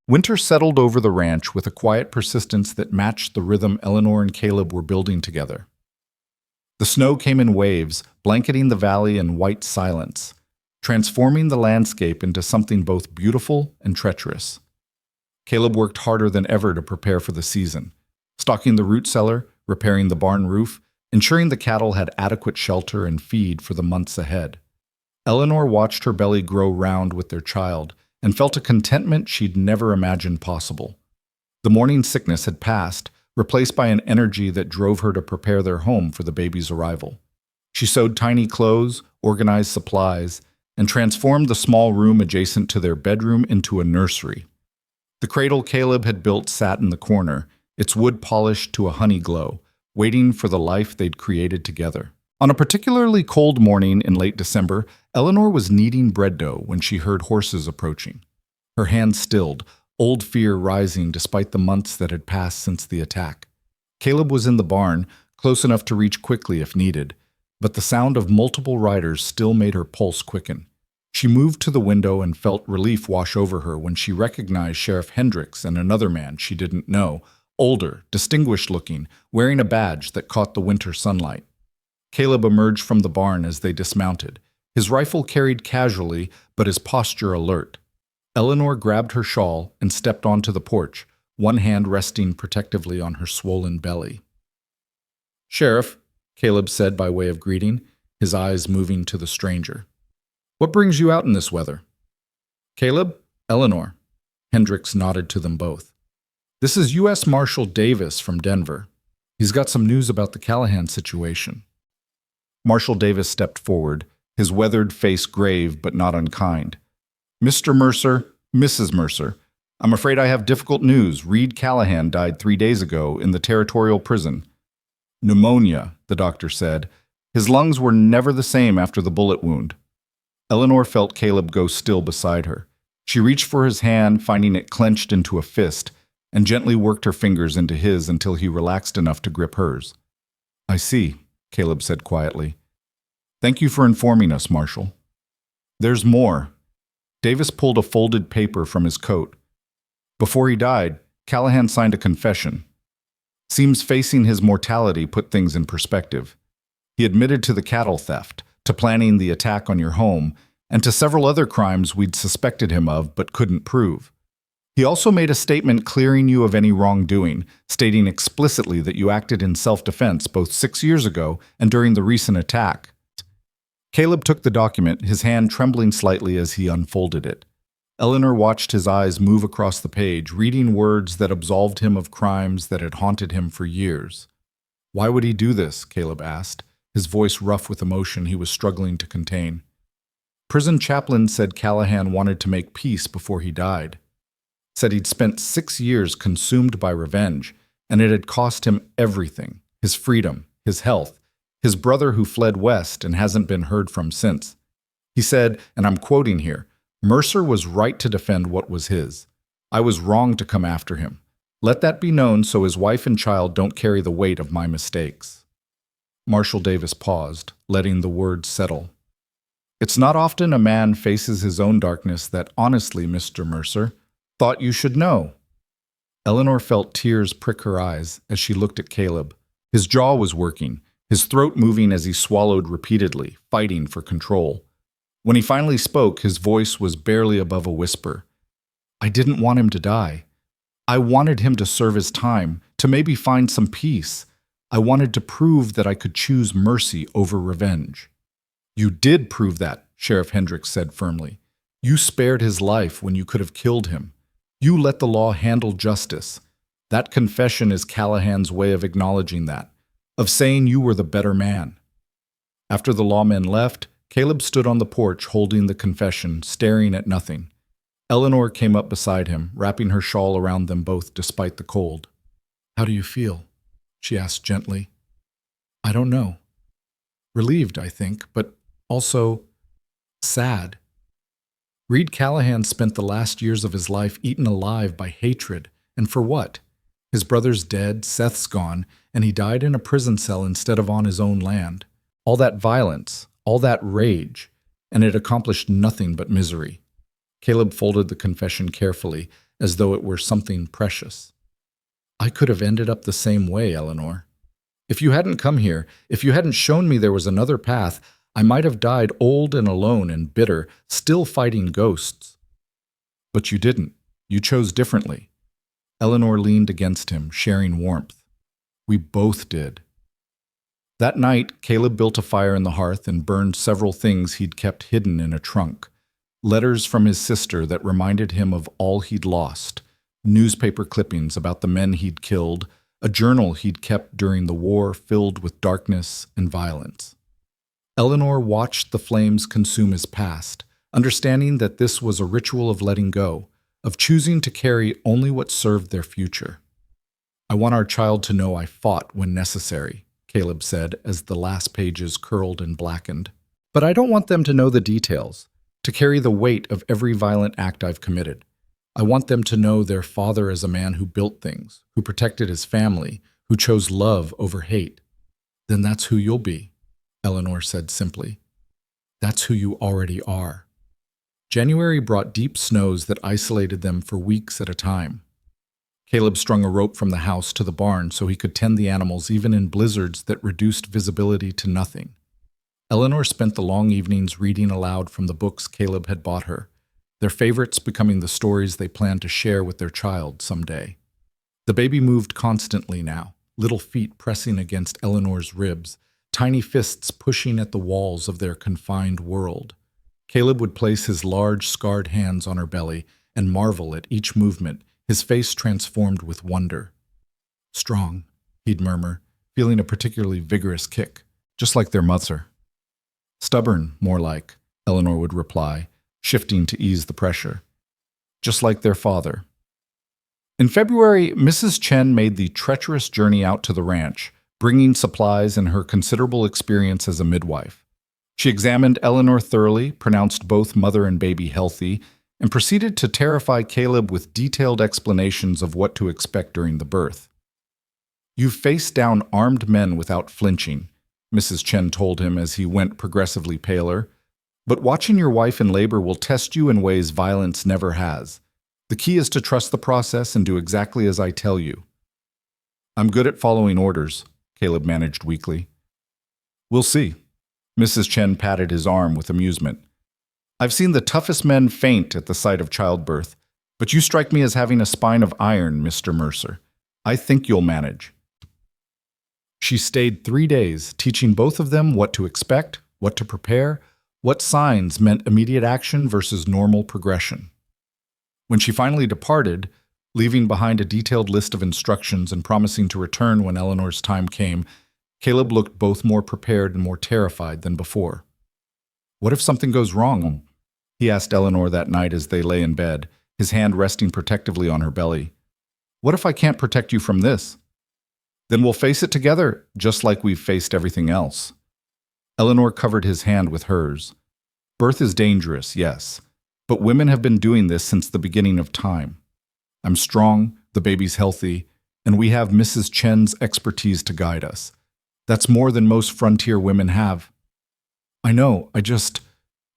Winter settled over the ranch with a quiet persistence that matched the rhythm Eleanor and Caleb were building together. The snow came in waves, blanketing the valley in white silence, transforming the landscape into something both beautiful and treacherous. Caleb worked harder than ever to prepare for the season, stocking the root cellar, repairing the barn roof, ensuring the cattle had adequate shelter and feed for the months ahead. Eleanor watched her belly grow round with their child and felt a contentment she'd never imagined possible. The morning sickness had passed, replaced by an energy that drove her to prepare their home for the baby's arrival. She sewed tiny clothes, organized supplies, and transformed the small room adjacent to their bedroom into a nursery. The cradle Caleb had built sat in the corner, its wood polished to a honey glow, waiting for the life they'd created together. On a particularly cold morning in late December, Eleanor was kneading bread dough when she heard horses approaching. Her hands stilled, old fear rising despite the months that had passed since the attack. Caleb was in the barn, close enough to reach quickly if needed, but the sound of multiple riders still made her pulse quicken. She moved to the window and felt relief wash over her when she recognized Sheriff Hendricks and another man she didn't know, older, distinguished-looking, wearing a badge that caught the winter sunlight. Caleb emerged from the barn as they dismounted, his rifle carried casually, but his posture alert. Eleanor grabbed her shawl and stepped onto the porch, one hand resting protectively on her swollen belly. "Sheriff," Caleb said by way of greeting, his eyes moving to the stranger. "What brings you out in this weather?" "Caleb, Eleanor." Hendricks nodded to them both. "This is U.S. Marshal Davis from Denver. He's got some news about the Callahan situation." Marshal Davis stepped forward, his weathered face grave but not unkind. "Mr. Mercer, Mrs. Mercer, I'm afraid I have difficult news. Reed Callahan died 3 days ago in the territorial prison. Pneumonia," the doctor said. "His lungs were never the same after the bullet wound." Eleanor felt Caleb go still beside her. She reached for his hand, finding it clenched into a fist, and gently worked her fingers into his until he relaxed enough to grip hers. "I see," Caleb said quietly. "Thank you for informing us, Marshal." "There's more." Davis pulled a folded paper from his coat. "Before he died, Callahan signed a confession. Seems facing his mortality put things in perspective. He admitted to the cattle theft, to planning the attack on your home, and to several other crimes we'd suspected him of but couldn't prove. He also made a statement clearing you of any wrongdoing, stating explicitly that you acted in self-defense both 6 years ago and during the recent attack." Caleb took the document, his hand trembling slightly as he unfolded it. Eleanor watched his eyes move across the page, reading words that absolved him of crimes that had haunted him for years. "Why would he do this?" Caleb asked, his voice rough with emotion he was struggling to contain. Prison chaplain said Callahan wanted to make peace before he died. Said he'd spent 6 years consumed by revenge, and it had cost him everything: his freedom, his health, his brother who fled west and hasn't been heard from since. He said, and I'm quoting here, "Mercer was right to defend what was his. I was wrong to come after him. Let that be known so his wife and child don't carry the weight of my mistakes." Marshal Davis paused, letting the words settle. "It's not often a man faces his own darkness that honestly, Mr. Mercer, thought you should know." Eleanor felt tears prick her eyes as she looked at Caleb. His jaw was working, his throat moving as he swallowed repeatedly, fighting for control. When he finally spoke, his voice was barely above a whisper. "I didn't want him to die. I wanted him to serve his time, to maybe find some peace. I wanted to prove that I could choose mercy over revenge." "You did prove that," Sheriff Hendricks said firmly. "You spared his life when you could have killed him. You let the law handle justice. That confession is Callahan's way of acknowledging that, of saying you were the better man." After the lawmen left, Caleb stood on the porch holding the confession, staring at nothing. Eleanor came up beside him, wrapping her shawl around them both despite the cold. "How do you feel?" she asked gently. "I don't know. Relieved, I think, but also sad. Reed Callahan spent the last years of his life eaten alive by hatred, and for what? His brother's dead, Seth's gone, and he died in a prison cell instead of on his own land. All that violence, all that rage, and it accomplished nothing but misery." Caleb folded the confession carefully, as though it were something precious. "I could have ended up the same way, Eleanor. If you hadn't come here, if you hadn't shown me there was another path, I might have died old and alone and bitter, still fighting ghosts. But you didn't. You chose differently." Eleanor leaned against him, sharing warmth. "We both did." That night, Caleb built a fire in the hearth and burned several things he'd kept hidden in a trunk. Letters from his sister that reminded him of all he'd lost, newspaper clippings about the men he'd killed, a journal he'd kept during the war filled with darkness and violence. Eleanor watched the flames consume his past, understanding that this was a ritual of letting go, of choosing to carry only what served their future. "I want our child to know I fought when necessary," Caleb said as the last pages curled and blackened. "But I don't want them to know the details, to carry the weight of every violent act I've committed. I want them to know their father as a man who built things, who protected his family, who chose love over hate." "Then that's who you'll be," Eleanor said simply. "That's who you already are." January brought deep snows that isolated them for weeks at a time. Caleb strung a rope from the house to the barn so he could tend the animals even in blizzards that reduced visibility to nothing. Eleanor spent the long evenings reading aloud from the books Caleb had bought her, their favorites becoming the stories they planned to share with their child someday. The baby moved constantly now, little feet pressing against Eleanor's ribs, tiny fists pushing at the walls of their confined world. Caleb would place his large, scarred hands on her belly and marvel at each movement, his face transformed with wonder. "Strong," he'd murmur, feeling a particularly vigorous kick, just like their mother. "Stubborn, more like," Eleanor would reply, shifting to ease the pressure. "Just like their father." In February, Mrs. Chen made the treacherous journey out to the ranch, bringing supplies and her considerable experience as a midwife. She examined Eleanor thoroughly, pronounced both mother and baby healthy, and proceeded to terrify Caleb with detailed explanations of what to expect during the birth. "You've faced down armed men without flinching," Mrs. Chen told him as he went progressively paler. "But watching your wife in labor will test you in ways violence never has. The key is to trust the process and do exactly as I tell you." "I'm good at following orders," Caleb managed weakly. "We'll see." Mrs. Chen patted his arm with amusement. "I've seen the toughest men faint at the sight of childbirth, but you strike me as having a spine of iron, Mr. Mercer. I think you'll manage." She stayed 3 days, teaching both of them what to expect, what to prepare, what signs meant immediate action versus normal progression. When she finally departed, leaving behind a detailed list of instructions and promising to return when Eleanor's time came, Caleb looked both more prepared and more terrified than before. What if something goes wrong? He asked Eleanor that night as they lay in bed, his hand resting protectively on her belly. What if I can't protect you from this? Then we'll face it together, just like we've faced everything else. Eleanor covered his hand with hers. Birth is dangerous, yes, but women have been doing this since the beginning of time. I'm strong, the baby's healthy, and we have Mrs. Chen's expertise to guide us. That's more than most frontier women have. I know,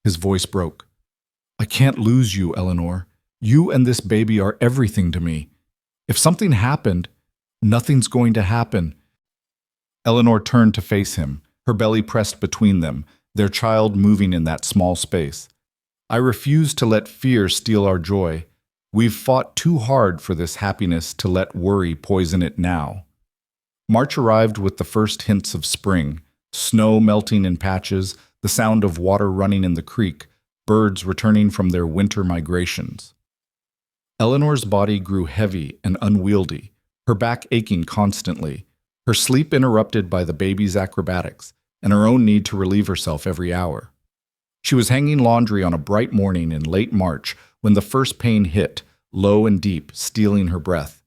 His voice broke. I can't lose you, Eleanor. You and this baby are everything to me. If something happened, nothing's going to happen. Eleanor turned to face him, her belly pressed between them, their child moving in that small space. I refuse to let fear steal our joy. We've fought too hard for this happiness to let worry poison it now. March arrived with the first hints of spring, snow melting in patches, the sound of water running in the creek, birds returning from their winter migrations. Eleanor's body grew heavy and unwieldy, her back aching constantly, her sleep interrupted by the baby's acrobatics, and her own need to relieve herself every hour. She was hanging laundry on a bright morning in late March when the first pain hit, low and deep, stealing her breath.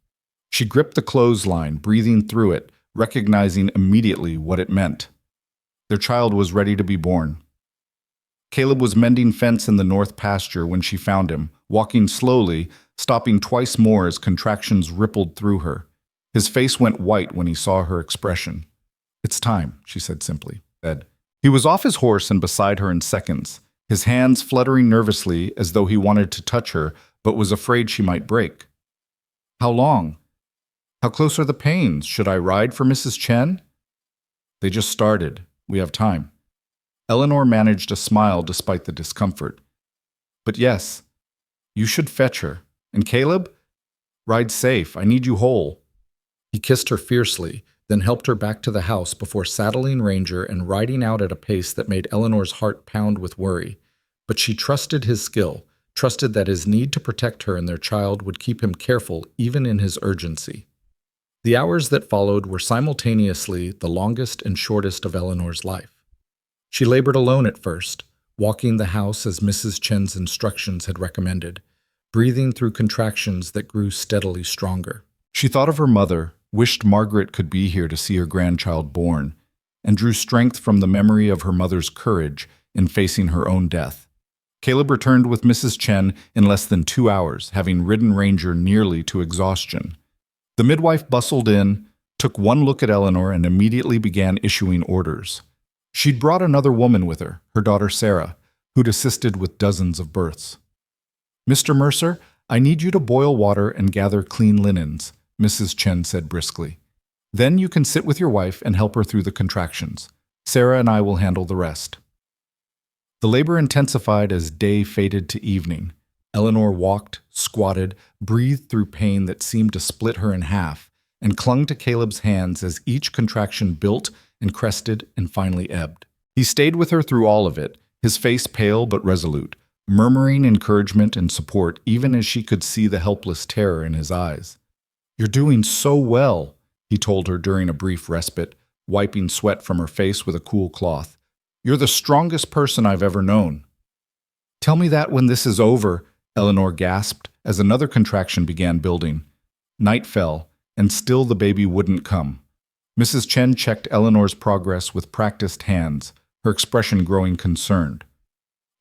She gripped the clothesline, breathing through it, recognizing immediately what it meant. Their child was ready to be born. Caleb was mending fence in the north pasture when she found him, walking slowly, stopping twice more as contractions rippled through her. His face went white when he saw her expression. It's time, she said simply. He was off his horse and beside her in seconds, his hands fluttering nervously as though he wanted to touch her but was afraid she might break. How long? How close are the pains? Should I ride for Mrs. Chen? They just started. We have time. Eleanor managed a smile despite the discomfort. But yes, you should fetch her. And Caleb? Ride safe. I need you whole. He kissed her fiercely, then helped her back to the house before saddling Ranger and riding out at a pace that made Eleanor's heart pound with worry. But she trusted his skill, trusted that his need to protect her and their child would keep him careful even in his urgency. The hours that followed were simultaneously the longest and shortest of Eleanor's life. She labored alone at first, walking the house as Mrs. Chen's instructions had recommended, breathing through contractions that grew steadily stronger. She thought of her mother, wished Margaret could be here to see her grandchild born, and drew strength from the memory of her mother's courage in facing her own death. Caleb returned with Mrs. Chen in less than 2 hours, having ridden Ranger nearly to exhaustion. The midwife bustled in, took one look at Eleanor, and immediately began issuing orders. She'd brought another woman with her, her daughter Sarah, who'd assisted with dozens of births. Mr. Mercer, I need you to boil water and gather clean linens, Mrs. Chen said briskly. Then you can sit with your wife and help her through the contractions. Sarah and I will handle the rest. The labor intensified as day faded to evening. Eleanor walked, squatted, breathed through pain that seemed to split her in half, and clung to Caleb's hands as each contraction built and crested and finally ebbed. He stayed with her through all of it, his face pale but resolute, murmuring encouragement and support even as she could see the helpless terror in his eyes. You're doing so well, he told her during a brief respite, wiping sweat from her face with a cool cloth. You're the strongest person I've ever known. Tell me that when this is over, Eleanor gasped as another contraction began building. Night fell, and still the baby wouldn't come. Mrs. Chen checked Eleanor's progress with practiced hands, her expression growing concerned.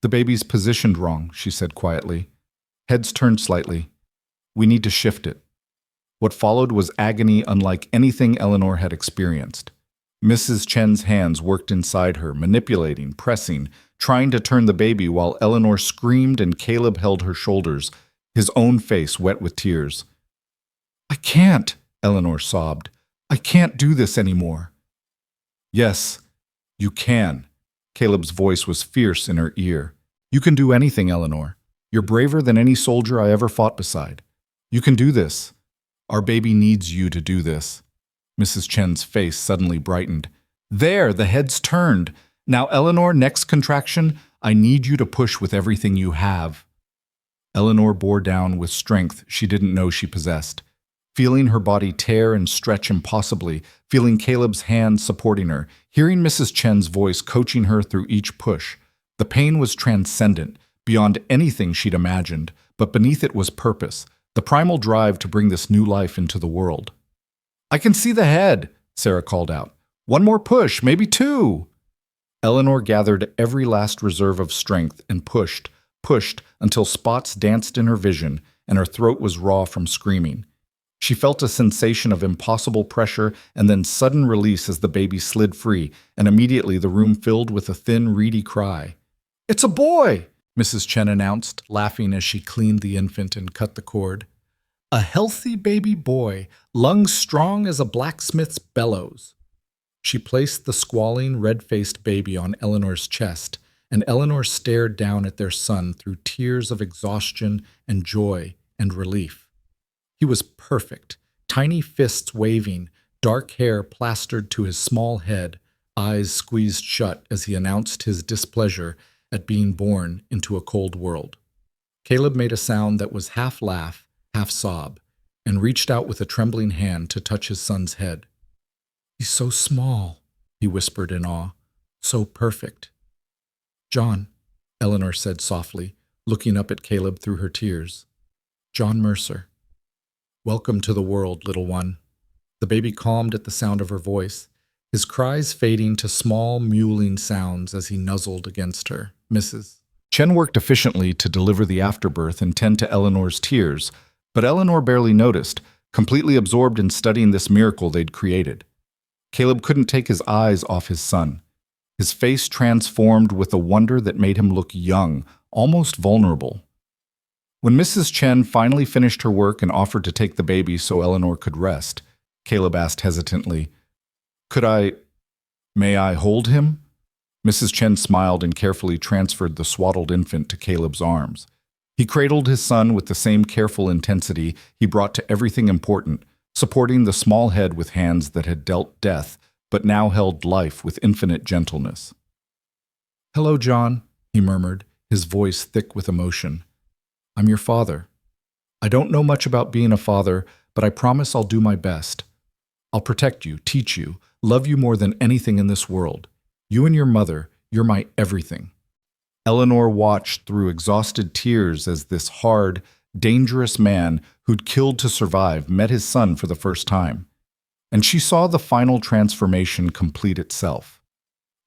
The baby's positioned wrong, she said quietly. Heads turned slightly. We need to shift it. What followed was agony unlike anything Eleanor had experienced. Mrs. Chen's hands worked inside her, manipulating, pressing, trying to turn the baby while Eleanor screamed and Caleb held her shoulders, his own face wet with tears. I can't, Eleanor sobbed. I can't do this anymore. Yes, you can. Caleb's voice was fierce in her ear. You can do anything, Eleanor. You're braver than any soldier I ever fought beside. You can do this. Our baby needs you to do this. Mrs. Chen's face suddenly brightened. There, the heads turned. Now, Eleanor, next contraction, I need you to push with everything you have. Eleanor bore down with strength she didn't know she possessed, feeling her body tear and stretch impossibly, feeling Caleb's hands supporting her, hearing Mrs. Chen's voice coaching her through each push. The pain was transcendent, beyond anything she'd imagined, but beneath it was purpose, the primal drive to bring this new life into the world. "I can see the head," Sarah called out. "One more push, maybe two." Eleanor gathered every last reserve of strength and pushed until spots danced in her vision and her throat was raw from screaming. She felt a sensation of impossible pressure and then sudden release as the baby slid free, and immediately the room filled with a thin, reedy cry. "It's a boy!" Mrs. Chen announced, laughing as she cleaned the infant and cut the cord. "A healthy baby boy, lungs strong as a blacksmith's bellows." She placed the squalling, red-faced baby on Eleanor's chest, and Eleanor stared down at their son through tears of exhaustion and joy and relief. He was perfect, tiny fists waving, dark hair plastered to his small head, eyes squeezed shut as he announced his displeasure at being born into a cold world. Caleb made a sound that was half laugh, half sob, and reached out with a trembling hand to touch his son's head. "He's so small," he whispered in awe. "So perfect." "John," Eleanor said softly, looking up at Caleb through her tears. "John Mercer. Welcome to the world, little one." The baby calmed at the sound of her voice, his cries fading to small, mewling sounds as he nuzzled against her. Mrs. Chen worked efficiently to deliver the afterbirth and tend to Eleanor's tears, but Eleanor barely noticed, completely absorbed in studying this miracle they'd created. Caleb couldn't take his eyes off his son. His face transformed with a wonder that made him look young, almost vulnerable. When Mrs. Chen finally finished her work and offered to take the baby so Eleanor could rest, Caleb asked hesitantly, May I hold him?" Mrs. Chen smiled and carefully transferred the swaddled infant to Caleb's arms. He cradled his son with the same careful intensity he brought to everything important, supporting the small head with hands that had dealt death but now held life with infinite gentleness. "Hello, John," he murmured, his voice thick with emotion. "I'm your father. I don't know much about being a father, but I promise I'll do my best. I'll protect you, teach you, love you more than anything in this world. You and your mother, you're my everything." Eleanor watched through exhausted tears as this hard, dangerous man who'd killed to survive met his son for the first time. And she saw the final transformation complete itself.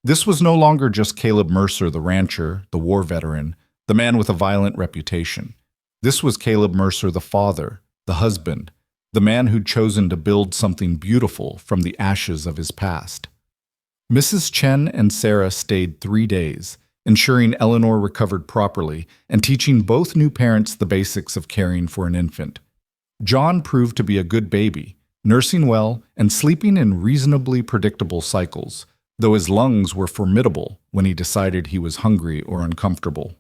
This was no longer just Caleb Mercer, the rancher, the war veteran, the man with a violent reputation. This was Caleb Mercer, the father, the husband, the man who'd chosen to build something beautiful from the ashes of his past. Mrs. Chen and Sarah stayed 3 days, ensuring Eleanor recovered properly and teaching both new parents the basics of caring for an infant. John proved to be a good baby, nursing well and sleeping in reasonably predictable cycles, though his lungs were formidable when he decided he was hungry or uncomfortable.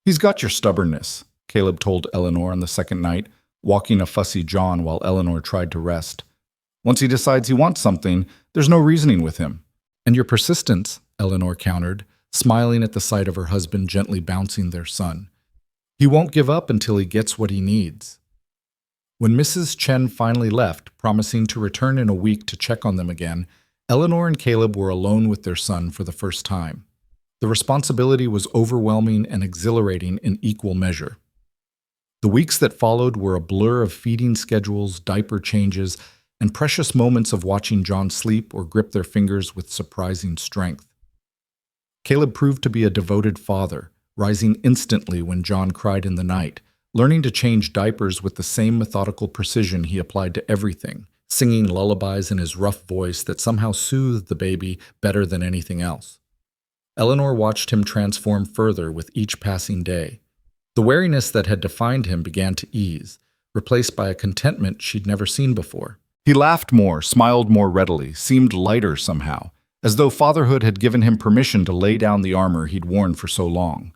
"He's got your stubbornness," Caleb told Eleanor on the second night, walking a fussy John while Eleanor tried to rest. "Once he decides he wants something, there's no reasoning with him." "And your persistence," Eleanor countered, smiling at the sight of her husband gently bouncing their son. "He won't give up until he gets what he needs." When Mrs. Chen finally left, promising to return in a week to check on them again, Eleanor and Caleb were alone with their son for the first time. The responsibility was overwhelming and exhilarating in equal measure. The weeks that followed were a blur of feeding schedules, diaper changes, and precious moments of watching John sleep or grip their fingers with surprising strength. Caleb proved to be a devoted father, rising instantly when John cried in the night, learning to change diapers with the same methodical precision he applied to everything, singing lullabies in his rough voice that somehow soothed the baby better than anything else. Eleanor watched him transform further with each passing day. The wariness that had defined him began to ease, replaced by a contentment she'd never seen before. He laughed more, smiled more readily, seemed lighter somehow, as though fatherhood had given him permission to lay down the armor he'd worn for so long.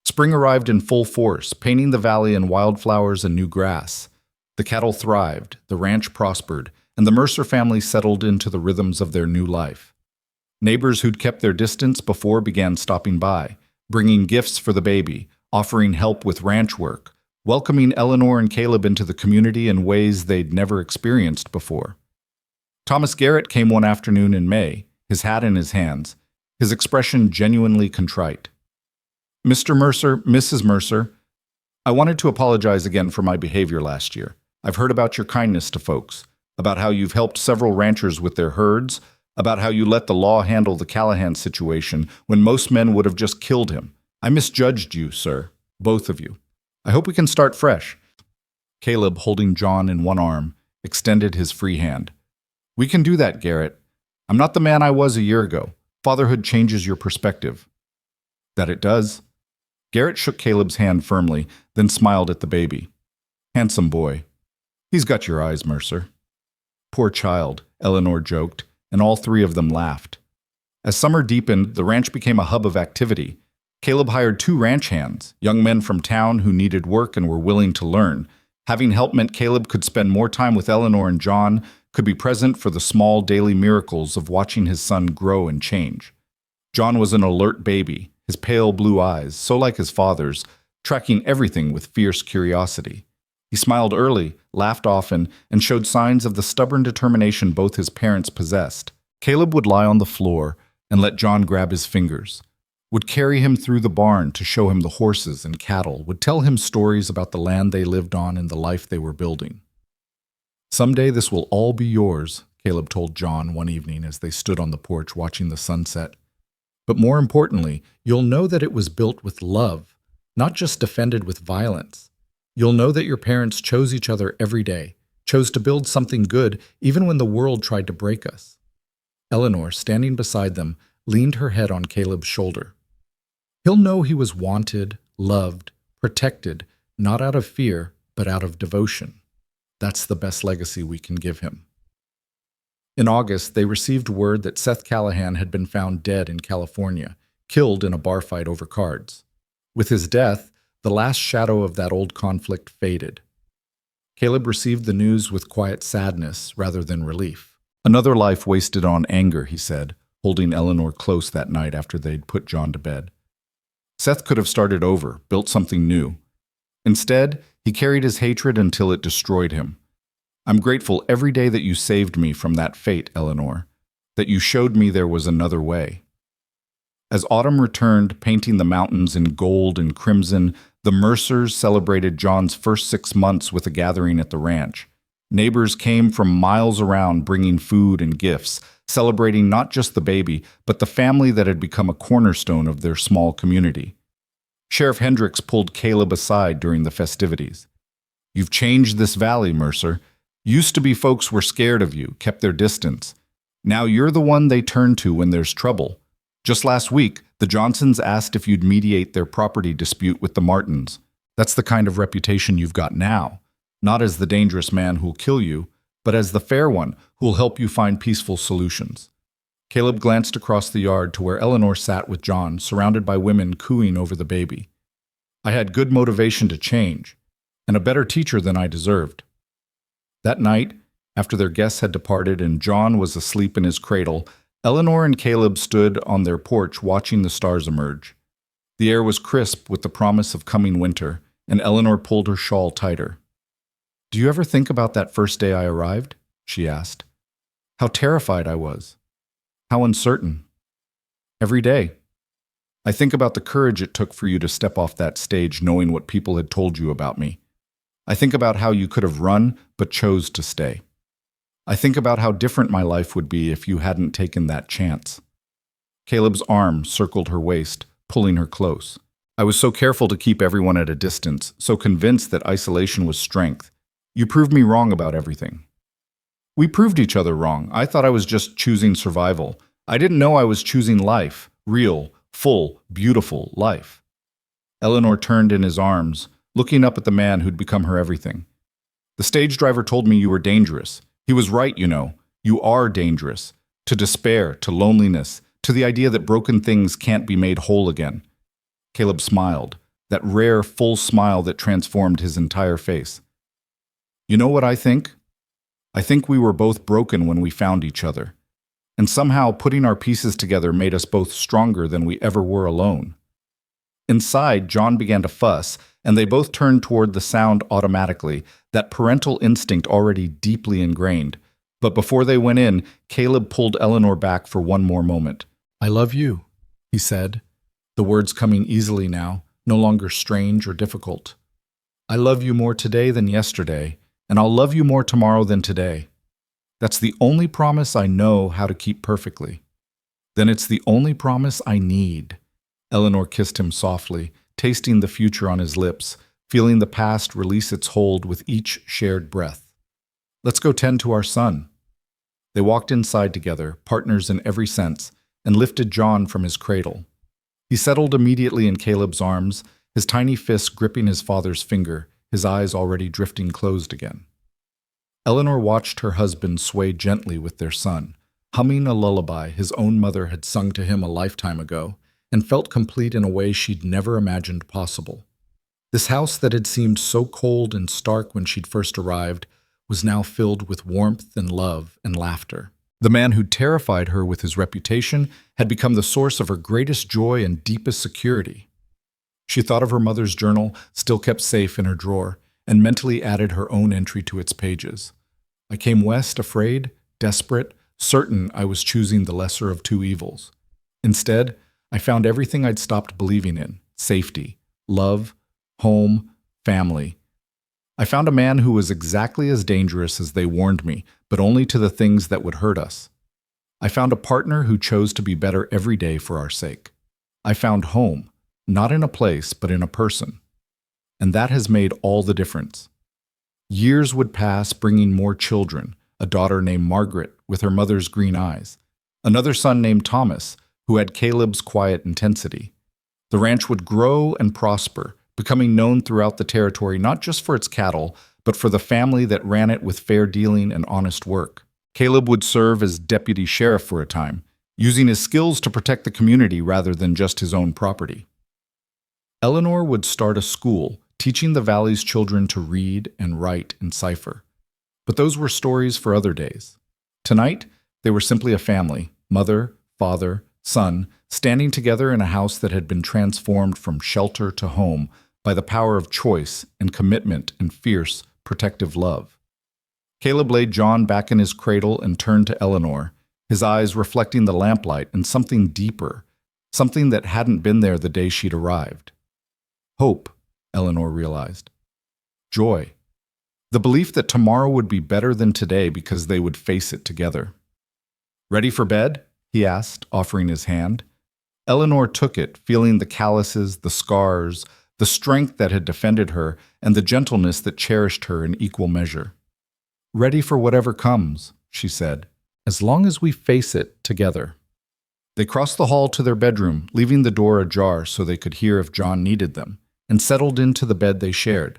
Spring arrived in full force, painting the valley in wildflowers and new grass. The cattle thrived, the ranch prospered, and the Mercer family settled into the rhythms of their new life. Neighbors who'd kept their distance before began stopping by, bringing gifts for the baby, offering help with ranch work, welcoming Eleanor and Caleb into the community in ways they'd never experienced before. Thomas Garrett came one afternoon in May, his hat in his hands. his expression genuinely contrite. "Mr. Mercer, Mrs. Mercer, I wanted to apologize again for my behavior last year. I've heard about your kindness to folks, about how you've helped several ranchers with their herds, about how you let the law handle the Callahan situation when most men would have just killed him. I misjudged you, sir, both of you. I hope we can start fresh." Caleb, holding John in one arm, extended his free hand. "We can do that, Garrett. I'm not the man I was a year ago. Fatherhood changes your perspective." "That it does." Garrett shook Caleb's hand firmly, then smiled at the baby. "Handsome boy. He's got your eyes, Mercer." "Poor child," Eleanor joked, and all three of them laughed. As summer deepened, the ranch became a hub of activity. Caleb hired 2 ranch hands, young men from town who needed work and were willing to learn. Having help meant Caleb could spend more time with Eleanor and John, could be present for the small daily miracles of watching his son grow and change. John was an alert baby, his pale blue eyes, so like his father's, tracking everything with fierce curiosity. He smiled early, laughed often, and showed signs of the stubborn determination both his parents possessed. Caleb would lie on the floor and let John grab his fingers, would carry him through the barn to show him the horses and cattle, would tell him stories about the land they lived on and the life they were building. "Someday this will all be yours," Caleb told John one evening as they stood on the porch watching the sunset. "But more importantly, you'll know that it was built with love, not just defended with violence. You'll know that your parents chose each other every day, chose to build something good even when the world tried to break us." Eleanor, standing beside them, leaned her head on Caleb's shoulder. "He'll know he was wanted, loved, protected, not out of fear, but out of devotion. That's the best legacy we can give him." In August, they received word that Seth Callahan had been found dead in California, killed in a bar fight over cards. With his death, the last shadow of that old conflict faded. Caleb received the news with quiet sadness rather than relief. "Another life wasted on anger," he said, holding Eleanor close that night after they'd put John to bed. Seth could have started over, built something new. Instead, he carried his hatred until it destroyed him. "I'm grateful every day that you saved me from that fate, Eleanor, that you showed me there was another way." As autumn returned, painting the mountains in gold and crimson, the Mercers celebrated John's first 6 months with a gathering at the ranch. Neighbors came from miles around bringing food and gifts, celebrating not just the baby, but the family that had become a cornerstone of their small community. Sheriff Hendricks pulled Caleb aside during the festivities. "You've changed this valley, Mercer. Used to be folks were scared of you, kept their distance. Now you're the one they turn to when there's trouble. Just last week, the Johnsons asked if you'd mediate their property dispute with the Martins. That's the kind of reputation you've got now, not as the dangerous man who'll kill you, but as the fair one who'll help you find peaceful solutions." Caleb glanced across the yard to where Eleanor sat with John, surrounded by women cooing over the baby. "I had good motivation to change, and a better teacher than I deserved." That night, after their guests had departed and John was asleep in his cradle, Eleanor and Caleb stood on their porch watching the stars emerge. The air was crisp with the promise of coming winter, and Eleanor pulled her shawl tighter. "Do you ever think about that first day I arrived?" she asked. "How terrified I was. How uncertain. Every day. I think about the courage it took for you to step off that stage knowing what people had told you about me. I think about how you could have run but chose to stay. I think about how different my life would be if you hadn't taken that chance." Caleb's arm circled her waist, pulling her close. "I was so careful to keep everyone at a distance, so convinced that isolation was strength. You proved me wrong about everything." "We proved each other wrong. I thought I was just choosing survival. I didn't know I was choosing life, real, full, beautiful life." Eleanor turned in his arms, looking up at the man who'd become her everything. "The stage driver told me you were dangerous. He was right, you know. You are dangerous. To despair, to loneliness, to the idea that broken things can't be made whole again." Caleb smiled, that rare, full smile that transformed his entire face. "You know what I think? I think we were both broken when we found each other. And somehow putting our pieces together made us both stronger than we ever were alone." Inside, John began to fuss, and they both turned toward the sound automatically, that parental instinct already deeply ingrained. But before they went in, Caleb pulled Eleanor back for one more moment. "I love you," he said, the words coming easily now, no longer strange or difficult. I love you more today than yesterday, and I'll love you more tomorrow than today. That's the only promise I know how to keep perfectly. Then it's the only promise I need. Eleanor kissed him softly, tasting the future on his lips, feeling the past release its hold with each shared breath. Let's go tend to our son. They walked inside together, partners in every sense, and lifted John from his cradle. He settled immediately in Caleb's arms, his tiny fist gripping his father's finger, his eyes already drifting closed again. Eleanor watched her husband sway gently with their son, humming a lullaby his own mother had sung to him a lifetime ago, and felt complete in a way she'd never imagined possible. This house that had seemed so cold and stark when she'd first arrived was now filled with warmth and love and laughter. The man who terrified her with his reputation had become the source of her greatest joy and deepest security. She thought of her mother's journal, still kept safe in her drawer, and mentally added her own entry to its pages. I came west afraid, desperate, certain I was choosing the lesser of two evils. Instead, I found everything I'd stopped believing in: safety, love, home, family. I found a man who was exactly as dangerous as they warned me, but only to the things that would hurt us. I found a partner who chose to be better every day for our sake. I found home, not in a place, but in a person. And that has made all the difference. Years would pass, bringing more children, a daughter named Margaret with her mother's green eyes, another son named Thomas, who had Caleb's quiet intensity. The ranch would grow and prosper, becoming known throughout the territory not just for its cattle, but for the family that ran it with fair dealing and honest work. Caleb would serve as deputy sheriff for a time, using his skills to protect the community rather than just his own property. Eleanor would start a school, teaching the valley's children to read and write and cipher. But those were stories for other days. Tonight, they were simply a family, mother, father, son, standing together in a house that had been transformed from shelter to home by the power of choice and commitment and fierce, protective love. Caleb laid John back in his cradle and turned to Eleanor, his eyes reflecting the lamplight and something deeper, something that hadn't been there the day she'd arrived. Hope, Eleanor realized. Joy. The belief that tomorrow would be better than today because they would face it together. Ready for bed? He asked, offering his hand. Eleanor took it, feeling the calluses, the scars, the strength that had defended her, and the gentleness that cherished her in equal measure. Ready for whatever comes, she said, as long as we face it together. They crossed the hall to their bedroom, leaving the door ajar so they could hear if John needed them, and settled into the bed they shared.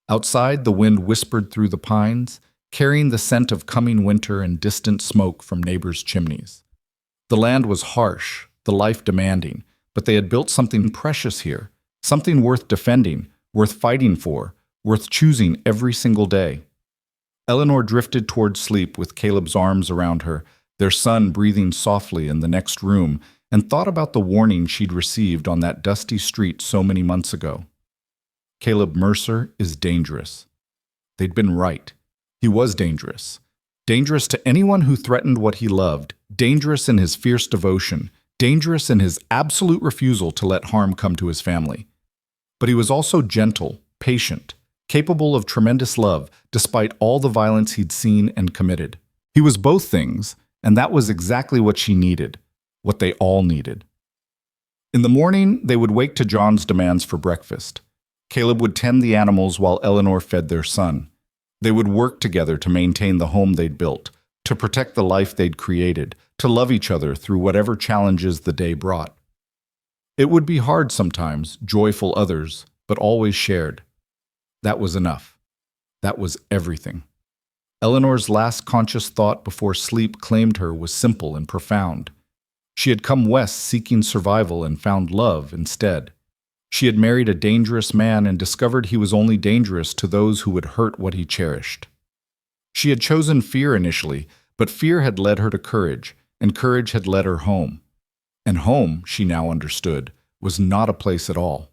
Outside, the wind whispered through the pines, carrying the scent of coming winter and distant smoke from neighbors' chimneys. The land was harsh, the life demanding, but they had built something precious here, something worth defending, worth fighting for, worth choosing every single day. Eleanor drifted toward sleep with Caleb's arms around her, their son breathing softly in the next room, and thought about the warning she'd received on that dusty street so many months ago. Caleb Mercer is dangerous. They'd been right. He was dangerous. Dangerous to anyone who threatened what he loved, dangerous in his fierce devotion, dangerous in his absolute refusal to let harm come to his family. But he was also gentle, patient, capable of tremendous love, despite all the violence he'd seen and committed. He was both things, and that was exactly what she needed, what they all needed. In the morning, they would wake to John's demands for breakfast. Caleb would tend the animals while Eleanor fed their son. They would work together to maintain the home they'd built, to protect the life they'd created, to love each other through whatever challenges the day brought. It would be hard sometimes, joyful others, but always shared. That was enough. That was everything. Eleanor's last conscious thought before sleep claimed her was simple and profound. She had come west seeking survival and found love instead. She had married a dangerous man and discovered he was only dangerous to those who would hurt what he cherished. She had chosen fear initially, but fear had led her to courage, and courage had led her home. And home, she now understood, was not a place at all.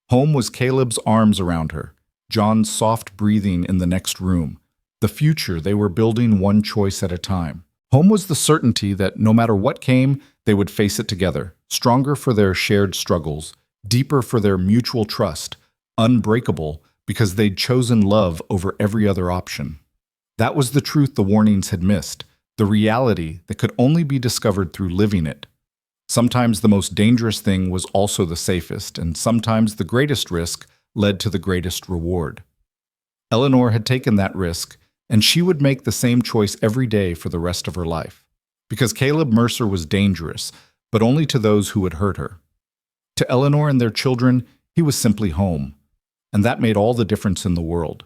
Home was Caleb's arms around her, John's soft breathing in the next room, the future they were building one choice at a time, Home was the certainty that no matter what came, they would face it together, stronger for their shared struggles, deeper for their mutual trust, unbreakable because they'd chosen love over every other option. That was the truth the warnings had missed, the reality that could only be discovered through living it. Sometimes the most dangerous thing was also the safest, and sometimes the greatest risk led to the greatest reward. Eleanor had taken that risk, and she would make the same choice every day for the rest of her life. Because Caleb Mercer was dangerous, but only to those who would hurt her. To Eleanor and their children, he was simply home, and that made all the difference in the world.